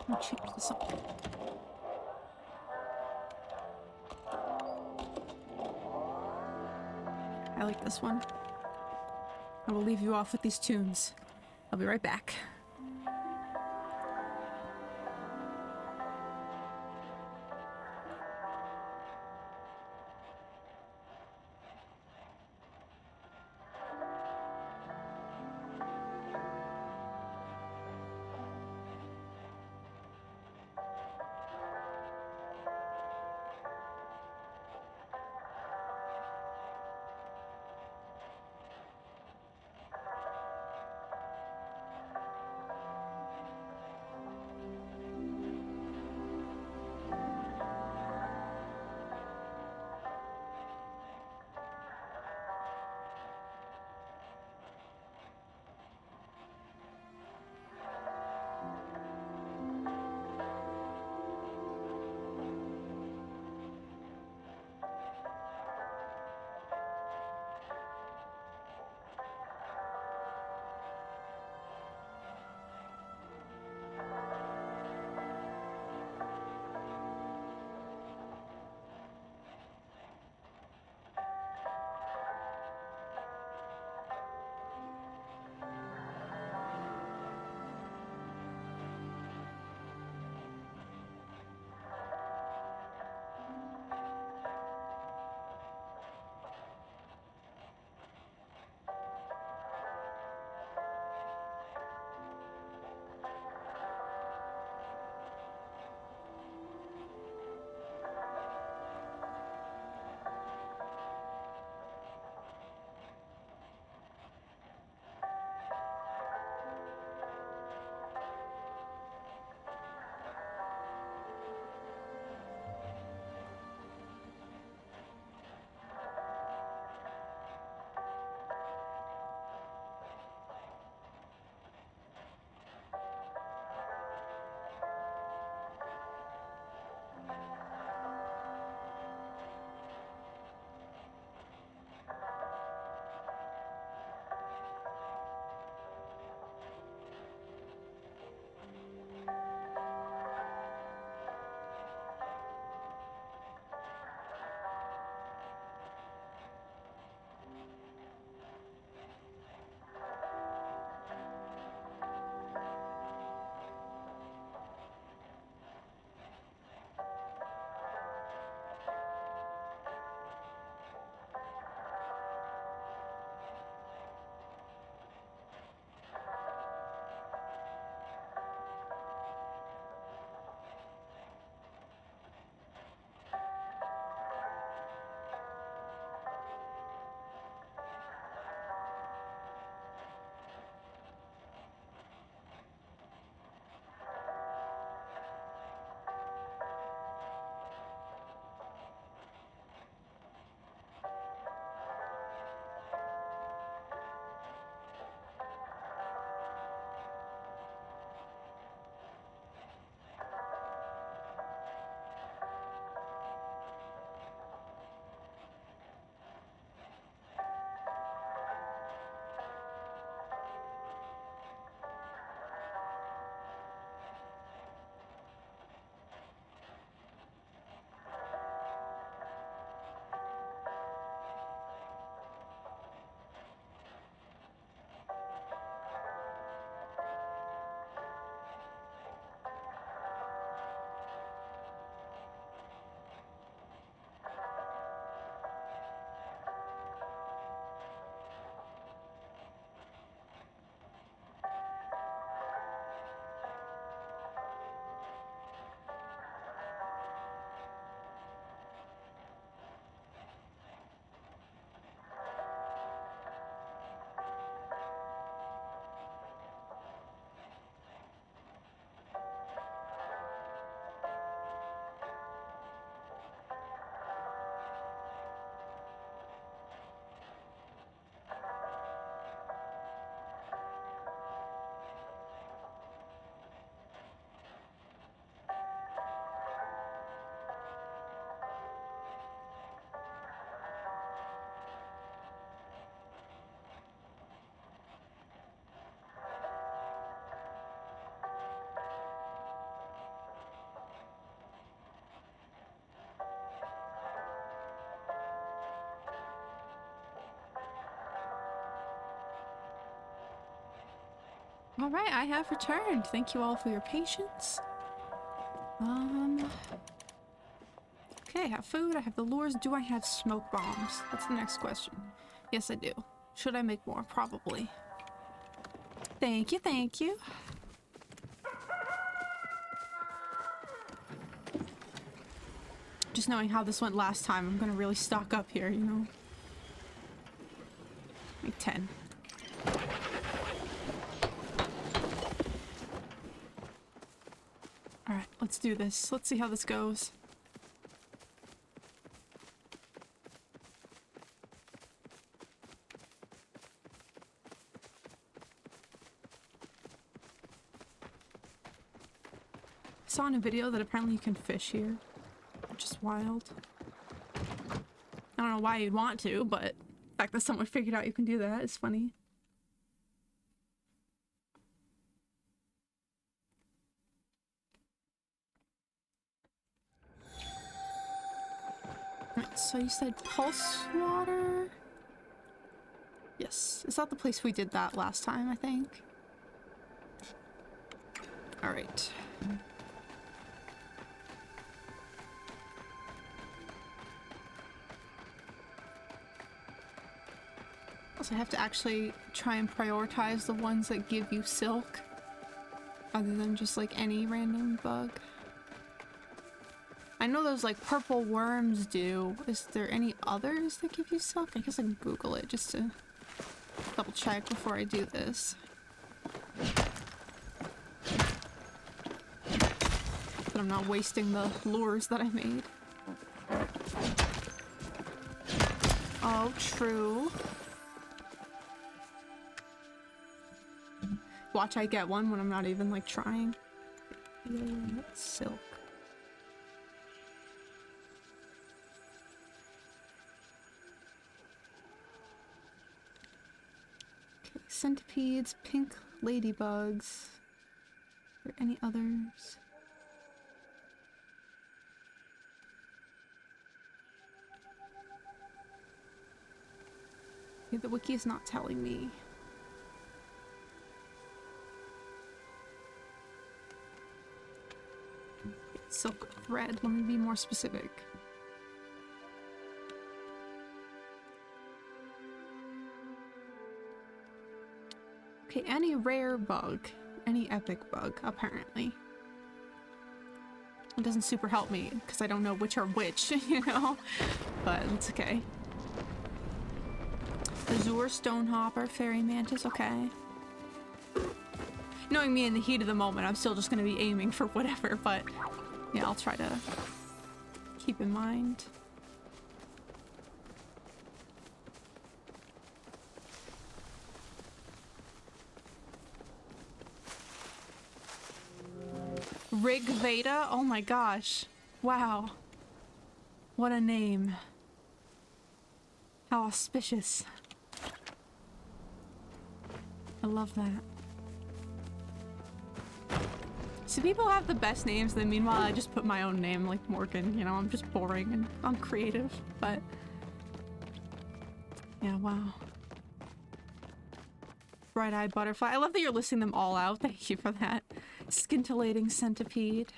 S1: Let me change this up. I like this one. I will leave you off with these tunes. I'll be right back. All right, I have returned. Thank you all for your patience. Okay, I have food, I have the lures. Do I have smoke bombs? That's the next question. Yes, I do. Should I make more? Probably. Thank you, thank you. Just knowing how this went last time, I'm gonna really stock up here, you know? Like 10. Alright, let's do this. Let's see how this goes. I saw in a video that apparently you can fish here, which is wild. I don't know why you'd want to, but the fact that someone figured out you can do that is funny. Right, so you said pulse water? Yes, is that the place we did that last time, I think? Alright. Also, I have to actually try and prioritize the ones that give you silk, other than just like any random bug. I know those like purple worms do. Is there any others that give you silk? I guess I can Google it just to double check before I do this. But I'm not wasting the lures that I made. Oh, true. Watch I get one when I'm not even like trying. Silk. Okay, centipedes, pink ladybugs. Are there any others? Okay, the wiki is not telling me. Silk thread, let me be more specific. Okay, any rare bug, any epic bug, apparently. It doesn't super help me, because I don't know which are which, you know? But it's okay. Azure Stonehopper, Fairy Mantis, okay. Knowing me in the heat of the moment, I'm still just gonna be aiming for whatever, but yeah, I'll try to keep in mind. Rig Veda? Oh my gosh. Wow. What a name. How auspicious. I love that. So people have the best names, then meanwhile I just put my own name, like Morgan, you know, I'm just boring and uncreative, but yeah, wow. Bright-eyed butterfly. I love that you're listing them all out. Thank you for that. Scintillating centipede.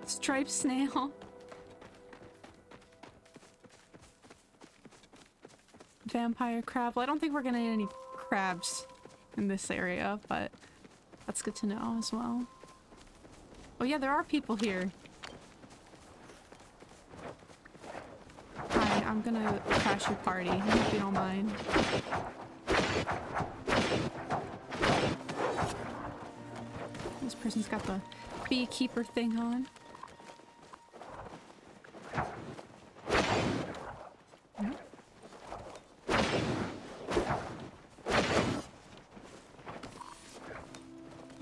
S1: Striped snail. Vampire crab. Well, I don't think we're gonna get any crabs in this area, but that's good to know as well. Oh yeah, there are people here. Hi, I'm gonna crash your party, if you don't mind. This person's got the beekeeper thing on.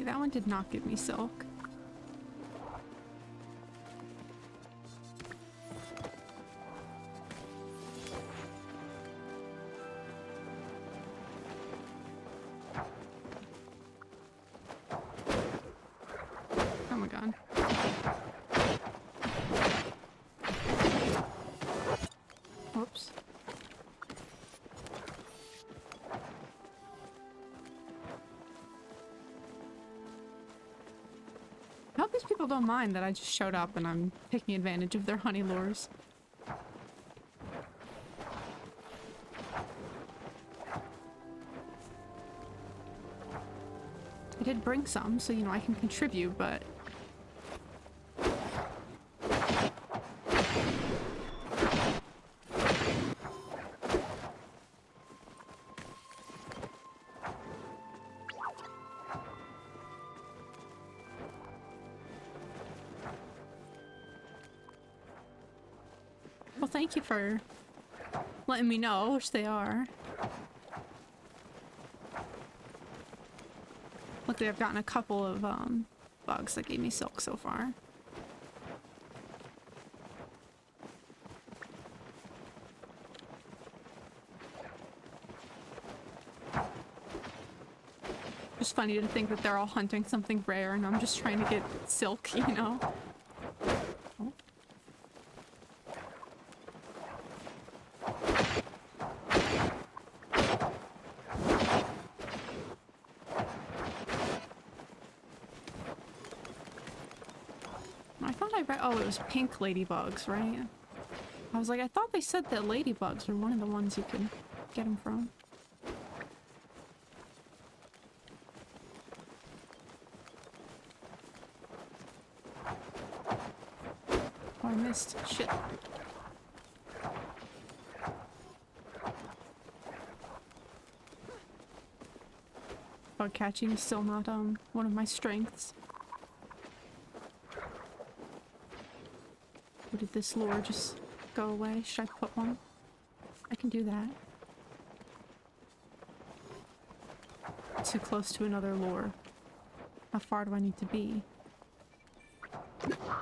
S1: That one did not give me silk. these people don't mind that I just showed up and I'm taking advantage of their honey lures. I did bring some, so, you know, I can contribute, but... Well, thank you for letting me know which they are. Luckily, I've gotten a couple of bugs that gave me silk so far. Just funny to think that they're all hunting something rare and I'm just trying to get silk, you know? Oh. I thought I read— oh, it was pink ladybugs, right? I was like, I thought they said that ladybugs were one of the ones you could get them from. Oh, I missed. Shit. Bug catching is still not one of my strengths. Or did this lure just go away? Should I put one? I can do that. Too close to another lure. How far do I need to be?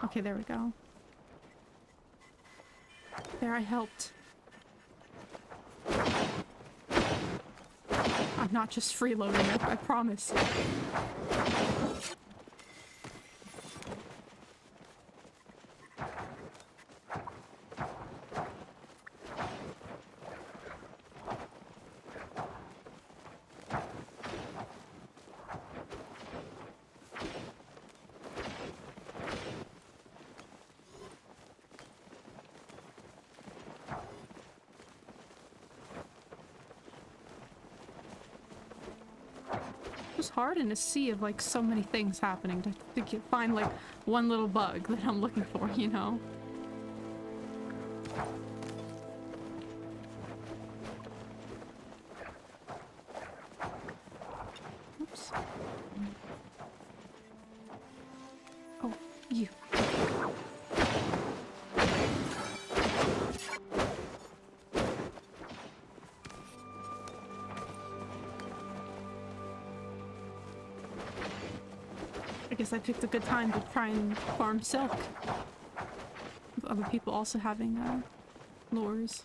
S1: Okay, there we go. There, I helped. I'm not just freeloading it, I promise. It's hard in a sea of like so many things happening to find like one little bug that I'm looking for, you know? Oops. Oh, you. I guess I picked a good time to try and farm silk. With other people also having lures.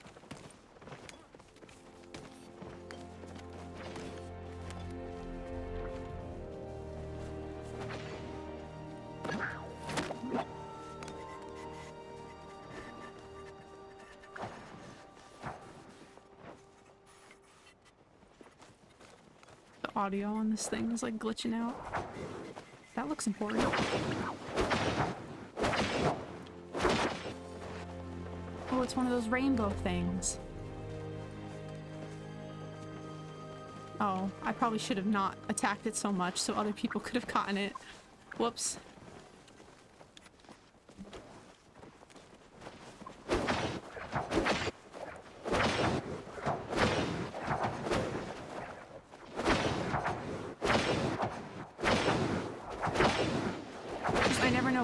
S1: The audio on this thing is like glitching out. That looks important. Oh, it's one of those rainbow things. Oh, I probably should have not attacked it so much so other people could have gotten it. Whoops.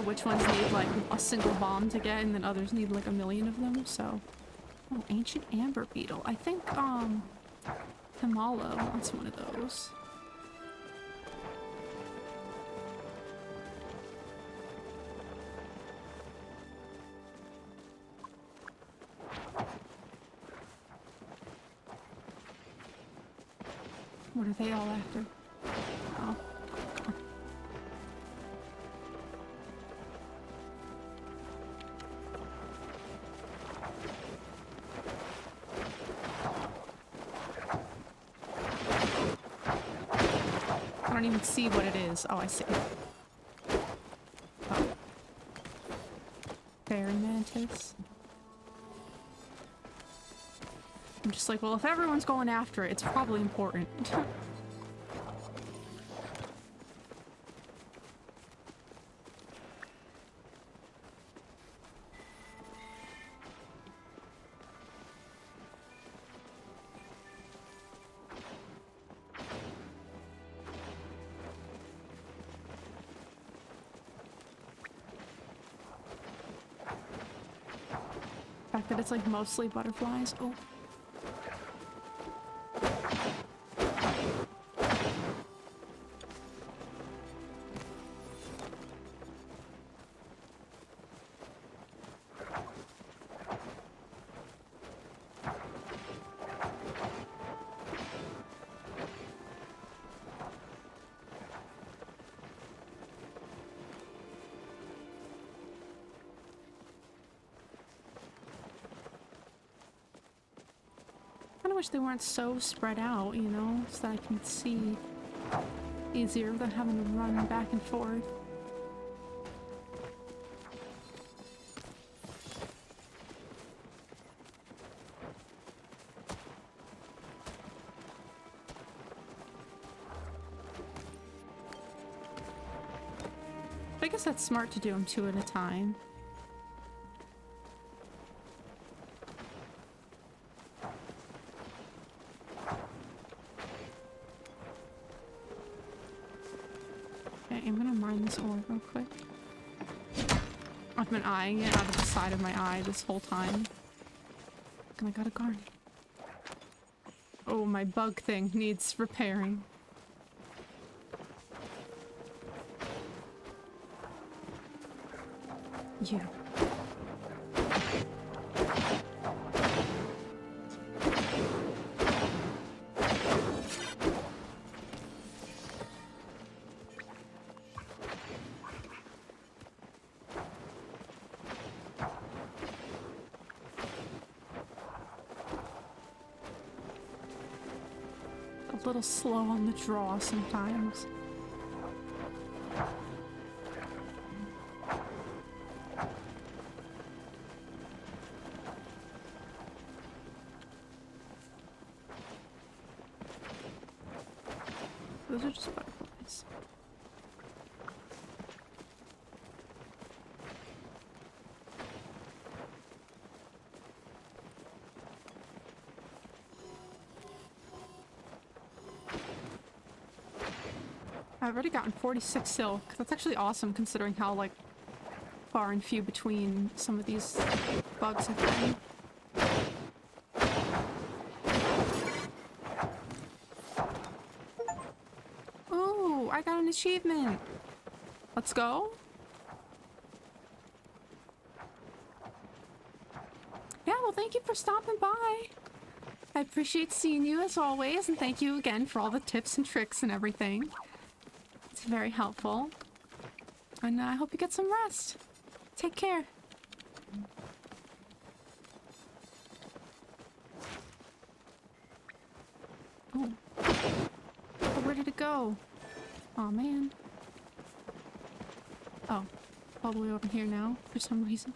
S1: Which ones need like a single bomb to get and then others need like a million of them, so. Oh, ancient amber beetle. I think Himala wants one of those. What are they all after? Oh. I don't even see what it is. Oh, I see. Oh. fairy mantis. I'm just like, well, if everyone's going after it, it's probably important. The fact that it's like mostly butterflies. Oh. I wish they weren't so spread out, you know, so that I can see easier than having to run back and forth. I guess that's smart to do them 2 at a time. I'm gonna mine this ore real quick. I've been eyeing it out of the side of my eye this whole time. And I got a garnet. Oh, my bug thing needs repairing. You. A little slow on the draw sometimes. Those are just butterflies. I've already gotten 46 silk. That's actually awesome considering how, like, far and few between some of these bugs have been. Ooh, I got an achievement. Let's go. Yeah, well, thank you for stopping by. I appreciate seeing you as always, and thank you again for all the tips and tricks and everything. It's very helpful. And I hope you get some rest. Take care. Oh. Where did it go? Oh man. Oh. All the way over here now, for some reason.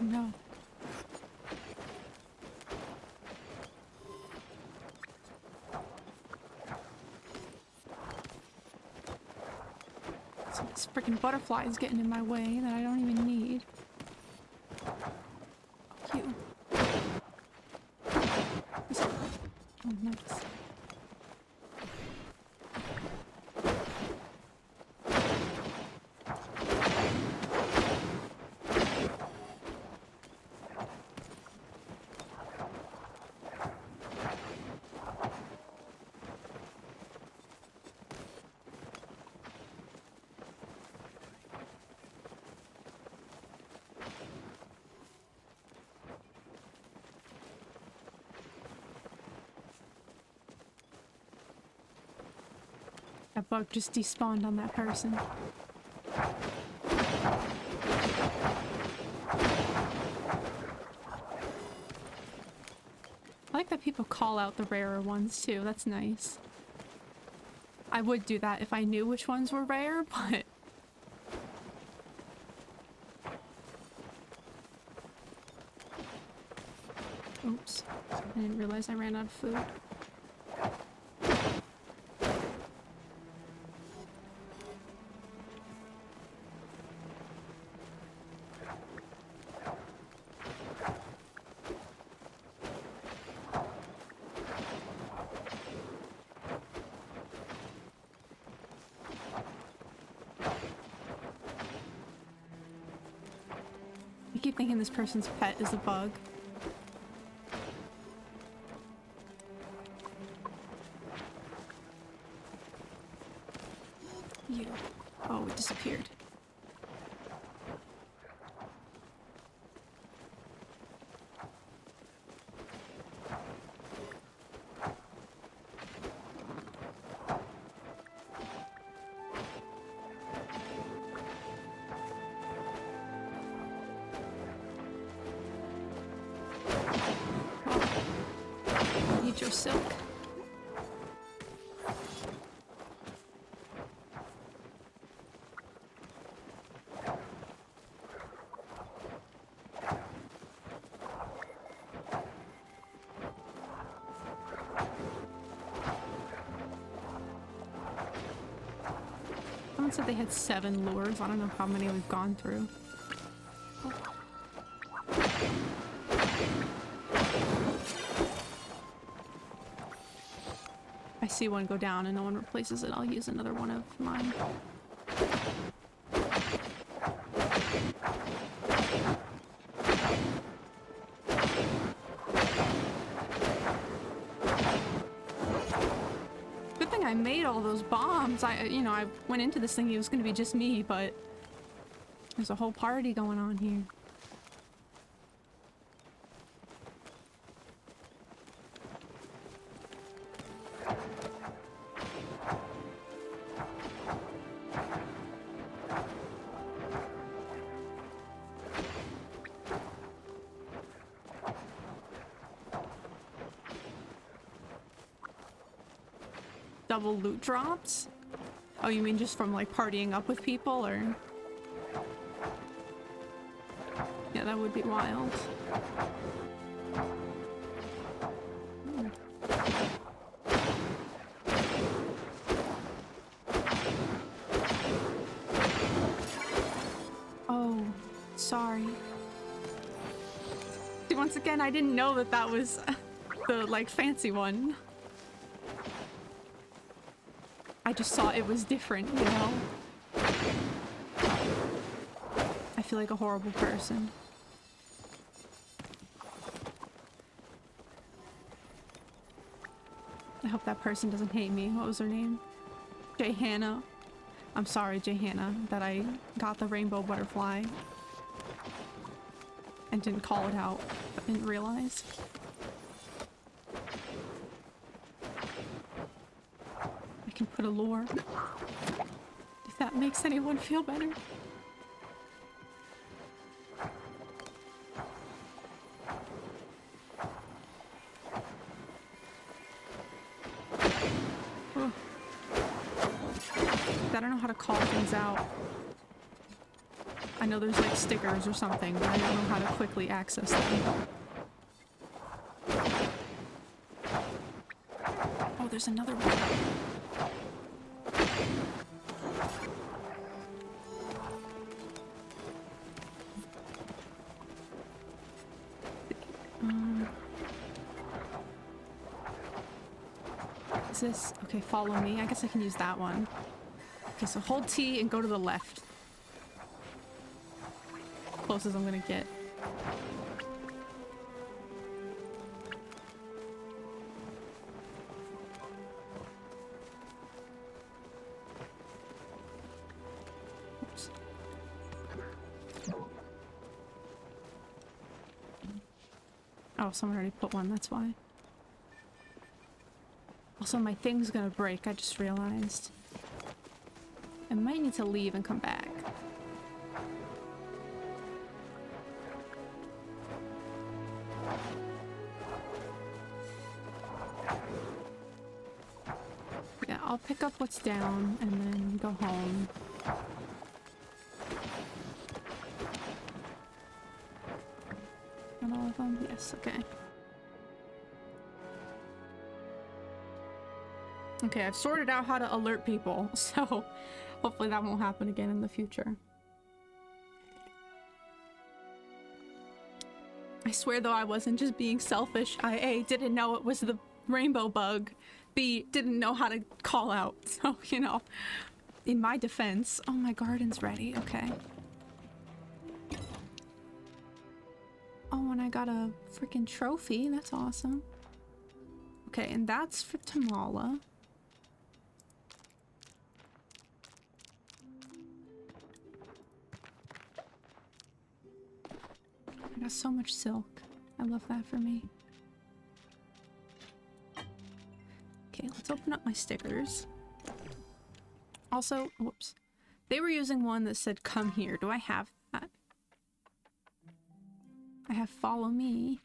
S1: No. So this freaking butterfly is getting in my way that I don't even need. Cute. Oh, nice. That bug just despawned on that person. I like that people call out the rarer ones too. That's nice. I would do that if I knew which ones were rare, but... Oops. I didn't realize I ran out of food. I keep thinking this person's pet is a bug. You. Oh, it disappeared. Need your silk. Someone said they had 7 lures. I don't know how many we've gone through. I see one go down and no one replaces it. I'll use another one of mine. Good thing I made all those bombs. I went into this thinking it was gonna be just me, but there's a whole party going on here. Double loot drops? Oh, you mean just from like partying up with people, or? Yeah, that would be wild. Hmm. Oh, sorry. See, once again, I didn't know that that was the like fancy one. I just saw it was different, you know? I feel like a horrible person. I hope that person doesn't hate me. What was her name? Jay Hannah. I'm sorry, Jay Hannah, that I got the rainbow butterfly and didn't call it out, but didn't realize. Can put a lure. If that makes anyone feel better. Oh. I don't know how to call things out. I know there's like stickers or something, but I don't know how to quickly access them. Oh, there's another one. Is this? Okay, follow me. I guess I can use that one. Okay, so hold T and go to the left. Closest I'm gonna get. Oops. Oh, someone already put one, that's why. Also, my thing's gonna break, I just realized. I might need to leave and come back. Yeah, I'll pick up what's down and then go home. Got all of them? Yes, okay. Okay, I've sorted out how to alert people, so hopefully that won't happen again in the future. I swear though I wasn't just being selfish. I A, didn't know it was the rainbow bug. B, didn't know how to call out. So, you know, in my defense. Oh, my garden's ready. Okay. Oh, and I got a freaking trophy. That's awesome. Okay, and that's for Tamala. I got so much silk. I love that for me. Okay, let's open up my stickers. Also, whoops. They were using one that said, come here. Do I have that? I have follow me.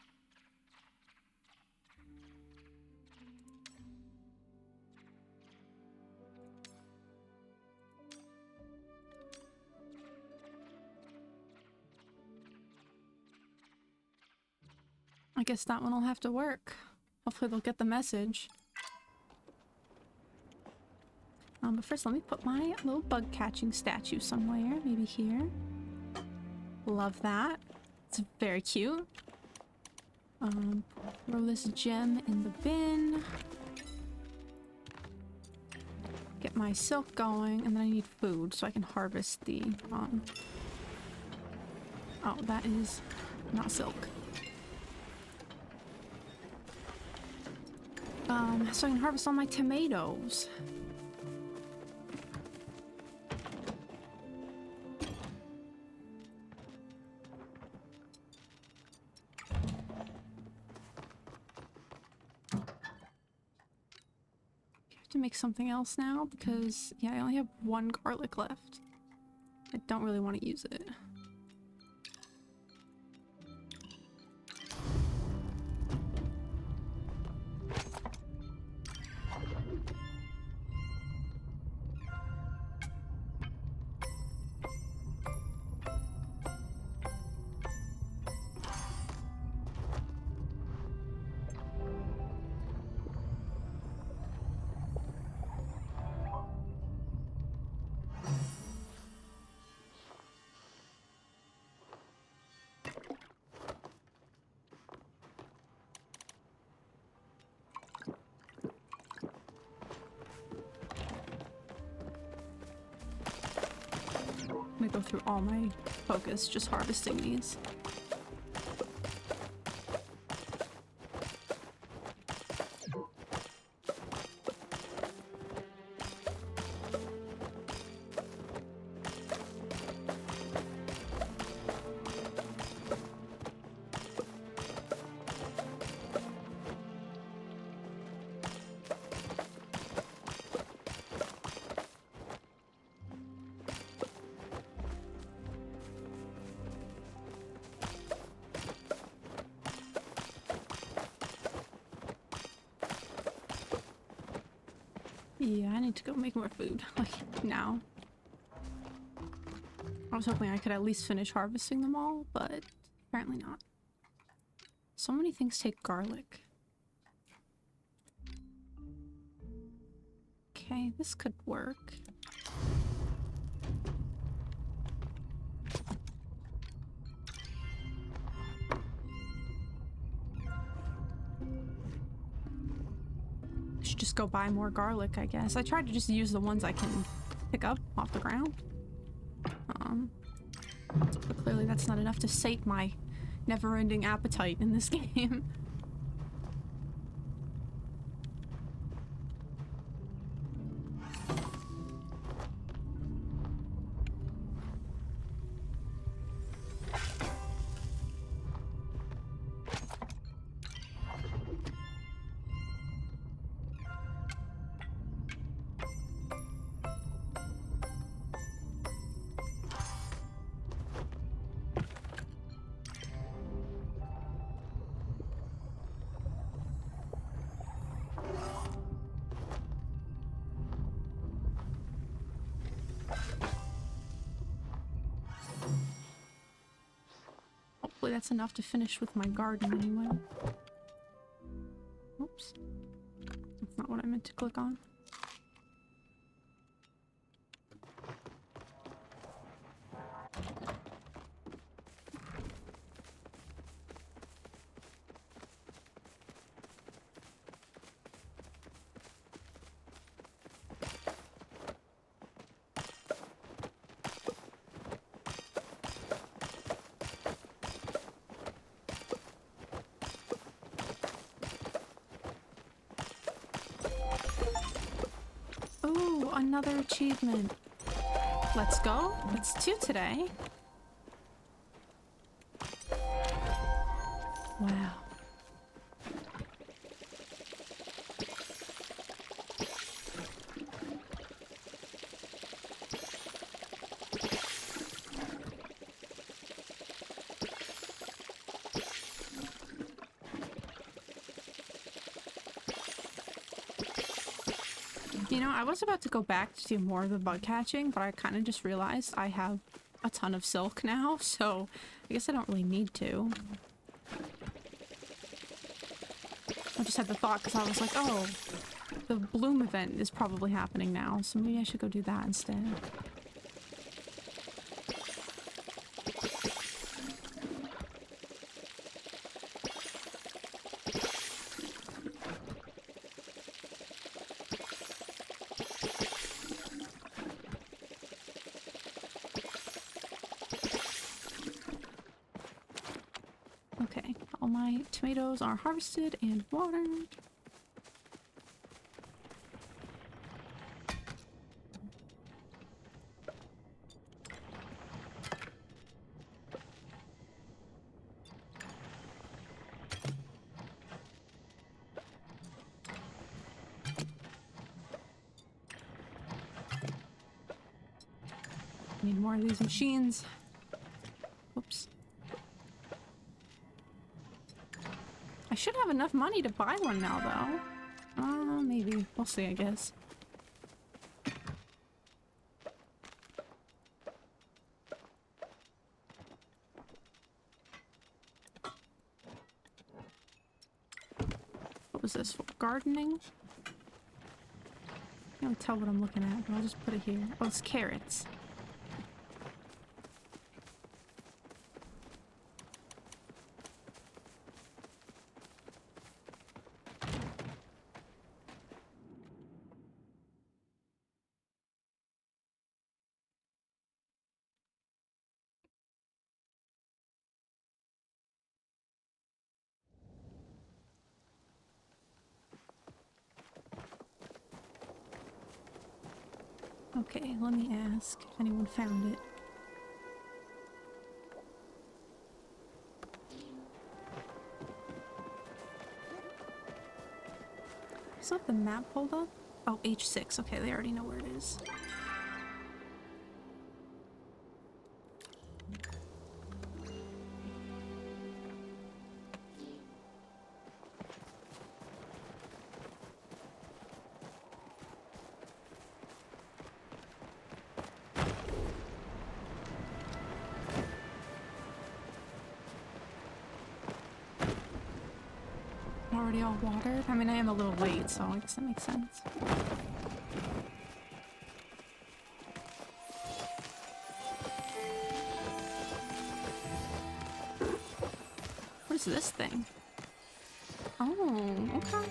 S1: I guess that one will have to work. Hopefully they'll get the message. But first let me put my little bug catching statue somewhere. Maybe here. Love that. It's very cute. Throw this gem in the bin. Get my silk going, and then I need food so I can harvest the, oh, that is not silk. So I can harvest all my tomatoes. To make something else now because yeah, I only have one garlic left. I don't really want to use it. I'm gonna go through all my focus just harvesting these. Yeah, I need to go make more food, like, now. I was hoping I could at least finish harvesting them all, but apparently not. So many things take garlic. Okay, this could work. Just go buy more garlic, I guess. I tried to just use the ones I can pick up off the ground. But clearly that's not enough to sate my never-ending appetite in this game. Hopefully that's enough to finish with my garden anyway. Oops. That's not what I meant to click on. Oh, another achievement. Let's go. It's 2 today. Wow. You know, I was about to go back to do more of the bug catching, but I kind of just realized I have a ton of silk now, so I guess I don't really need to. I just had the thought because I was like, oh, the bloom event is probably happening now, so maybe I should go do that instead. Okay, all my tomatoes are harvested and watered. Need more of these machines. Whoops. I should have enough money to buy one now, though. Maybe. We'll see, I guess. What was this for? Gardening? I can't tell what I'm looking at, but I'll just put it here. Oh, it's carrots. Okay, let me ask if anyone found it. Still have the map pulled up? Oh, H6. Okay, they already know where it is. Already all watered? I mean, I am a little late, so I guess that makes sense. What is this thing? Oh, okay.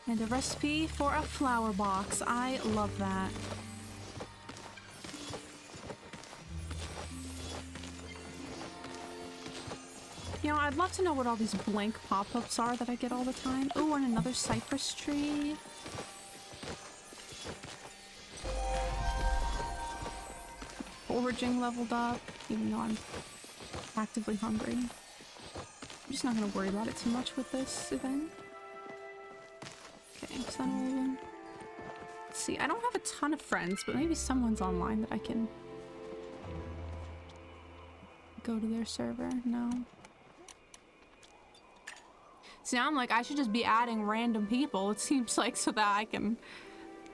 S1: And a recipe for a flower box. I love that. You know, I'd love to know what all these blank pop-ups are that I get all the time. Oh, and another cypress tree. Foraging leveled up, even though I'm actively hungry. I'm just not gonna worry about it too much with this event. Okay, is that all of them? Let's see, I don't have a ton of friends, but maybe someone's online that I can go to their server. No. See, now I'm like, I should just be adding random people, it seems like, so that I can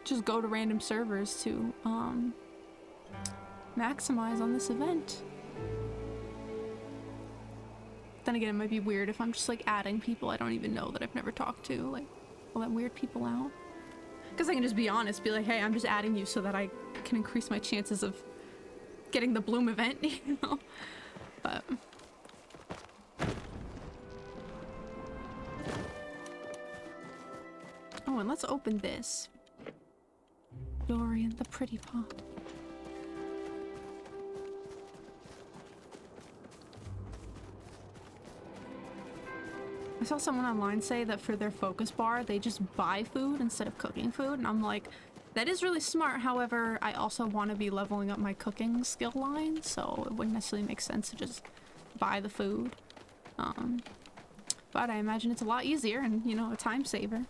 S1: just go to random servers to, maximize on this event. Then again, it might be weird if I'm just like adding people I don't even know that I've never talked to. Like, will that weird people out? Because I can just be honest, be like, hey, I'm just adding you so that I can increase my chances of getting the Bloom event, you know? But... oh, and let's open this. Dorian the Pretty Paw. I saw someone online say that for their focus bar, they just buy food instead of cooking food, and I'm like, that is really smart. However, I also want to be leveling up my cooking skill line, so it wouldn't necessarily make sense to just buy the food. But I imagine it's a lot easier and, you know, a time saver.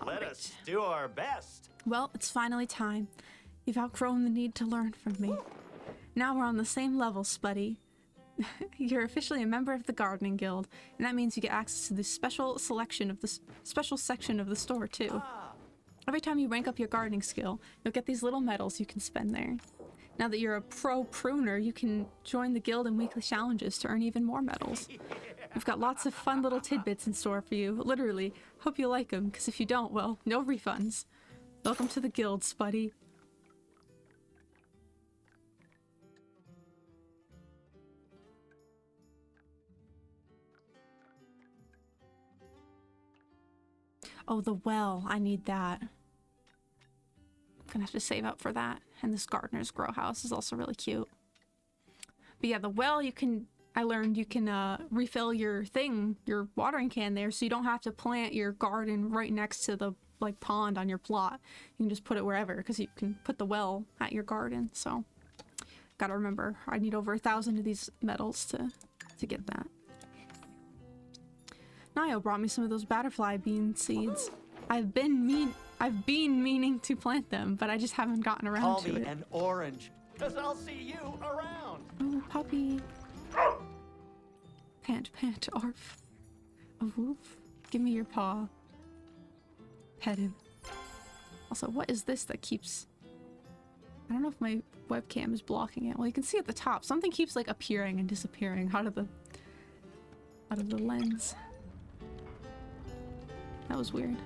S4: Let us do our best.
S1: Well, it's finally time. You've outgrown the need to learn from me. Now we're on the same level, Spuddy. You're officially a member of the Gardening Guild, and that means you get access to the special section of the store too. Every time you rank up your gardening skill, you'll get these little medals you can spend there. Now that you're a pro pruner, you can join the guild in weekly challenges to earn even more medals. We've got lots of fun little tidbits in store for you. Literally, hope you like them, because if you don't, well, no refunds. Welcome to the guild, Spuddy. Oh, the well. I need that. I'm gonna have to save up for that. And this gardener's grow house is also really cute. But yeah, the well, I learned you can refill your watering can there, so you don't have to plant your garden right next to the like pond on your plot. You can just put it wherever, because you can put the well at your garden. So gotta remember, I need over 1,000 of these medals to get that. Nio brought me some of those butterfly bean seeds. I've been meaning to plant them, but I just haven't gotten around
S4: Call
S1: to
S4: me
S1: it.
S4: an orange, because I'll see you around.
S1: Oh, puppy. Pant, pant, arf. A woof. Give me your paw. Pet him. Also, what is this that keeps... I don't know if my webcam is blocking it. Well, you can see at the top, something keeps like appearing and disappearing out of the lens. That was weird.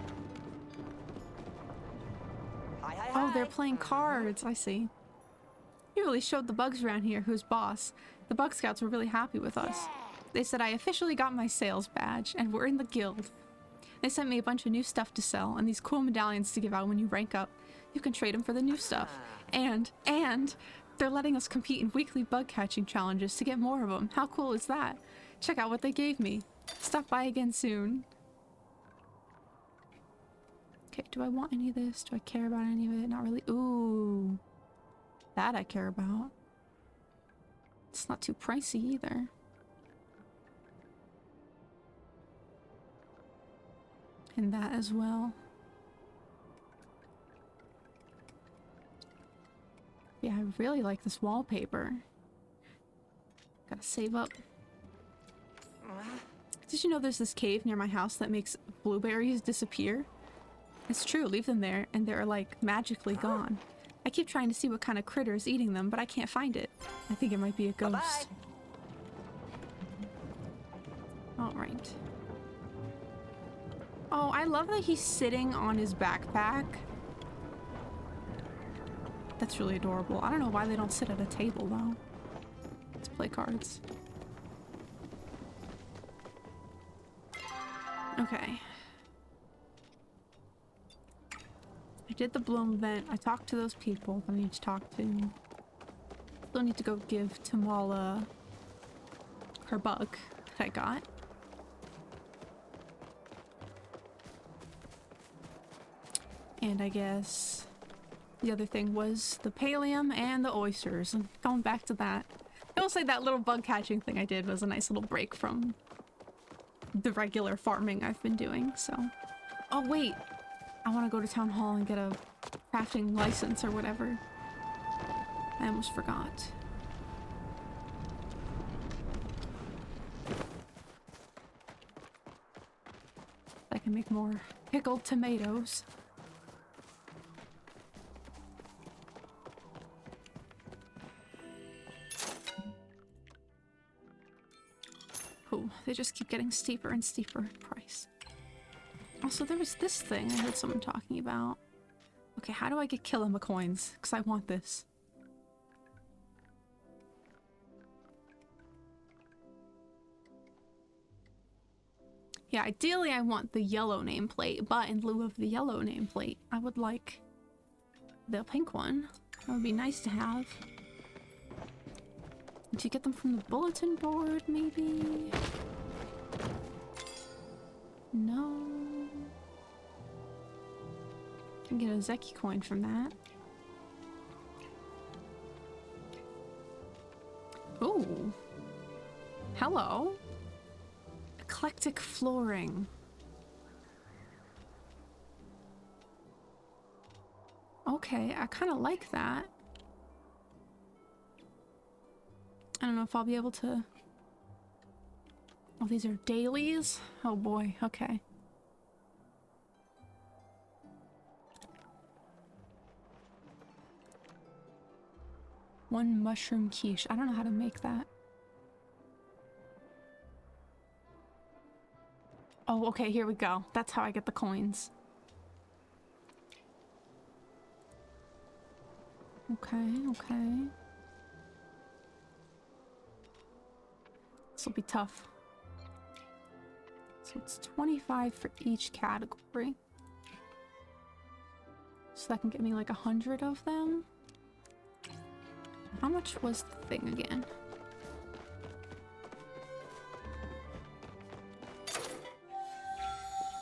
S1: Oh, they're playing cards. I see. You really showed the bugs around here who's boss. The Bug Scouts were really happy with us. They said I officially got my sales badge, and we're in the guild. They sent me a bunch of new stuff to sell, and these cool medallions to give out when you rank up. You can trade them for the new stuff. And they're letting us compete in weekly bug catching challenges to get more of them. How cool is that? Check out what they gave me. Stop by again soon. Okay, do I want any of this? Do I care about any of it? Not really. Ooh. That I care about. It's not too pricey either. And that as well. Yeah, I really like this wallpaper. Gotta save up. Did you know there's this cave near my house that makes blueberries disappear? It's true, leave them there and they're like magically gone. I keep trying to see what kind of critter is eating them, but I can't find it. I think it might be a ghost.
S4: Bye-bye.
S1: Alright. Oh, I love that he's sitting on his backpack. That's really adorable. I don't know why they don't sit at a table though. Let's play cards. Okay. I did the Bloom event. I talked to those people that I need to talk to. Still need to go give Tamala her bug that I got. And I guess the other thing was the pallium and the oysters. And going back to that, I will say that little bug catching thing I did was a nice little break from the regular farming I've been doing, so. Oh wait, I want to go to town hall and get a crafting license or whatever. I almost forgot. can make more pickled tomatoes. Oh, they just keep getting steeper and steeper in price. Also, there was this thing I heard someone talking about. Okay, how do I get Kilima coins? Because I want this. Yeah, ideally I want the yellow nameplate, but in lieu of the yellow nameplate, I would like the pink one. That would be nice to have. Do you get them from the bulletin board, maybe? No. Can get a Zeki coin from that. Ooh. Hello. Eclectic flooring. Okay, I kind of like that. I don't know if I'll be able to... Oh, these are dailies? Oh boy, okay. One mushroom quiche. I don't know how to make that. Oh, okay, here we go. That's how I get the coins. Okay, okay. This will be tough. So it's 25 for each category. So that can get me like 100 of them. How much was the thing again?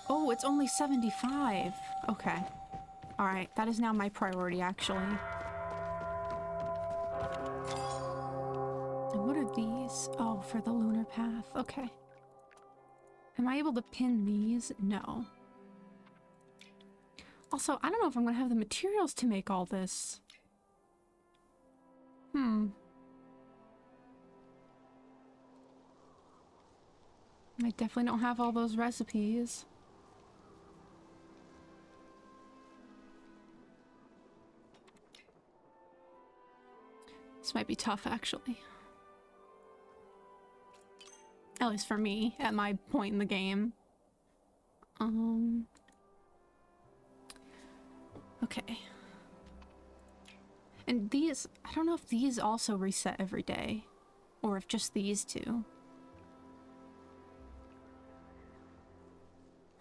S1: Oh, it's only 75. Okay. Alright, that is now my priority, actually. And what are these? Oh, for the lunar path. Okay. Am I able to pin these? No. Also, I don't know if I'm gonna have the materials to make all this. I definitely don't have all those recipes. This might be tough, actually. At least for me, at my point in the game. Okay. And these, I don't know if these also reset every day, or if just these two.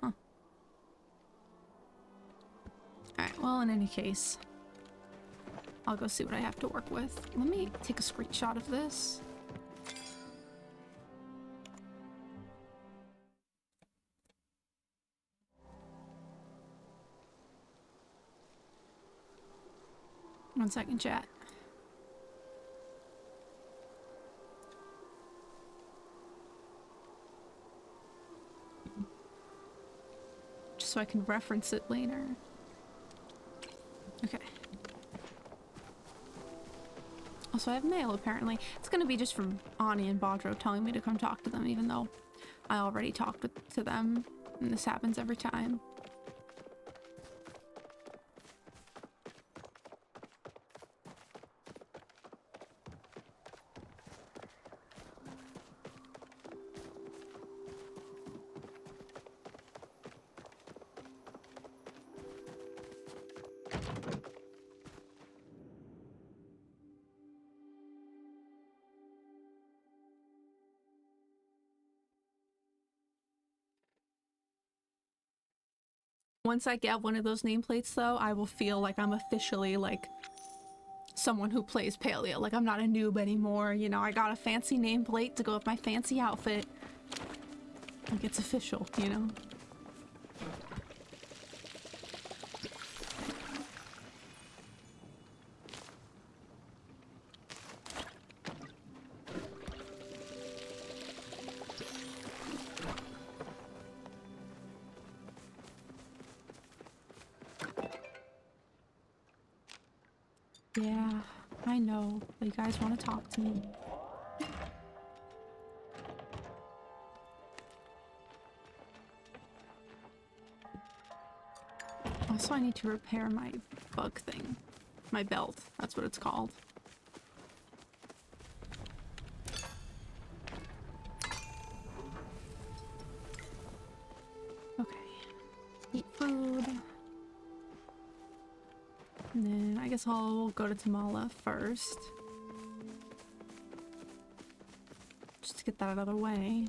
S1: Huh. Alright, well, in any case, I'll go see what I have to work with. Let me take a screenshot of this. One second, chat. Just so I can reference it later. Okay. Also, I have mail, apparently. It's gonna be just from Ani and Bodro telling me to come talk to them, even though I already talked to them, and this happens every time. Once I get one of those nameplates, though, I will feel like I'm officially, like, someone who plays Palia. Like, I'm not a noob anymore, you know, I got a fancy nameplate to go with my fancy outfit. Like, it's official, you know? Yeah, I know, but you guys want to talk to me. Also, I need to repair my bug thing. My belt. That's what it's called. Okay. Eat food. And then I guess I'll go to Tamala first. Just to get that out of the way.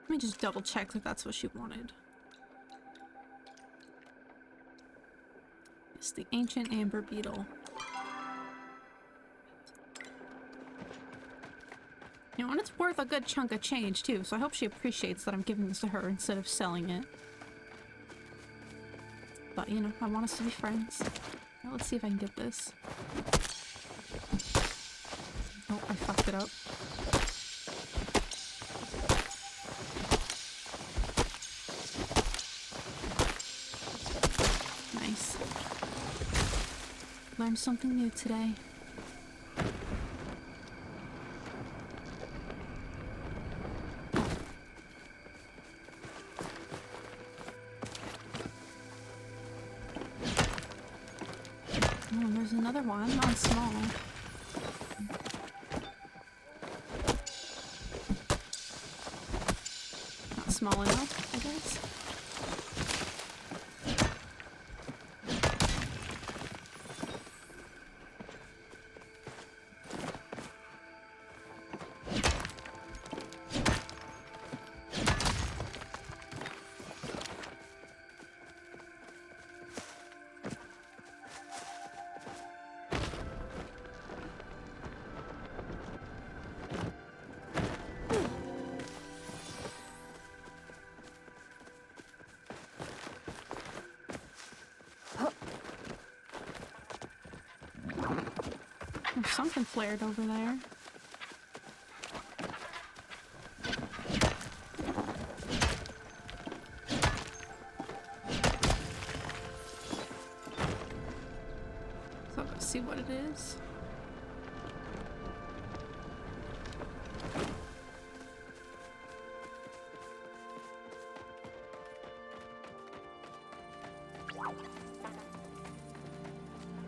S1: Let me just double check that that's what she wanted. It's the ancient amber beetle. You know, and it's worth a good chunk of change too, so I hope she appreciates that I'm giving this to her instead of selling it. But, you know, I want us to be friends. Now, let's see if I can get this. Oh, I fucked it up. Nice. Learned something new today. Oh, there's another one. Not small. Not small enough, I guess. There's something flared over there. So let's see what it is.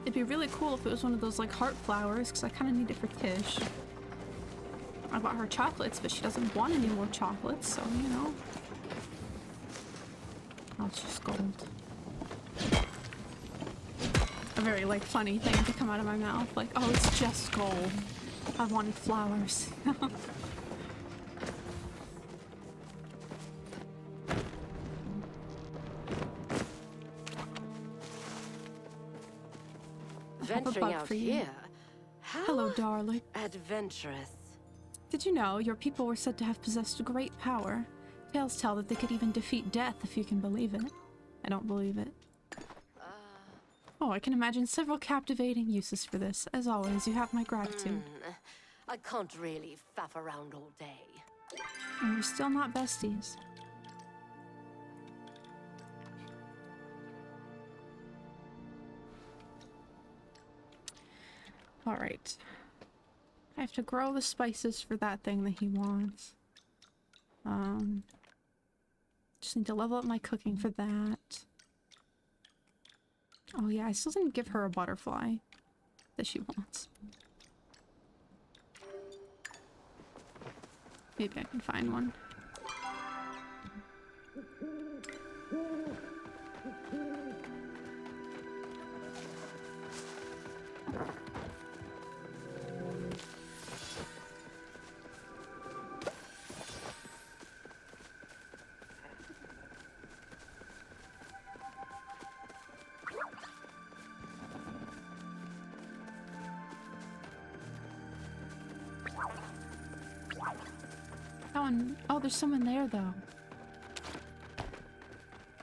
S1: It'd be really cool if it was one of those like heart flowers, because I kind of need it for Tish. I bought her chocolates, but she doesn't want any more chocolates, so you know. Oh, it's just gold. A very like funny thing to come out of my mouth, like, oh, it's just gold. I wanted flowers.
S3: Venturing out
S1: for you.
S3: here? How
S1: Hello, darling.
S3: adventurous.
S1: Did you know your people were said to have possessed great power? Tales tell that they could even defeat death, if you can believe it. I don't believe it. Oh, I can imagine several captivating uses for this. As always, you have my gratitude.
S3: I can't really faff around all day.
S1: And we're still not besties. Alright. I have to grow the spices for that thing that he wants. Just need to level up my cooking for that. Oh yeah, I still didn't give her a butterfly that she wants. Maybe I can find one. Oh, there's someone there, though.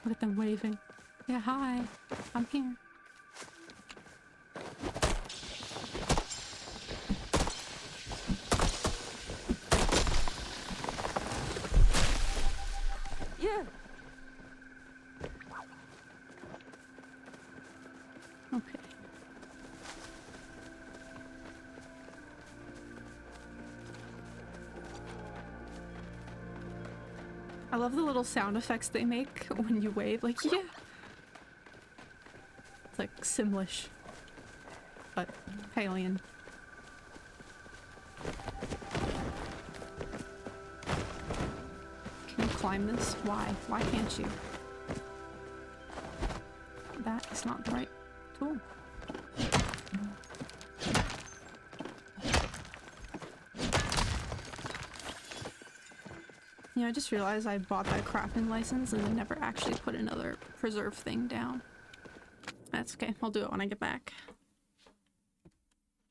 S1: Look at them waving. Yeah, hi. I'm here.
S3: Yeah.
S1: Okay. I love the little sound effects they make when you wave, like, yeah. It's like Simlish, but Hylian. Can you climb this? Why? Why can't you? That is not the right tool. You know, I just realized I bought that crafting license and then never actually put another preserve thing down. That's okay. I'll do it when I get back.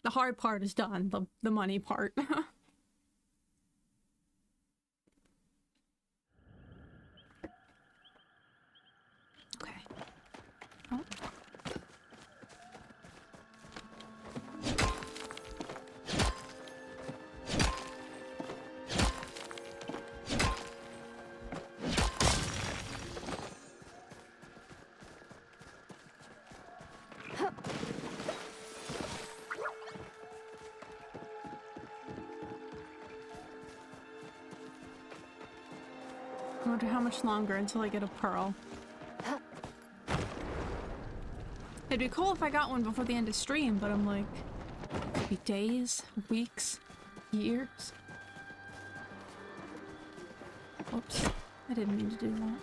S1: The hard part is done. The money part. Okay. Oh. I wonder how much longer until I get a pearl. It'd be cool if I got one before the end of stream, but I'm like, could be days, weeks, years. Oops, I didn't mean to do that.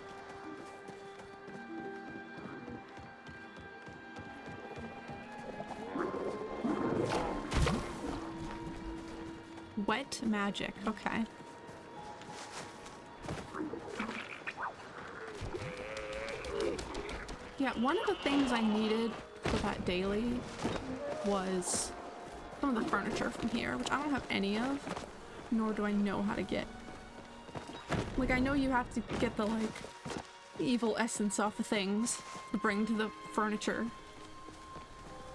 S1: Wet magic, okay. Yeah, one of the things I needed for that daily was some of the furniture from here, which I don't have any of, nor do I know how to get. Like, I know you have to get the, like, evil essence off of things to bring to the furniture,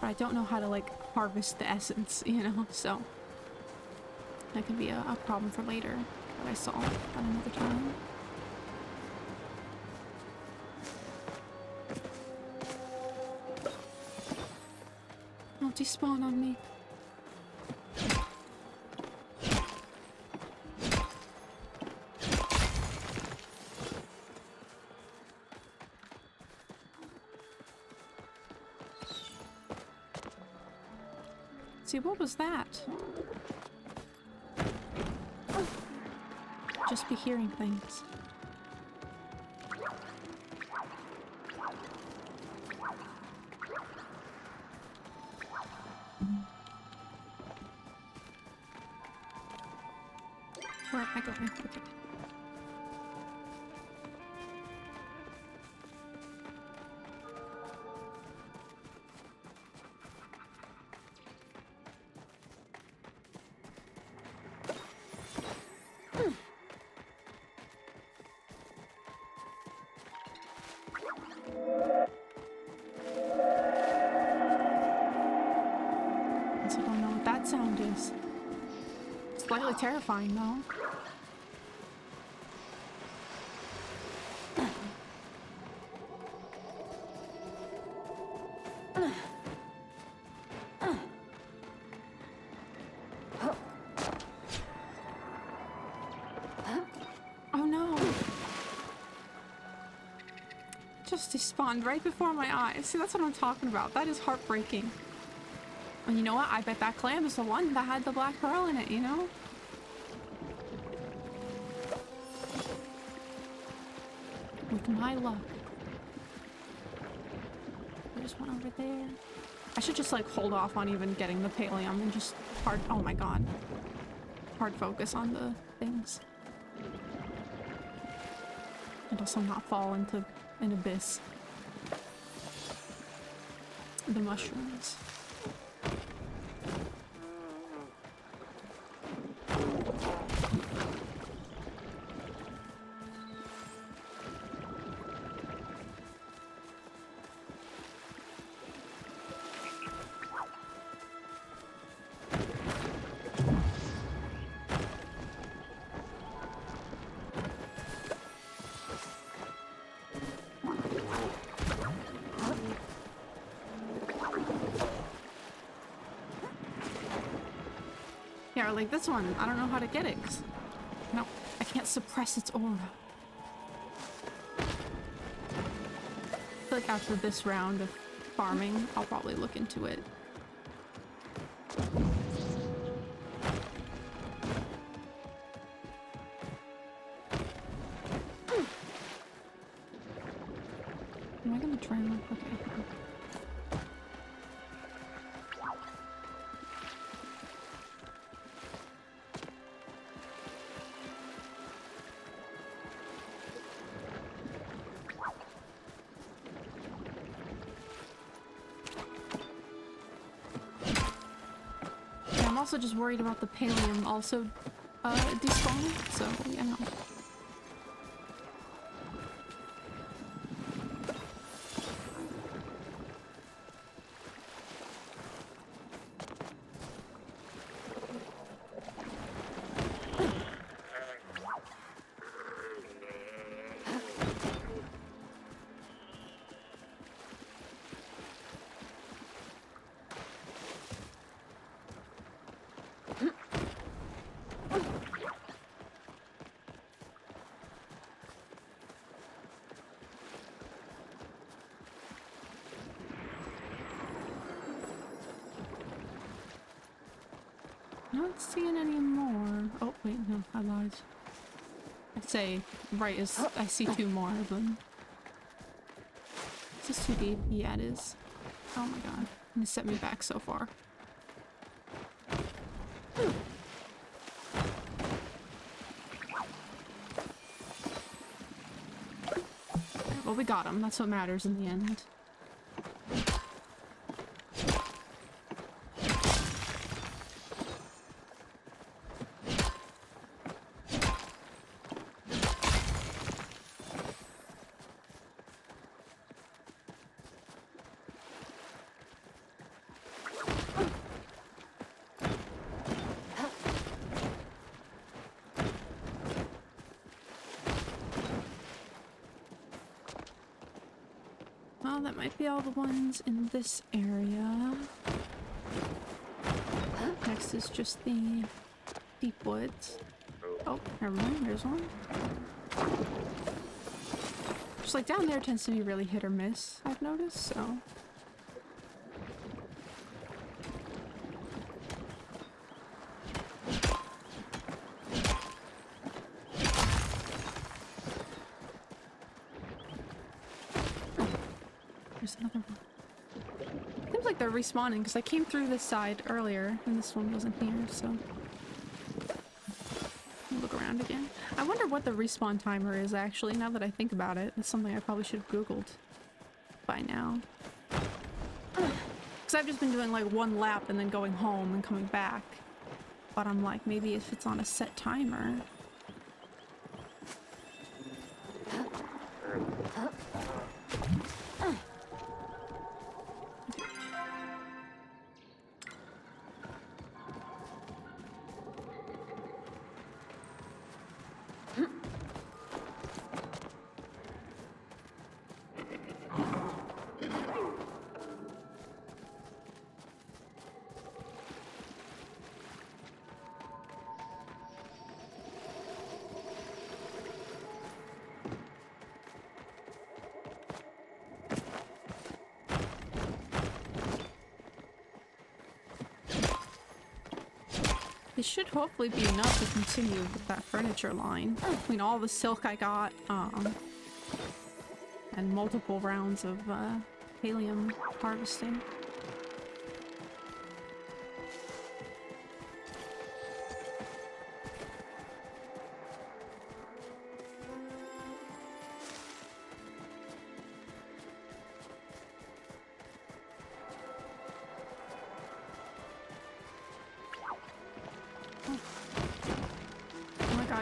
S1: but I don't know how to, like, harvest the essence, you know, so that could be a problem for later that I solve at another time. Don't despawn on me. See, what was that? Just be hearing things. Where am I going? Okay. I also don't know what that sound is. Slightly terrifying though. Oh no. Just despawned right before my eyes. See, that's what I'm talking about. That is heartbreaking. And you know what? I bet that clam is the one that had the black pearl in it, you know? With my luck. There's one over there. I should just like hold off on even getting the pallium and just hard— oh my god. Hard focus on the things. And also not fall into an abyss. The mushrooms. Yeah, or like this one. I don't know how to get it. 'Cause no, I can't suppress its aura. I feel like after this round of farming, I'll probably look into it. Am I gonna drown? Okay. Yeah, I'm also just worried about the pallium also despawning, so yeah, no. Not seeing any more. Oh, wait, no, I lied. I'd say right as I see two more of them. Is this too deep? Yeah, it is. Oh my god. It set me back so far. Well, we got him. That's what matters in the end. Well, that might be all the ones in this area. Next is just the deep woods. Oh, never mind, there's one. Just like down there tends to be really hit or miss, I've noticed, so. There's another one. Seems like they're respawning because I came through this side earlier and this one wasn't here, so. I'll look around again. I wonder what the respawn timer is actually, now that I think about it. That's something I probably should have Googled by now. Because I've just been doing like one lap and then going home and coming back. But I'm like, maybe if it's on a set timer. This should hopefully be enough to continue with that furniture line. Between all the silk I got, and multiple rounds of pallium harvesting.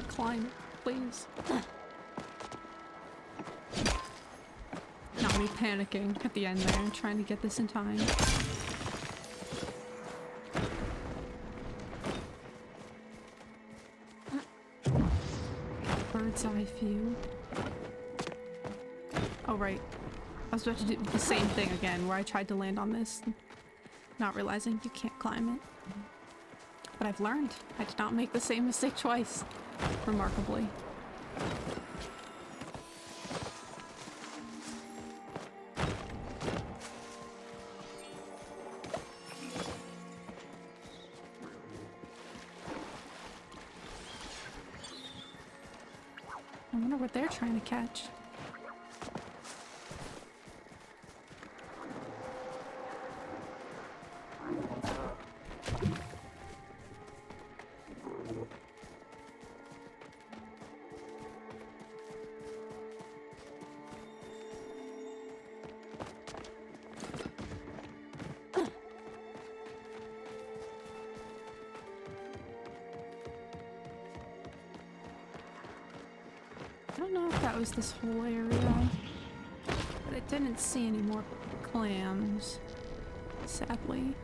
S1: Climb, please. Not me panicking at the end there, trying to get this in time. Bird's eye view. Oh right, I was about to do the same thing again, where I tried to land on this, not realizing you can't climb it. But I've learned. I did not make the same mistake twice, remarkably. I wonder what they're trying to catch. I don't know if that was this whole area, but I didn't see any more clams, sadly.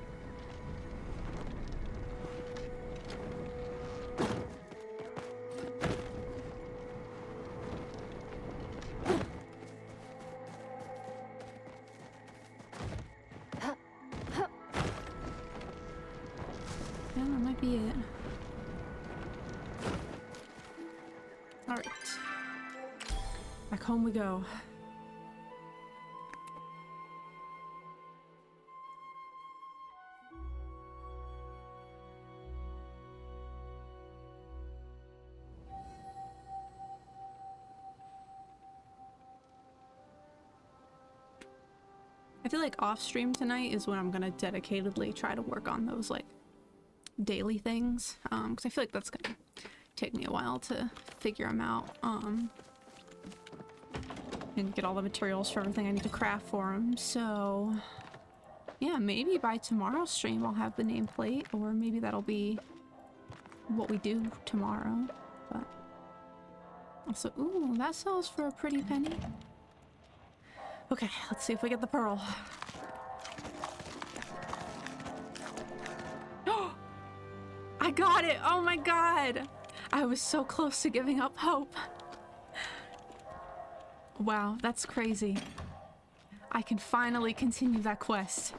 S1: Yeah, that might be it. Alright. Back home we go. I feel like off stream tonight is when I'm gonna dedicatedly try to work on those like daily things, because I feel like that's gonna take me a while to figure them out, and get all the materials for everything I need to craft for them. So yeah, maybe by tomorrow's stream I'll have the nameplate, or maybe that'll be what we do tomorrow. But also, ooh, that sells for a pretty penny. Okay, let's see if we get the pearl. I got it! Oh my god! I was so close to giving up hope. Wow, that's crazy. I can finally continue that quest.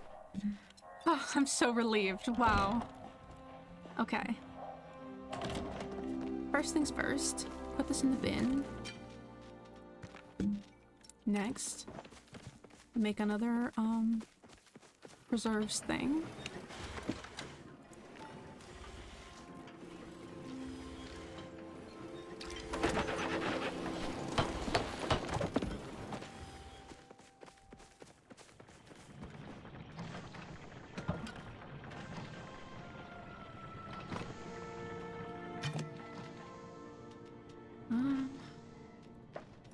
S1: Oh, I'm so relieved. Wow. Okay. First things first, put this in the bin. Next, make another preserves thing.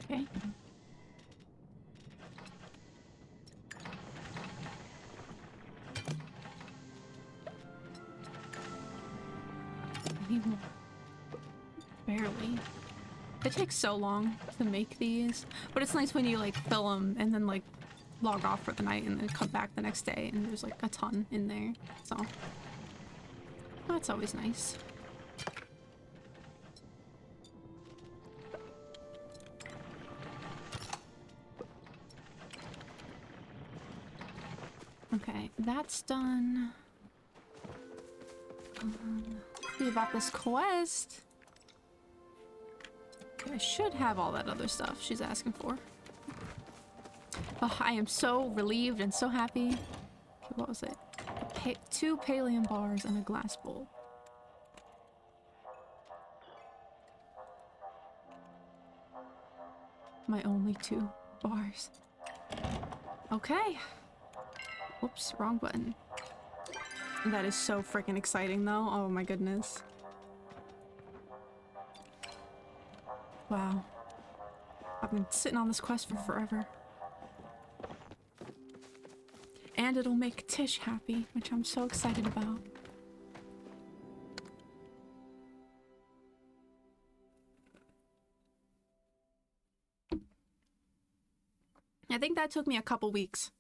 S1: Okay. I need more. Barely. It takes so long to make these, but it's nice when you like fill them and then like log off for the night and then come back the next day and there's like a ton in there. So that's always nice. Okay, that's done. Let's see about this quest. Okay, I should have all that other stuff she's asking for. Oh, I am so relieved and so happy. Okay, what was it? 2 pallium bars and a glass bowl. My only 2 bars. Okay. Whoops, wrong button. That is so freaking exciting though. Oh my goodness. Wow. I've been sitting on this quest for forever. And it'll make Tish happy, which I'm so excited about. I think that took me a couple weeks.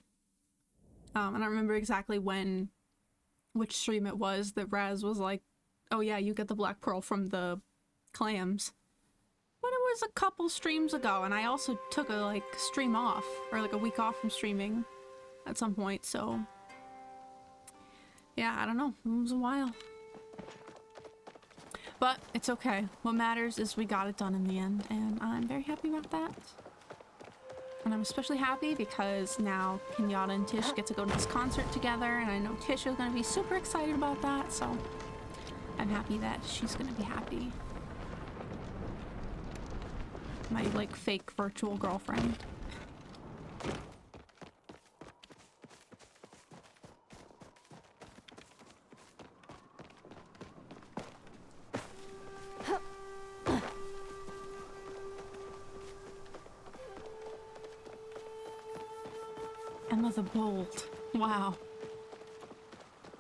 S1: I don't remember exactly which stream it was that Raz was like, oh yeah, you get the Black Pearl from the clams. But it was a couple streams ago, and I also took a stream off, or like a week off from streaming at some point, so yeah, I don't know, it was a while. But it's okay. What matters is we got it done in the end, and I'm very happy about that. And I'm especially happy because now Kenyatta and Tish get to go to this concert together, and I know Tish is going to be super excited about that, so I'm happy that she's going to be happy. My, like, fake virtual girlfriend. Emma the Bold. Wow.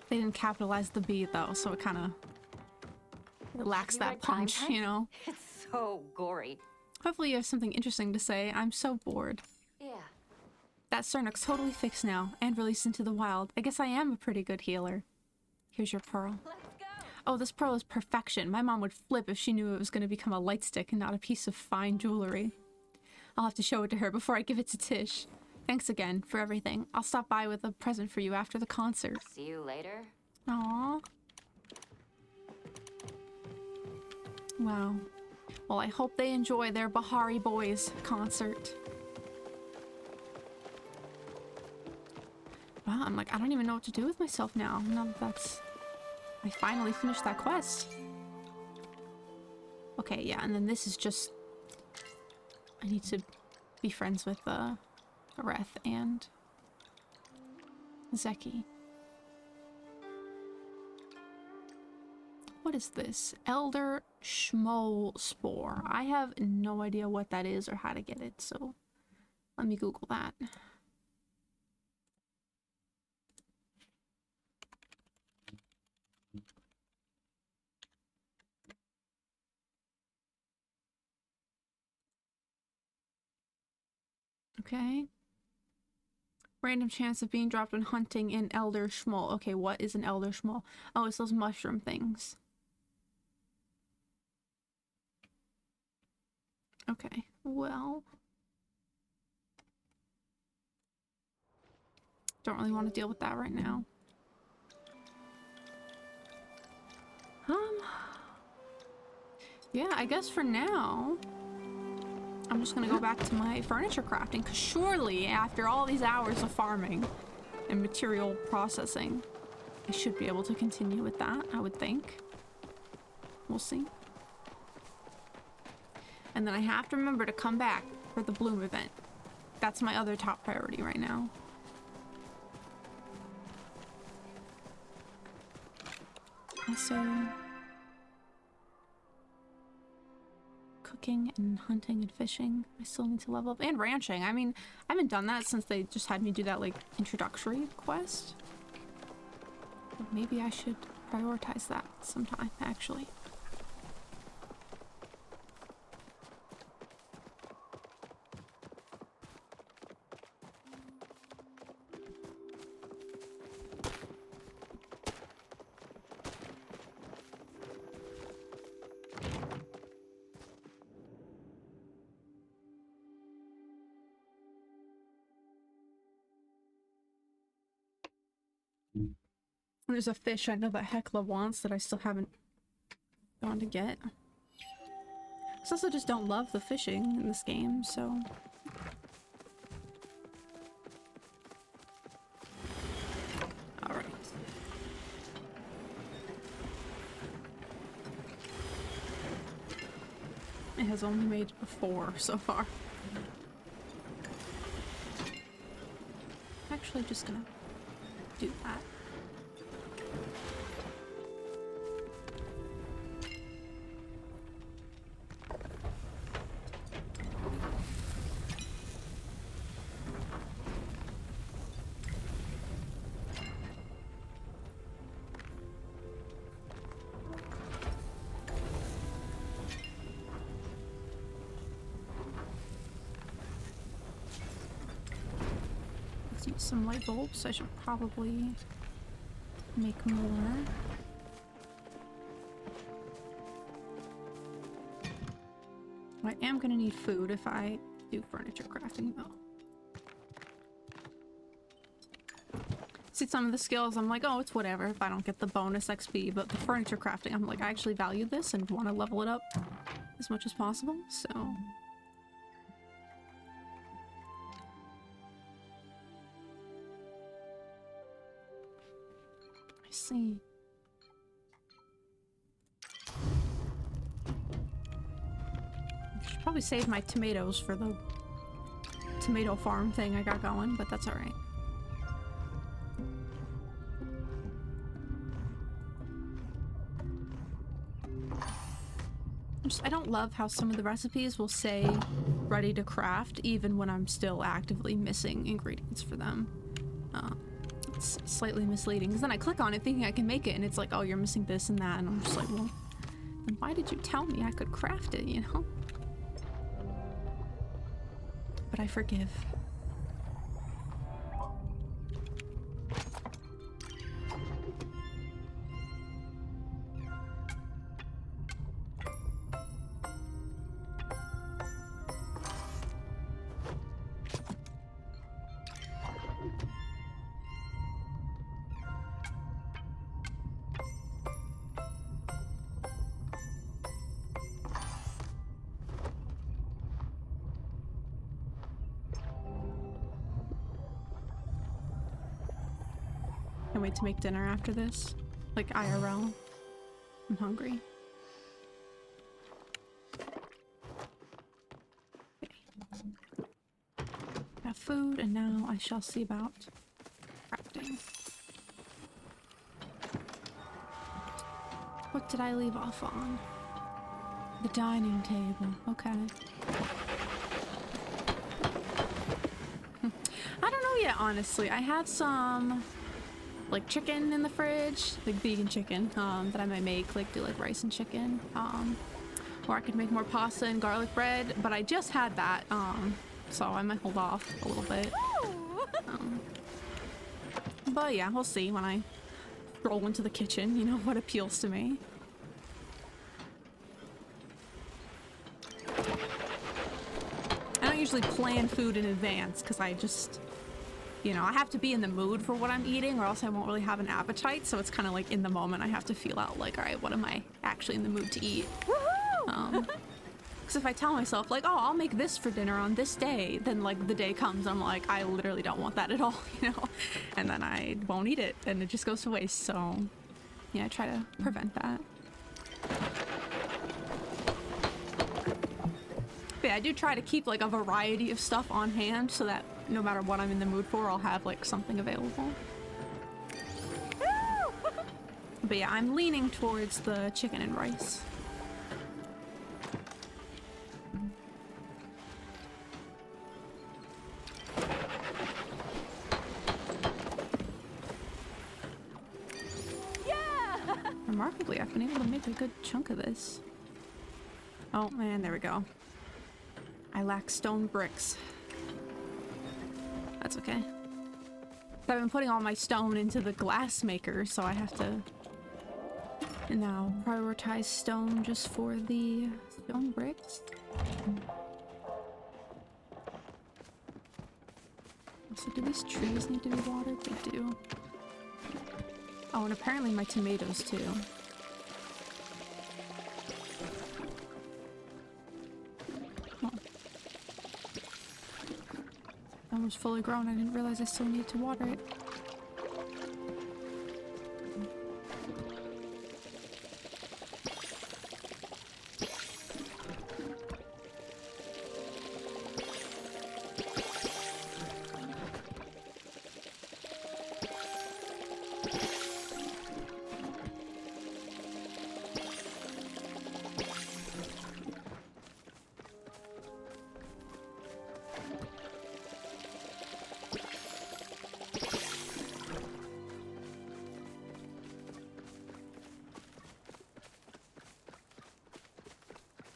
S1: They didn't capitalize the B though, so it kind of lacks
S2: You
S1: that
S2: read Time
S1: punch,
S2: Time?
S1: you know?
S2: It's so gory.
S1: Hopefully you have something interesting to say. I'm so bored.
S2: Yeah.
S1: That Cernix totally fixed now and released into the wild. I guess I am a pretty good healer. Here's your pearl.
S2: Let's go.
S1: Oh, this pearl is perfection. My mom would flip if she knew it was going to become a light stick and not a piece of fine jewelry. I'll have to show it to her before I give it to Tish. Thanks again for everything. I'll stop by with a present for you after the concert.
S2: See you later.
S1: Aww. Wow. Well, I hope they enjoy their Bahari Boys concert. Wow, I'm like, I don't even know what to do with myself now. Now that that's... I finally finished that quest. Okay, yeah, and then this is just... I need to be friends with, Reth and... Zeki. What is this? Elder Schmoll Spore. I have no idea what that is or how to get it, so let me Google that. Okay. Random chance of being dropped when hunting in Elder Schmoll. Okay, what is an Elder Schmoll? Oh, it's those mushroom things. Okay, well... Don't really want to deal with that right now. Yeah, I guess for now... I'm just gonna go back to my furniture crafting, because surely after all these hours of farming and material processing, I should be able to continue with that, I would think. We'll see. And then I have to remember to come back for the Bloom event. That's my other top priority right now. Also... cooking and hunting and fishing. I still need to level up. And ranching. I mean, I haven't done that since they just had me do that, like, introductory quest. But maybe I should prioritize that sometime, actually. There's a fish I know that Hecla wants that I still haven't gone to get. I also just don't love the fishing in this game, so... Alright. It has only made 4 so far. Actually, just gonna do that. Some light bulbs. I should probably make more. I am gonna need food if I do furniture crafting though. See, some of the skills, I'm like, oh, it's whatever if I don't get the bonus XP, but the furniture crafting, I'm like, I actually value this and want to level it up as much as possible, so... I see. I should probably save my tomatoes for the tomato farm thing I got going, but that's alright. I don't love how some of the recipes will say ready to craft even when I'm still actively missing ingredients for them. It's slightly misleading because then I click on it thinking I can make it and it's like, oh, you're missing this and that, and I'm just like, well, then why did you tell me I could craft it, you know? But I forgive. Can't wait to make dinner after this. Like IRL. I'm hungry. Okay. Got food, and now I shall see about crafting. What did I leave off on? The dining table. Okay. I don't know yet, honestly. I have some like chicken in the fridge, like vegan chicken, that I might make, like do like rice and chicken, or I could make more pasta and garlic bread, but I just had that, so I might hold off a little bit. But yeah, we'll see when I roll into the kitchen, you know, what appeals to me. I don't usually plan food in advance because I just, you know, I have to be in the mood for what I'm eating or else I won't really have an appetite, so it's kind of like in the moment I have to feel out like, all right, what am I actually in the mood to eat? Because if I tell myself like, oh, I'll make this for dinner on this day, then like the day comes, I'm like, I literally don't want that at all, you know? And then I won't eat it and it just goes to waste, so yeah, I try to prevent that. But yeah, I do try to keep like a variety of stuff on hand so that no matter what I'm in the mood for, I'll have like something available. But yeah, I'm leaning towards the chicken and rice. Remarkably, I've been able to make a good chunk of this. Oh man, there we go. I lack stone bricks. That's okay. I've been putting all my stone into the glass maker, so I have to now prioritize stone just for the stone bricks. So do these trees need to be watered? They do. Oh, and apparently my tomatoes too. Oh. That was fully grown. I didn't realize I still need to water it.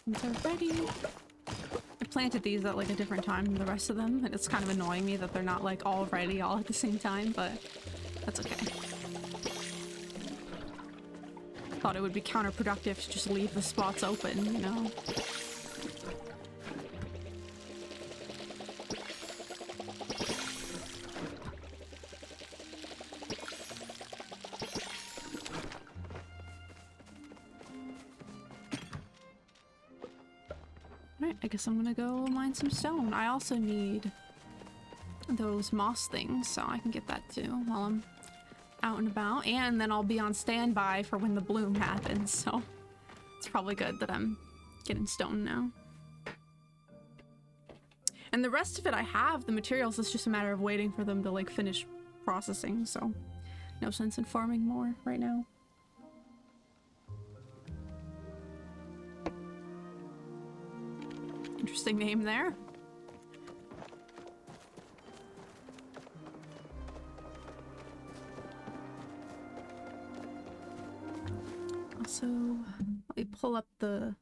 S1: They're ready. I planted these at like a different time than the rest of them, and it's kind of annoying me that they're not like all ready all at the same time, but that's okay. Thought it would be counterproductive to just leave the spots open, you know? I guess I'm gonna go mine some stone. I also need those moss things, so I can get that too while I'm out and about. And then I'll be on standby for when the bloom happens, so it's probably good that I'm getting stone now. And the rest of it I have, the materials, it's just a matter of waiting for them to like finish processing, so no sense in farming more right now. Interesting name there. Also, let me pull up the...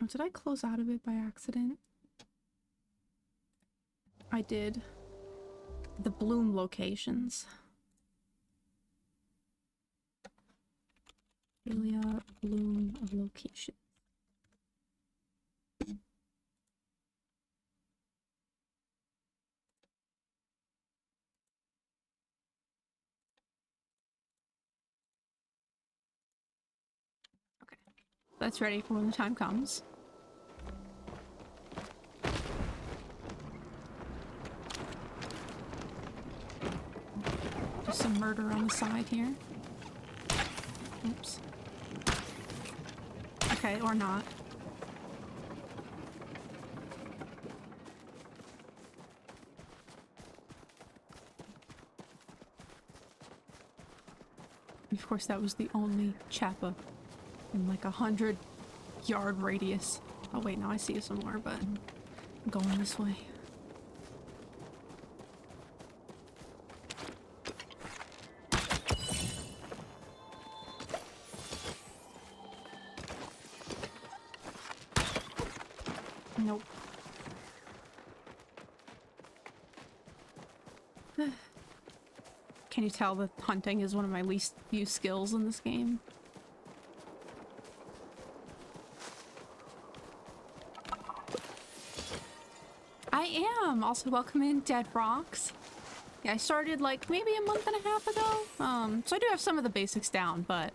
S1: Oh, did I close out of it by accident? I did. The bloom locations. Aurelia bloom of location. Okay, that's ready for when the time comes. Just some murder on the side here. Oops. Okay, or not. And of course, that was the only Chappa in like 100-yard radius. Oh wait, now I see you somewhere, but I'm going this way. Nope. Can you tell that hunting is one of my least used skills in this game? I am! Also, welcome in, Dead Rocks. Yeah, I started like maybe a month and a half ago. So I do have some of the basics down, but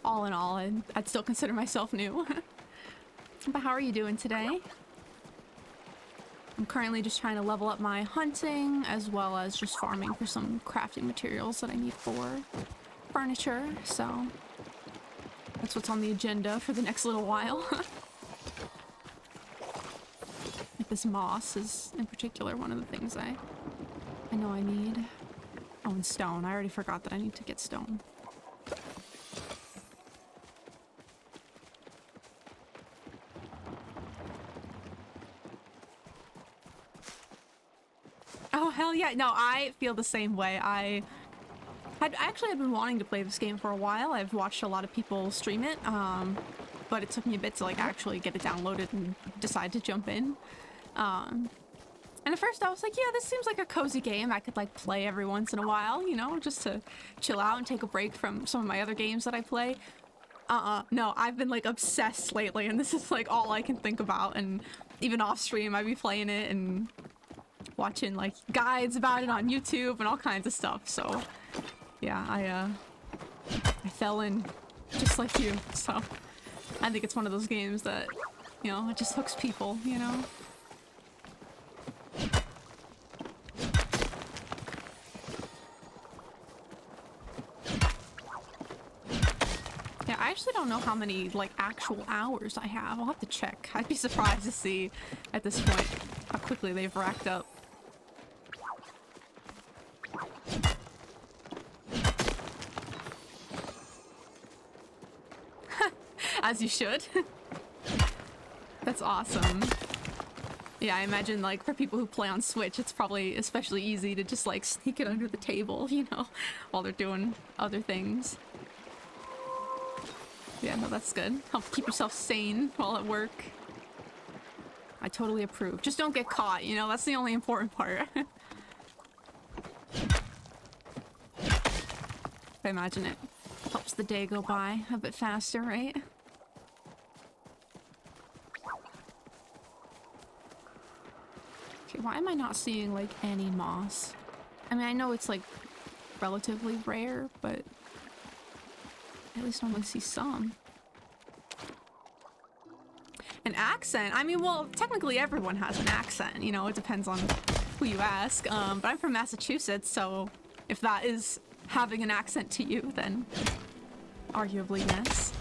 S1: all in all, I'd still consider myself new. But how are you doing today? I'm currently just trying to level up my hunting, as well as just farming for some crafting materials that I need for furniture, so that's what's on the agenda for the next little while. Like this moss is, in particular, one of the things I know I need. Oh, and stone. I already forgot that I need to get stone. Oh, hell yeah. No, I feel the same way. I actually had been wanting to play this game for a while. I've watched a lot of people stream it, but it took me a bit to like actually get it downloaded and decide to jump in. And at first I was like, yeah, this seems like a cozy game I could like play every once in a while, you know, just to chill out and take a break from some of my other games that I play. No, I've been like obsessed lately, and this is like all I can think about, and even off stream I'd be playing it and watching like guides about it on YouTube and all kinds of stuff. So yeah, I fell in just like you. So I think it's one of those games that, you know, it just hooks people, you know. Yeah, I actually don't know how many like actual hours I have. I'll have to check. I'd be surprised to see at this point how quickly they've racked up. As you should. That's awesome. Yeah, I imagine like for people who play on Switch, it's probably especially easy to just like sneak it under the table, you know, while they're doing other things. Yeah, no, that's good. Help keep yourself sane while at work. I totally approve. Just don't get caught, you know, that's the only important part. I imagine it helps the day go by a bit faster, right? Okay, why am I not seeing like any moss? I mean, I know it's like relatively rare, but I at least normally see some. An accent? I mean, well, technically everyone has an accent. You know, it depends on who you ask. But I'm from Massachusetts, so if that is having an accent to you, then arguably yes.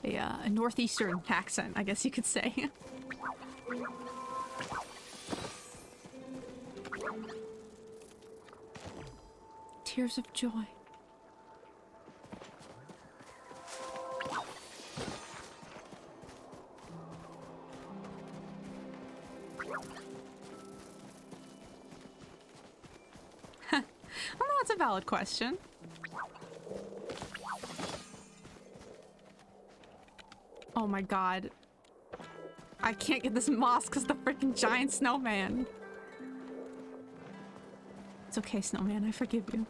S1: A northeastern accent, I guess you could say. Tears of joy. I don't know, it's a valid question. Oh my god. I can't get this moss because the freaking giant snowman. It's okay, snowman, I forgive you.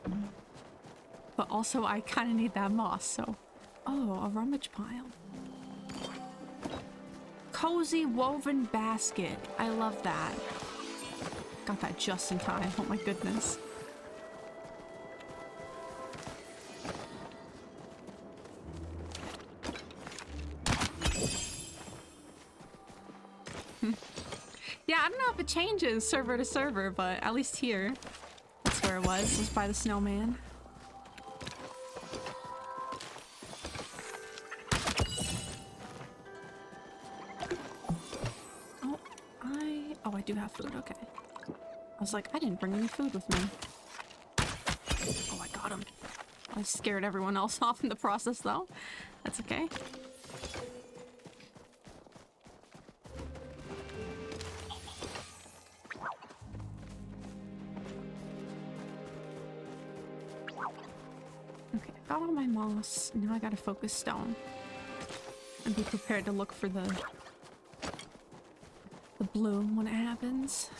S1: But also, I kind of need that moss, so... Oh, a rummage pile. Cozy woven basket. I love that. Got that just in time. Oh my goodness. Yeah, I don't know if it changes server to server, but at least here, that's where it was by the snowman. Oh, I do have food, okay. I was like, I didn't bring any food with me. Oh, I got him. I scared everyone else off in the process, though. That's okay. Okay, I got all my moss. Now I gotta focus stone. And be prepared to look for the bloom when it happens.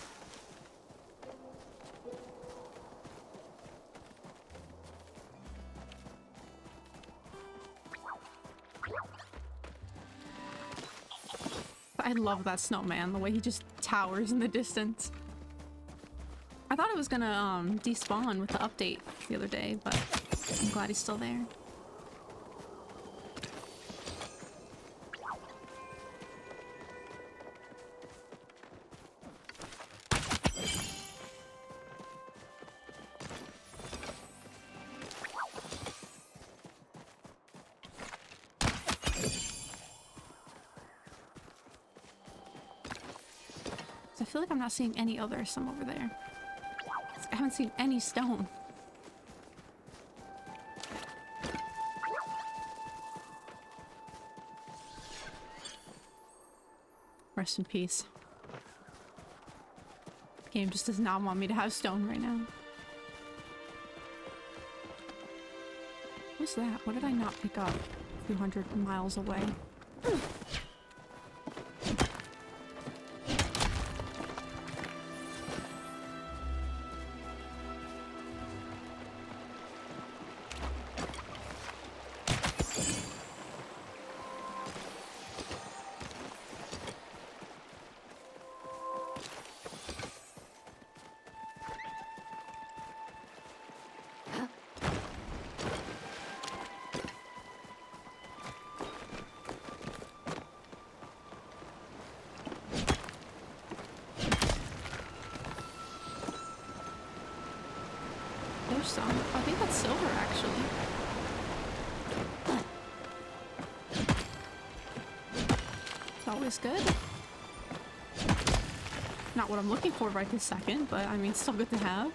S1: I love that snowman, the way he just towers in the distance. I thought it was gonna despawn with the update the other day, but I'm glad he's still there. I feel like I'm not seeing any others from over there. I haven't seen any stone. Rest in peace. Game just does not want me to have stone right now. What's that? What did I not pick up? A few hundred miles away. There's some. I think that's silver, actually. It's always good. Not what I'm looking for right this second, but I mean, it's still good to have.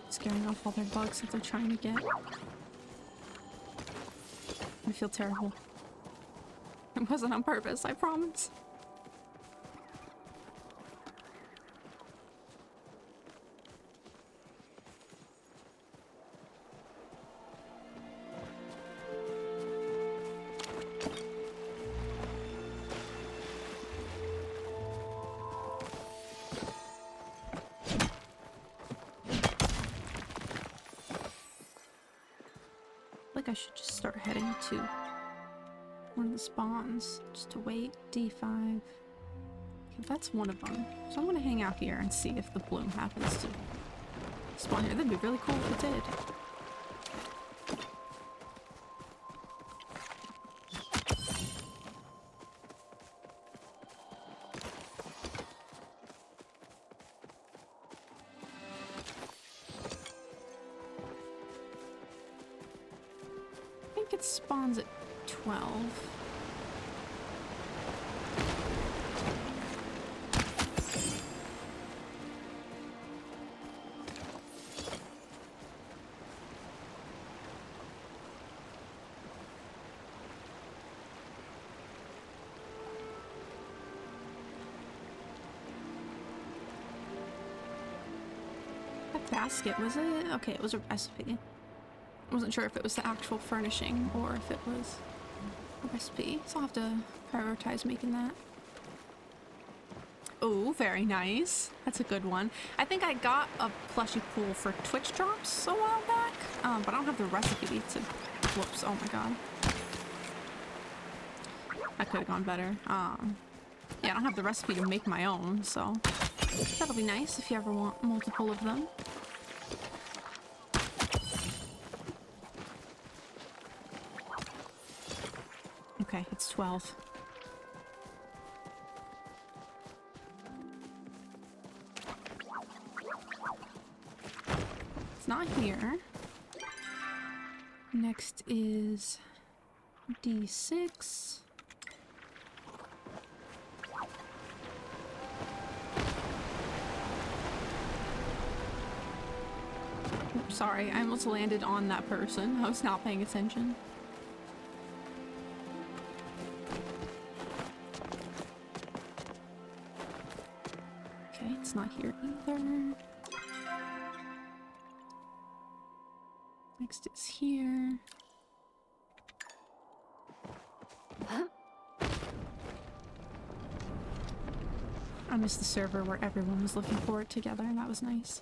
S1: Scaring off all their bugs that they're trying to get. I feel terrible. It wasn't on purpose, I promise. I should just start heading to one of the spawns just to wait. D5. Okay, that's one of them. So I'm gonna hang out here and see if the bloom happens to spawn here. That'd be really cool if it did. I think it spawns at 12. That basket, was it? Okay, it was a recipe. I wasn't sure if it was the actual furnishing or if it was a recipe, so I'll have to prioritize making that. Oh, very nice. That's a good one. I think I got a plushie pool for Twitch drops a while back, but I don't have the recipe to... Whoops, oh my god. That could have gone better. Yeah, I don't have the recipe to make my own, so that'll be nice if you ever want multiple of them. Okay, it's 12. It's not here. Next is D6. Oops, sorry, I almost landed on that person. I was not paying attention. Okay, it's not here either. Next is here. I missed the server where everyone was looking for it together, and that was nice.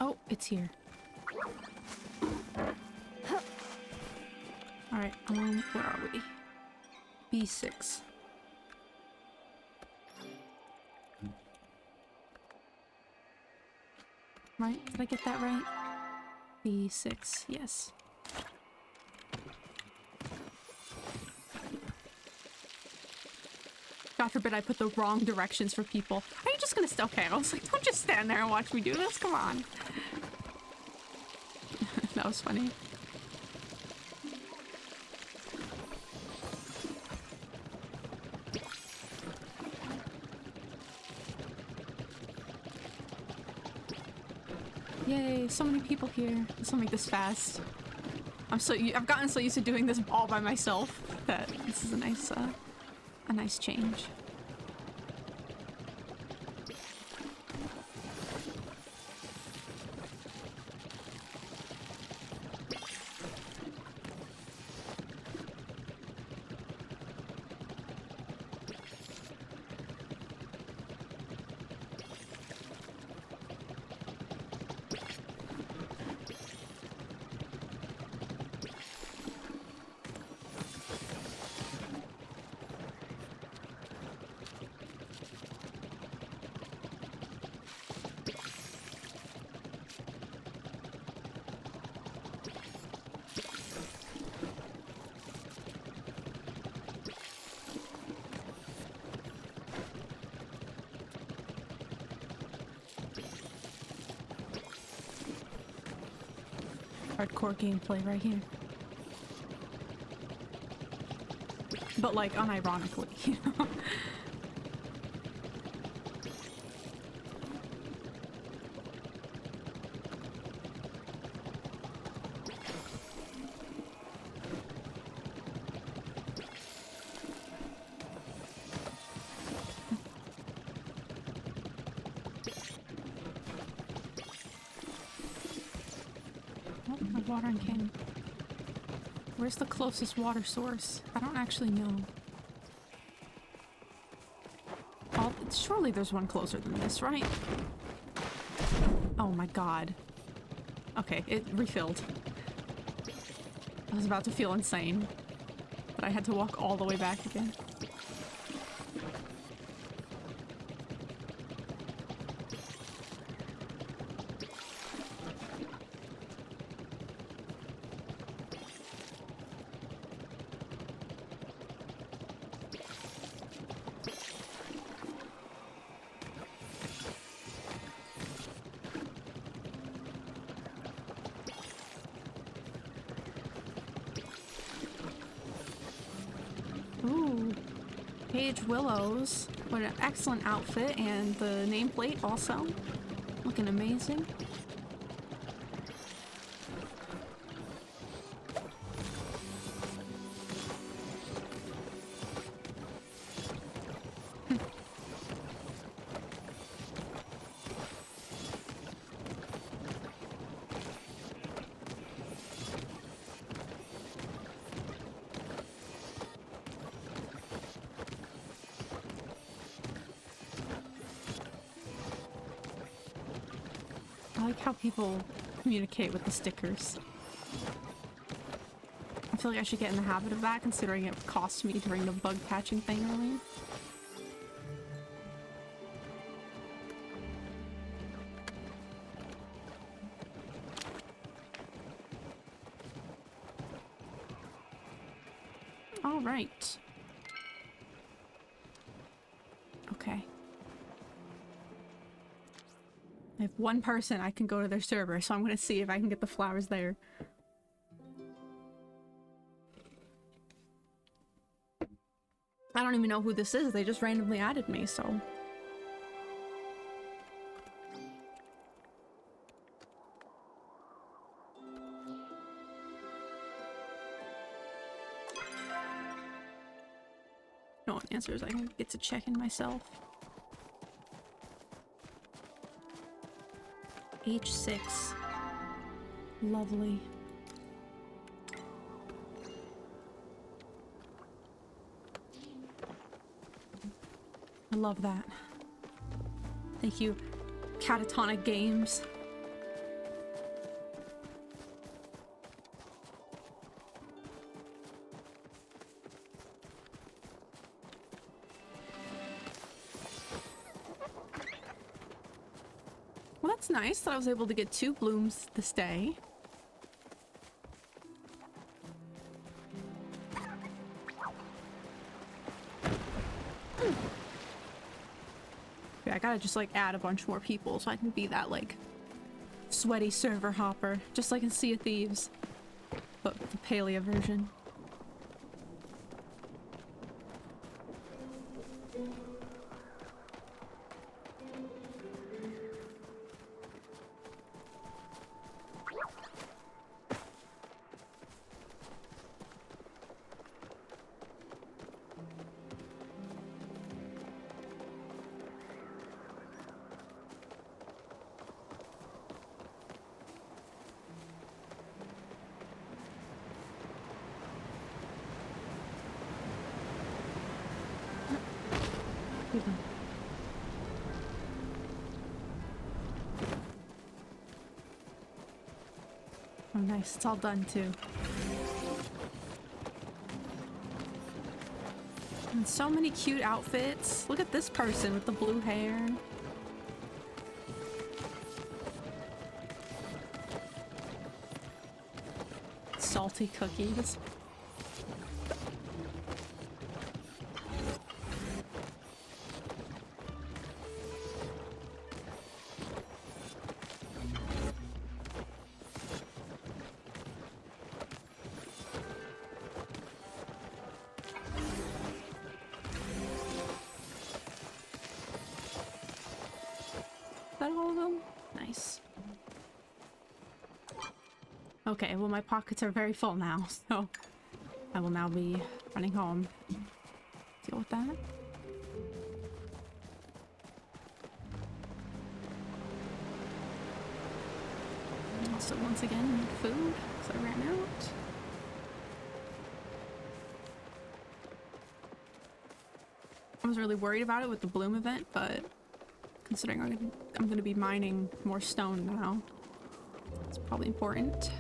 S1: Oh, it's here. Alright, where are we? B6. Right? Did I get that right? B6, yes. God forbid I put the wrong directions for people. Are you just gonna okay, I was like, don't just stand there and watch me do this, come on. That was funny. Yay, so many people here. This will make this fast. I've gotten so used to doing this all by myself that this is a nice change. Hardcore gameplay right here. But like unironically, you know? Oh, my watering can Where's the closest water source? I don't actually know. Oh, surely there's one closer than this, right? Oh my god. Okay, it refilled. I was about to feel insane, but I had to walk all the way back again. Ooh, Paige Willows. What an excellent outfit, and the nameplate also looking amazing. I like how people communicate with the stickers. I feel like I should get in the habit of that, considering it cost me during the bug patching thing earlier. All right. Okay. I have one person I can go to their server, so I'm gonna see if I can get the flowers there. I don't even know who this is. They just randomly added me, so. No one answers. I can get to check in myself. H6. Lovely. I love that. Thank you, Catatonic Games. Well, that's nice that I was able to get 2 blooms this day. Yeah, I gotta just like add a bunch more people so I can be that like sweaty server hopper, just like in Sea of Thieves, but the Palia version. Oh nice, it's all done too. And so many cute outfits. Look at this person with the blue hair. Salty cookies. Okay, well my pockets are very full now, so I will now be running home. Deal with that. Also, once again, need food, so I ran out. I was really worried about it with the Bloom event, but considering I'm gonna be mining more stone now, it's probably important.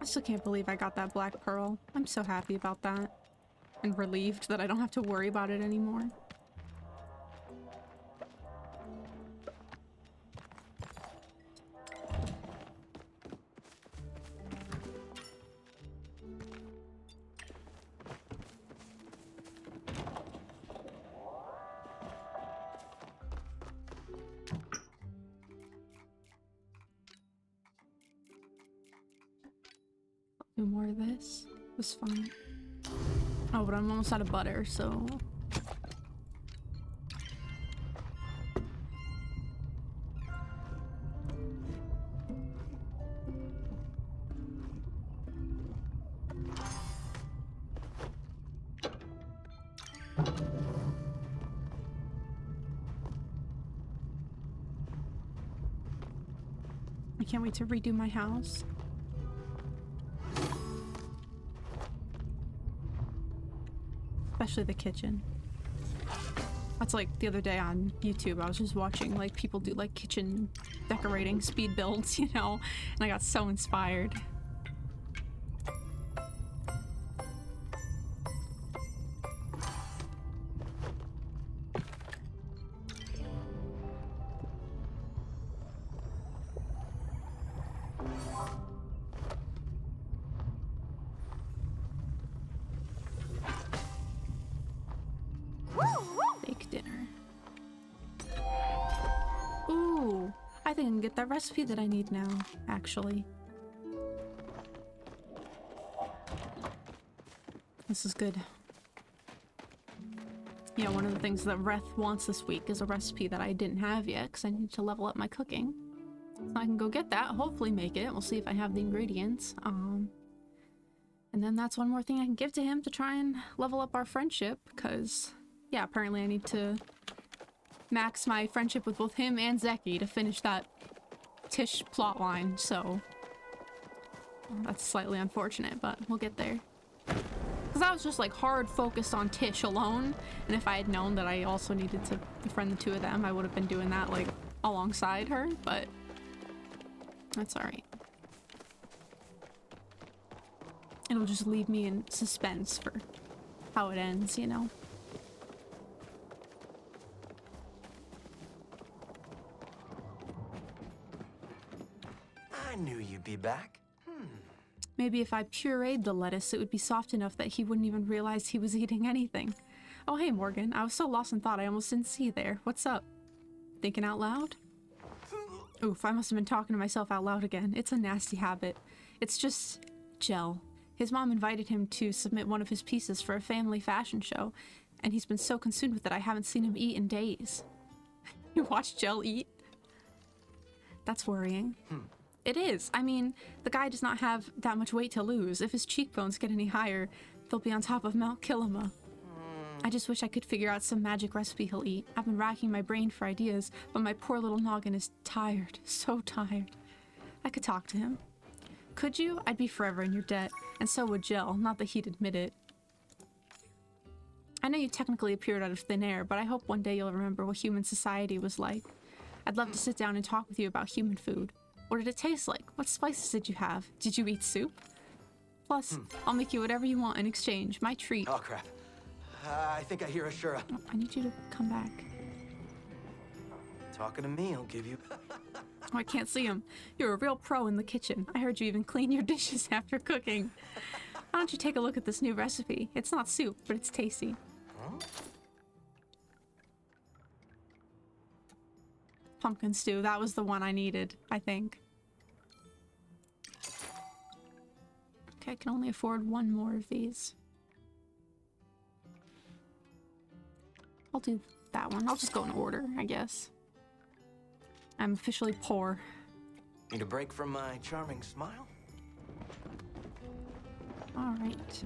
S1: I still can't believe I got that black pearl. I'm so happy about that. And relieved that I don't have to worry about it anymore. Do more of this. It was fine. Oh, but I'm almost out of butter, so... I can't wait to redo my house. Especially the kitchen. That's like the other day on YouTube, I was just watching like people do like kitchen decorating speed builds, you know, and I got so inspired. Bake dinner. Ooh, I think I can get that recipe that I need now, actually. This is good. Yeah, one of the things that Reth wants this week is a recipe that I didn't have yet because I need to level up my cooking. So I can go get that, hopefully make it. We'll see if I have the ingredients. And then that's one more thing I can give to him to try and level up our friendship because, yeah, apparently I need to max my friendship with both him and Zeki to finish that Tish plotline, so that's slightly unfortunate, but we'll get there. Because I was just like hard focused on Tish alone, and if I had known that I also needed to befriend the two of them, I would have been doing that like alongside her, but that's alright. It'll just leave me in suspense for how it ends, you know?
S4: I knew you'd be back.
S1: Maybe if I pureed the lettuce, it would be soft enough that he wouldn't even realize he was eating anything. Oh, hey, Morgan. I was so lost in thought I almost didn't see you there. What's up? Thinking out loud? Oof, I must have been talking to myself out loud again. It's a nasty habit. It's just Gel. His mom invited him to submit one of his pieces for a family fashion show, and he's been so consumed with it I haven't seen him eat in days. You watched Gel eat? That's worrying. It is. I mean, the guy does not have that much weight to lose. If his cheekbones get any higher, they'll be on top of Mount Kilima. I just wish I could figure out some magic recipe he'll eat. I've been racking my brain for ideas, but my poor little noggin is tired. So tired. I could talk to him. Could you? I'd be forever in your debt. And so would Gel, not that he'd admit it. I know you technically appeared out of thin air, but I hope one day you'll remember what human society was like. I'd love to sit down and talk with you about human food. What did it taste like? What spices did you have? Did you eat soup? Plus, I'll make you whatever you want in exchange. My treat.
S4: Oh, crap. I think I hear Ashura.
S1: Oh, I need you to come back.
S4: Talking to me, I'll give you...
S1: Oh, I can't see him. You're a real pro in the kitchen. I heard you even clean your dishes after cooking. Why don't you take a look at this new recipe? It's not soup, but it's tasty.
S4: Huh?
S1: Pumpkin stew. That was the one I needed, I think. Okay, I can only afford one more of these. I'll do that one. I'll just go in order, I guess. I'm officially poor.
S4: Need a break from my charming smile?
S1: All right.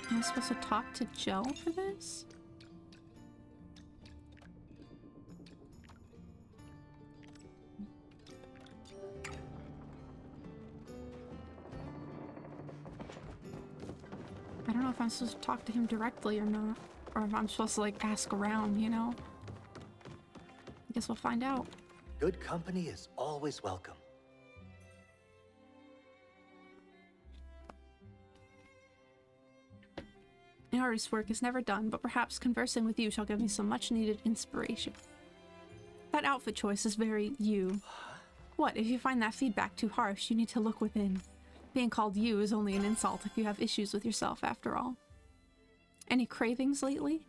S1: Am I supposed to talk to Joe for this? I don't know if I'm supposed to talk to him directly or not. Or if I'm supposed to, like, ask around, you know? I guess we'll find out.
S7: Good company is always welcome.
S1: An artist's work is never done, but perhaps conversing with you shall give me some much-needed inspiration. That outfit choice is very you. What, if you find that feedback too harsh, you need to look within. Being called you is only an insult if you have issues with yourself, after all. Any cravings lately?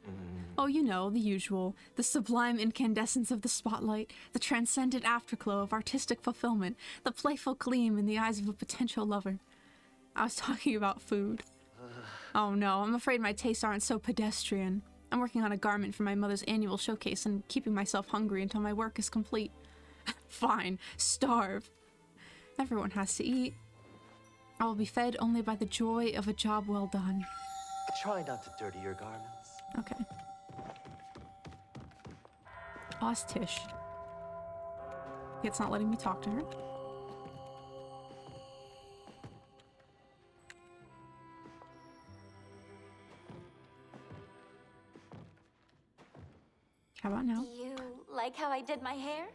S1: Oh, you know, the usual. The sublime incandescence of the spotlight, the transcendent afterglow of artistic fulfillment, the playful gleam in the eyes of a potential lover. I was talking about food. Oh no, I'm afraid my tastes aren't so pedestrian. I'm working on a garment for my mother's annual showcase and keeping myself hungry until my work is complete. Fine, starve. Everyone has to eat. I will be fed only by the joy of a job well done.
S7: Try not to dirty your garments.
S1: Okay. Oh, it's Tish. It's not letting me talk to her. How about now?
S2: Do you like how I did my hair?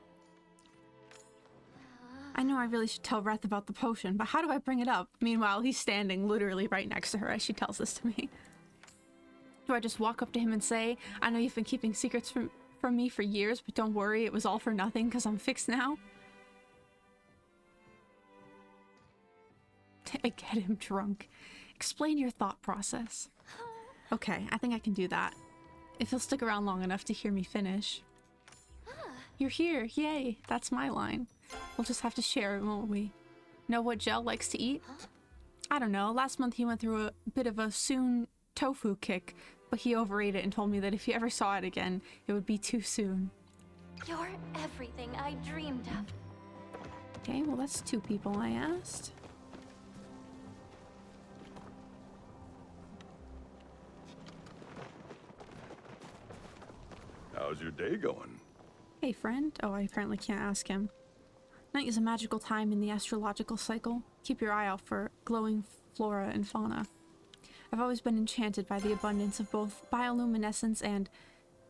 S1: I know I really should tell Reth about the potion, but how do I bring it up? Meanwhile, he's standing literally right next to her as she tells this to me. Do I just walk up to him and say, I know you've been keeping secrets from me for years, but don't worry, it was all for nothing because I'm fixed now? I get him drunk. Explain your thought process. Okay, I think I can do that. If he'll stick around long enough to hear me finish. You're here, yay, that's my line. We'll just have to share it, won't we? Know what Gel likes to eat? I don't know, last month he went through a bit of a soon tofu kick, but he overate it and told me that if he ever saw it again, it would be too soon.
S2: You're everything I dreamed of.
S1: Okay, well that's two people I asked.
S8: How's your day going?
S1: Hey friend. Oh, I apparently can't ask him. Night is a magical time in the astrological cycle. Keep your eye out for glowing flora and fauna. I've always been enchanted by the abundance of both bioluminescence and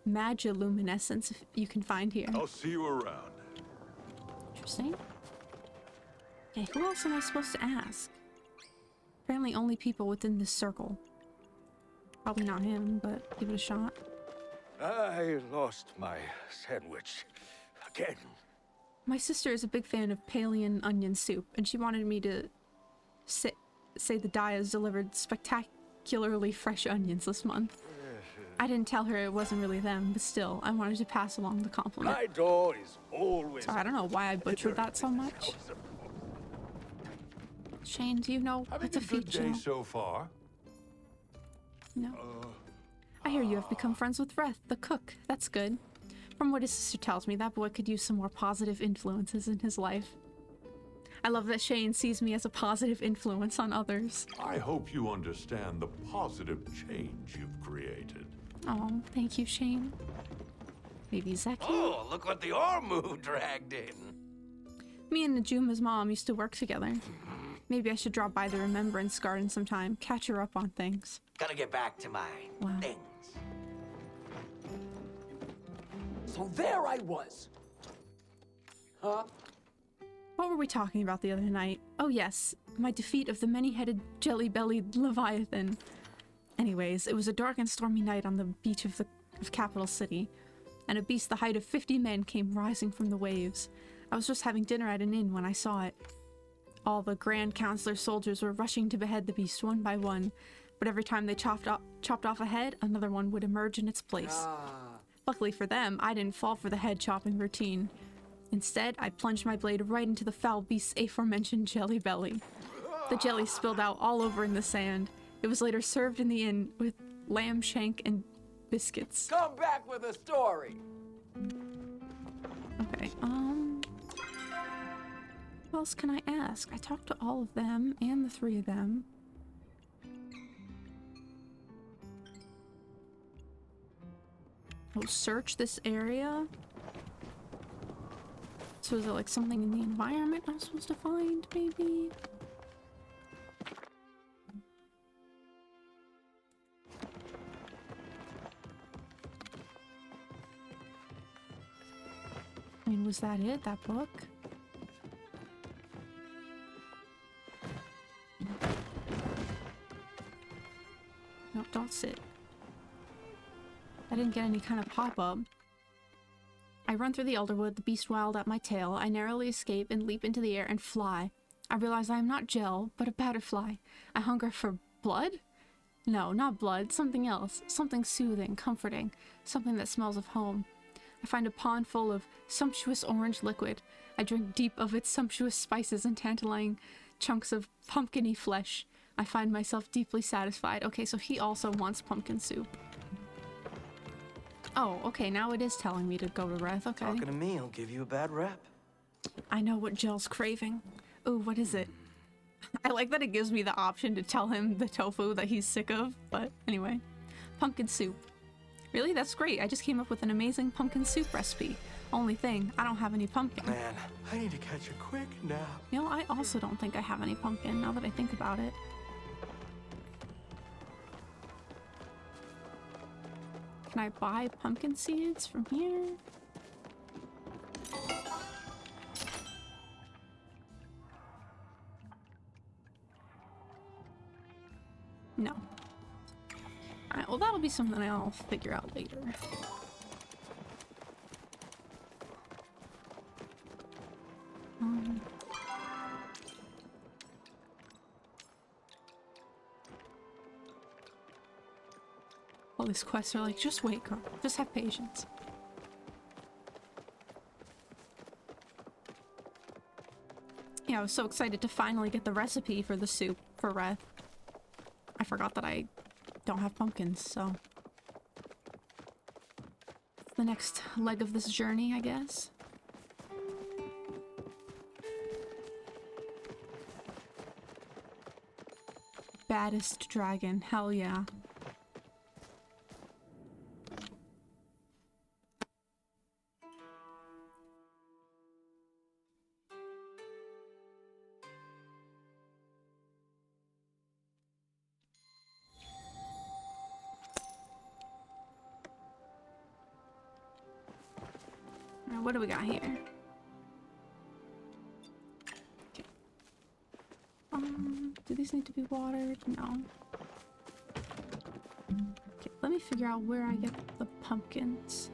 S1: magiluminescence you can find here.
S8: I'll see you around.
S1: Interesting. Okay, who else am I supposed to ask? Apparently only people within this circle. Probably not him, but give it a shot.
S8: I lost my sandwich again.
S1: My sister is a big fan of Palean onion soup, and she wanted me to say the Dyas delivered spectacularly fresh onions this month. I didn't tell her it wasn't really them, but still, I wanted to pass along the compliment.
S8: My door is always.
S1: So I don't know why I butchered that so much. Shane, do you know what
S8: Having
S1: to
S8: a
S1: feed
S8: good day
S1: Jill?
S8: so far?
S1: No. I hear you have become friends with Reth, the cook. That's good. From what his sister tells me, that boy could use some more positive influences in his life. I love that Shane sees me as a positive influence on others.
S8: I hope you understand the positive change you've created.
S1: Oh, thank you, Shane. Maybe Zeki?
S4: Oh, look what the Ormu dragged in.
S1: Me and Najuma's mom used to work together. Maybe I should drop by the Remembrance Garden sometime, catch her up on things.
S4: Gotta get back to my things.
S9: So there I was. Huh?
S1: What were we talking about the other night? Oh yes, my defeat of the many-headed, jelly-bellied Leviathan. Anyways, it was a dark and stormy night on the beach of Capital City, and a beast the height of 50 men came rising from the waves. I was just having dinner at an inn when I saw it. All the Grand Counselor's soldiers were rushing to behead the beast one by one, but every time they chopped off a head, another one would emerge in its place. Luckily for them, I didn't fall for the head chopping routine. Instead, I plunged my blade right into the foul beast's aforementioned jelly belly. The jelly spilled out all over in the sand. It was later served in the inn with lamb shank and biscuits.
S9: Come back with a story.
S1: Okay. Okay, what else can I ask? I talked to all of them and the 3 of them. Oh, search this area. So is it like something in the environment I'm supposed to find, maybe? I mean, was that it? That book? No, don't sit. I didn't get any kind of pop-up. I run through the Elderwood, the beast wild at my tail. I narrowly escape and leap into the air and fly. I realize I am not Jill, but a butterfly. I hunger for blood? No, not blood. Something else. Something soothing, comforting. Something that smells of home. I find a pond full of sumptuous orange liquid. I drink deep of its sumptuous spices and tantalizing chunks of pumpkin-y flesh. I find myself deeply satisfied. Okay, so he also wants pumpkin soup. Oh, okay, now it is telling me to go to Reth, okay.
S4: Talking to me will give you a bad rap.
S1: I know what Jill's craving. Ooh, what is it? I like that it gives me the option to tell him the tofu that he's sick of, but anyway. Pumpkin soup. Really? That's great. I just came up with an amazing pumpkin soup recipe. Only thing, I don't have any pumpkin.
S4: Man, I need to catch a quick nap.
S1: You know, I also don't think I have any pumpkin, now that I think about it. Can I buy pumpkin seeds from here? No. Alright, well that'll be something I'll figure out later. All these quests are like, just wait, girl. Just have patience. Yeah, I was so excited to finally get the recipe for the soup for Reth. I forgot that I don't have pumpkins, so... it's the next leg of this journey, I guess. Baddest dragon, hell yeah. What do we got here? Okay. Do these need to be watered? No. Okay, let me figure out where I get the pumpkins.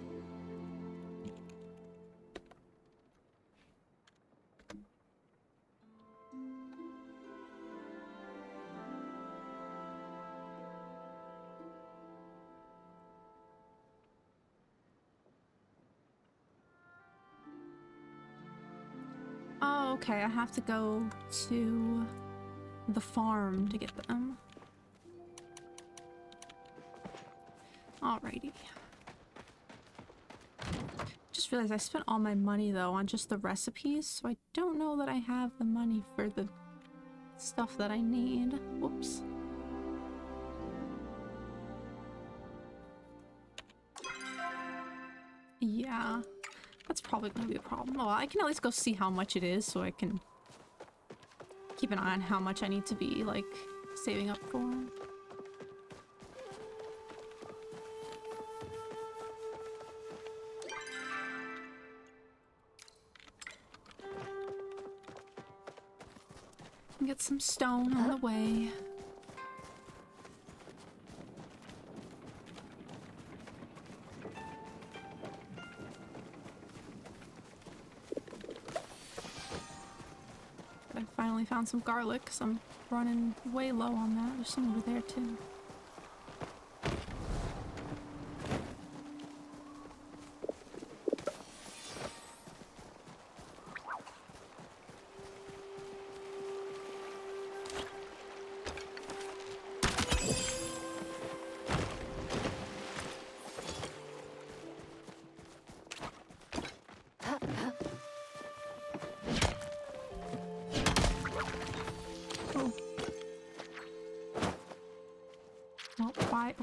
S1: Oh, okay, I have to go to the farm to get them. Alrighty. Just realized I spent all my money though on just the recipes, so I don't know that I have the money for the stuff that I need. Whoops. Yeah. That's probably going to be a problem. Well, I can at least go see how much it is so I can keep an eye on how much I need to be, like, saving up for. Get some stone on the way. I finally found some garlic, because I'm running way low on that. There's some over there too.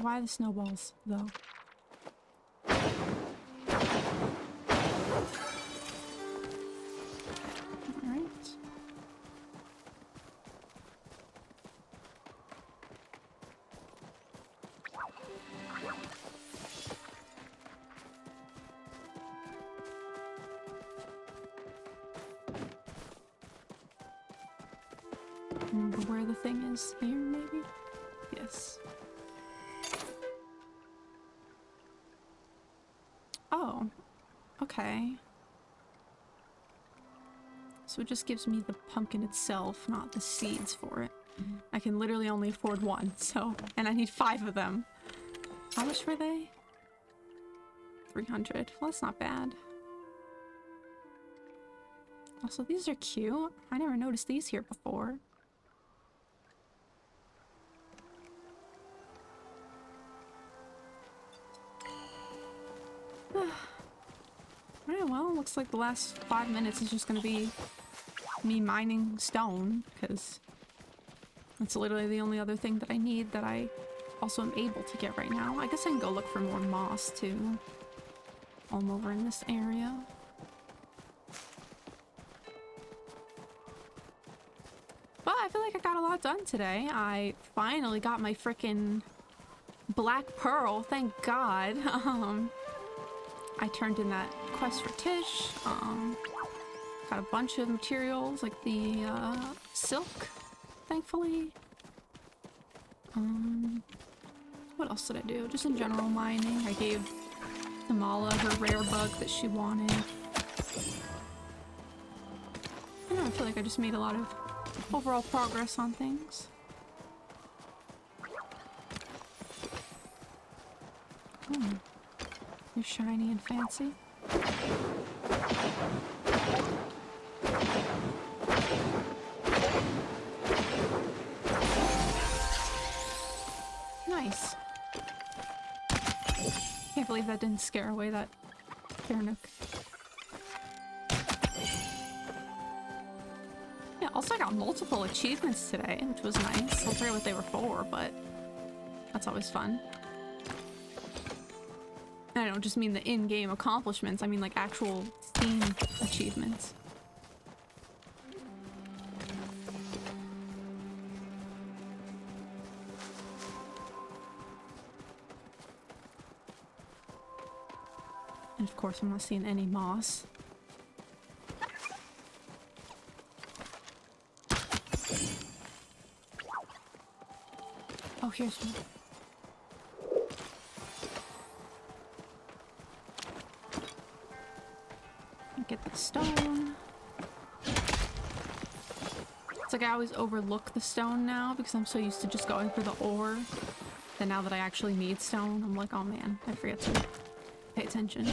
S1: Why the snowballs, though? Alright. Remember where the thing is? Here, maybe? Yes. Oh. Okay. So it just gives me the pumpkin itself, not the seeds for it. I can literally only afford one, so... And I need 5 of them. How much were they? 300. Well, that's not bad. Also, these are cute. I never noticed these here before. Alright, well, looks like the last 5 minutes is just gonna be me mining stone, because that's literally the only other thing that I need that I also am able to get right now. I guess I can go look for more moss, too. All over in this area. But I feel like I got a lot done today. I finally got my frickin' black pearl, thank God. I turned in that quest for Tish. Got a bunch of materials, like the silk, thankfully. What else did I do? Just in general mining. I gave Tamala her rare bug that she wanted. I don't know, I feel like I just made a lot of overall progress on things. You're shiny and fancy. Nice. Can't believe that didn't scare away that Carnook. Yeah, also I got multiple achievements today, which was nice. I forget what they were for, but that's always fun. I don't just mean the in-game accomplishments, I mean like actual Steam achievements. And of course I'm not seeing any moss. Oh, here's one. Get the stone. It's like I always overlook the stone now because I'm so used to just going for the ore. Then now that I actually need stone, I'm like, oh man, I forget to pay attention. I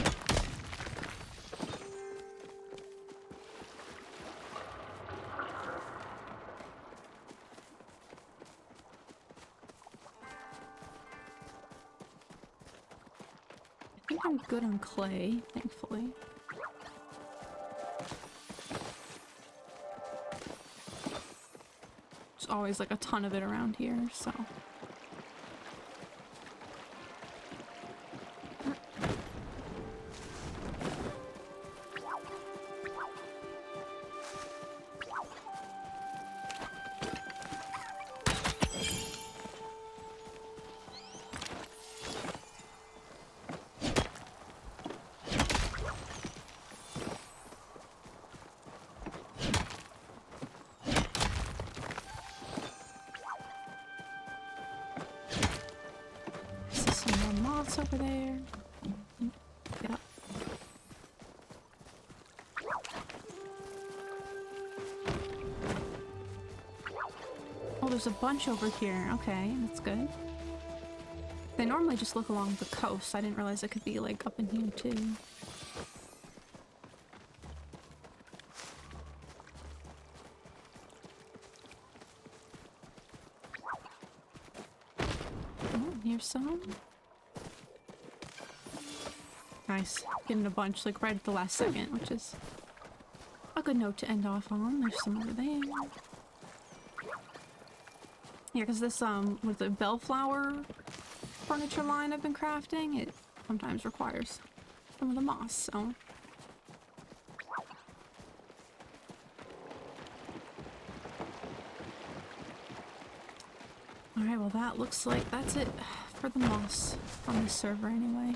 S1: think I'm good on clay, thankfully. Always like a ton of it around here, so over there. Get up. Oh, there's a bunch over here. Okay, that's good. They normally just look along the coast. I didn't realize it could be like up in here too. Oh, here's some. Nice. Getting a bunch like right at the last second, which is a good note to end off on. There's some over there. Yeah, because this with the bellflower furniture line I've been crafting, it sometimes requires some of the moss, so. Alright, well that looks like that's it for the moss on this server anyway.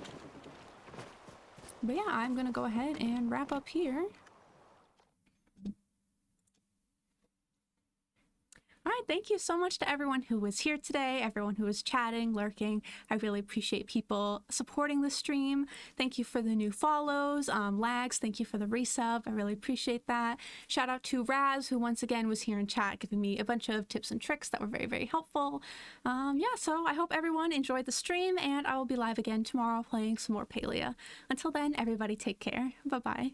S1: But yeah, I'm gonna go ahead and wrap up here. All right, thank you so much to everyone who was here today, everyone who was chatting, lurking. I really appreciate people supporting the stream. Thank you for the new follows. Lags, thank you for the resub. I really appreciate that. Shout out to Raz, who once again was here in chat, giving me a bunch of tips and tricks that were very, very helpful. Yeah, so I hope everyone enjoyed the stream, and I will be live again tomorrow playing some more Palia. Until then, everybody take care. Bye-bye.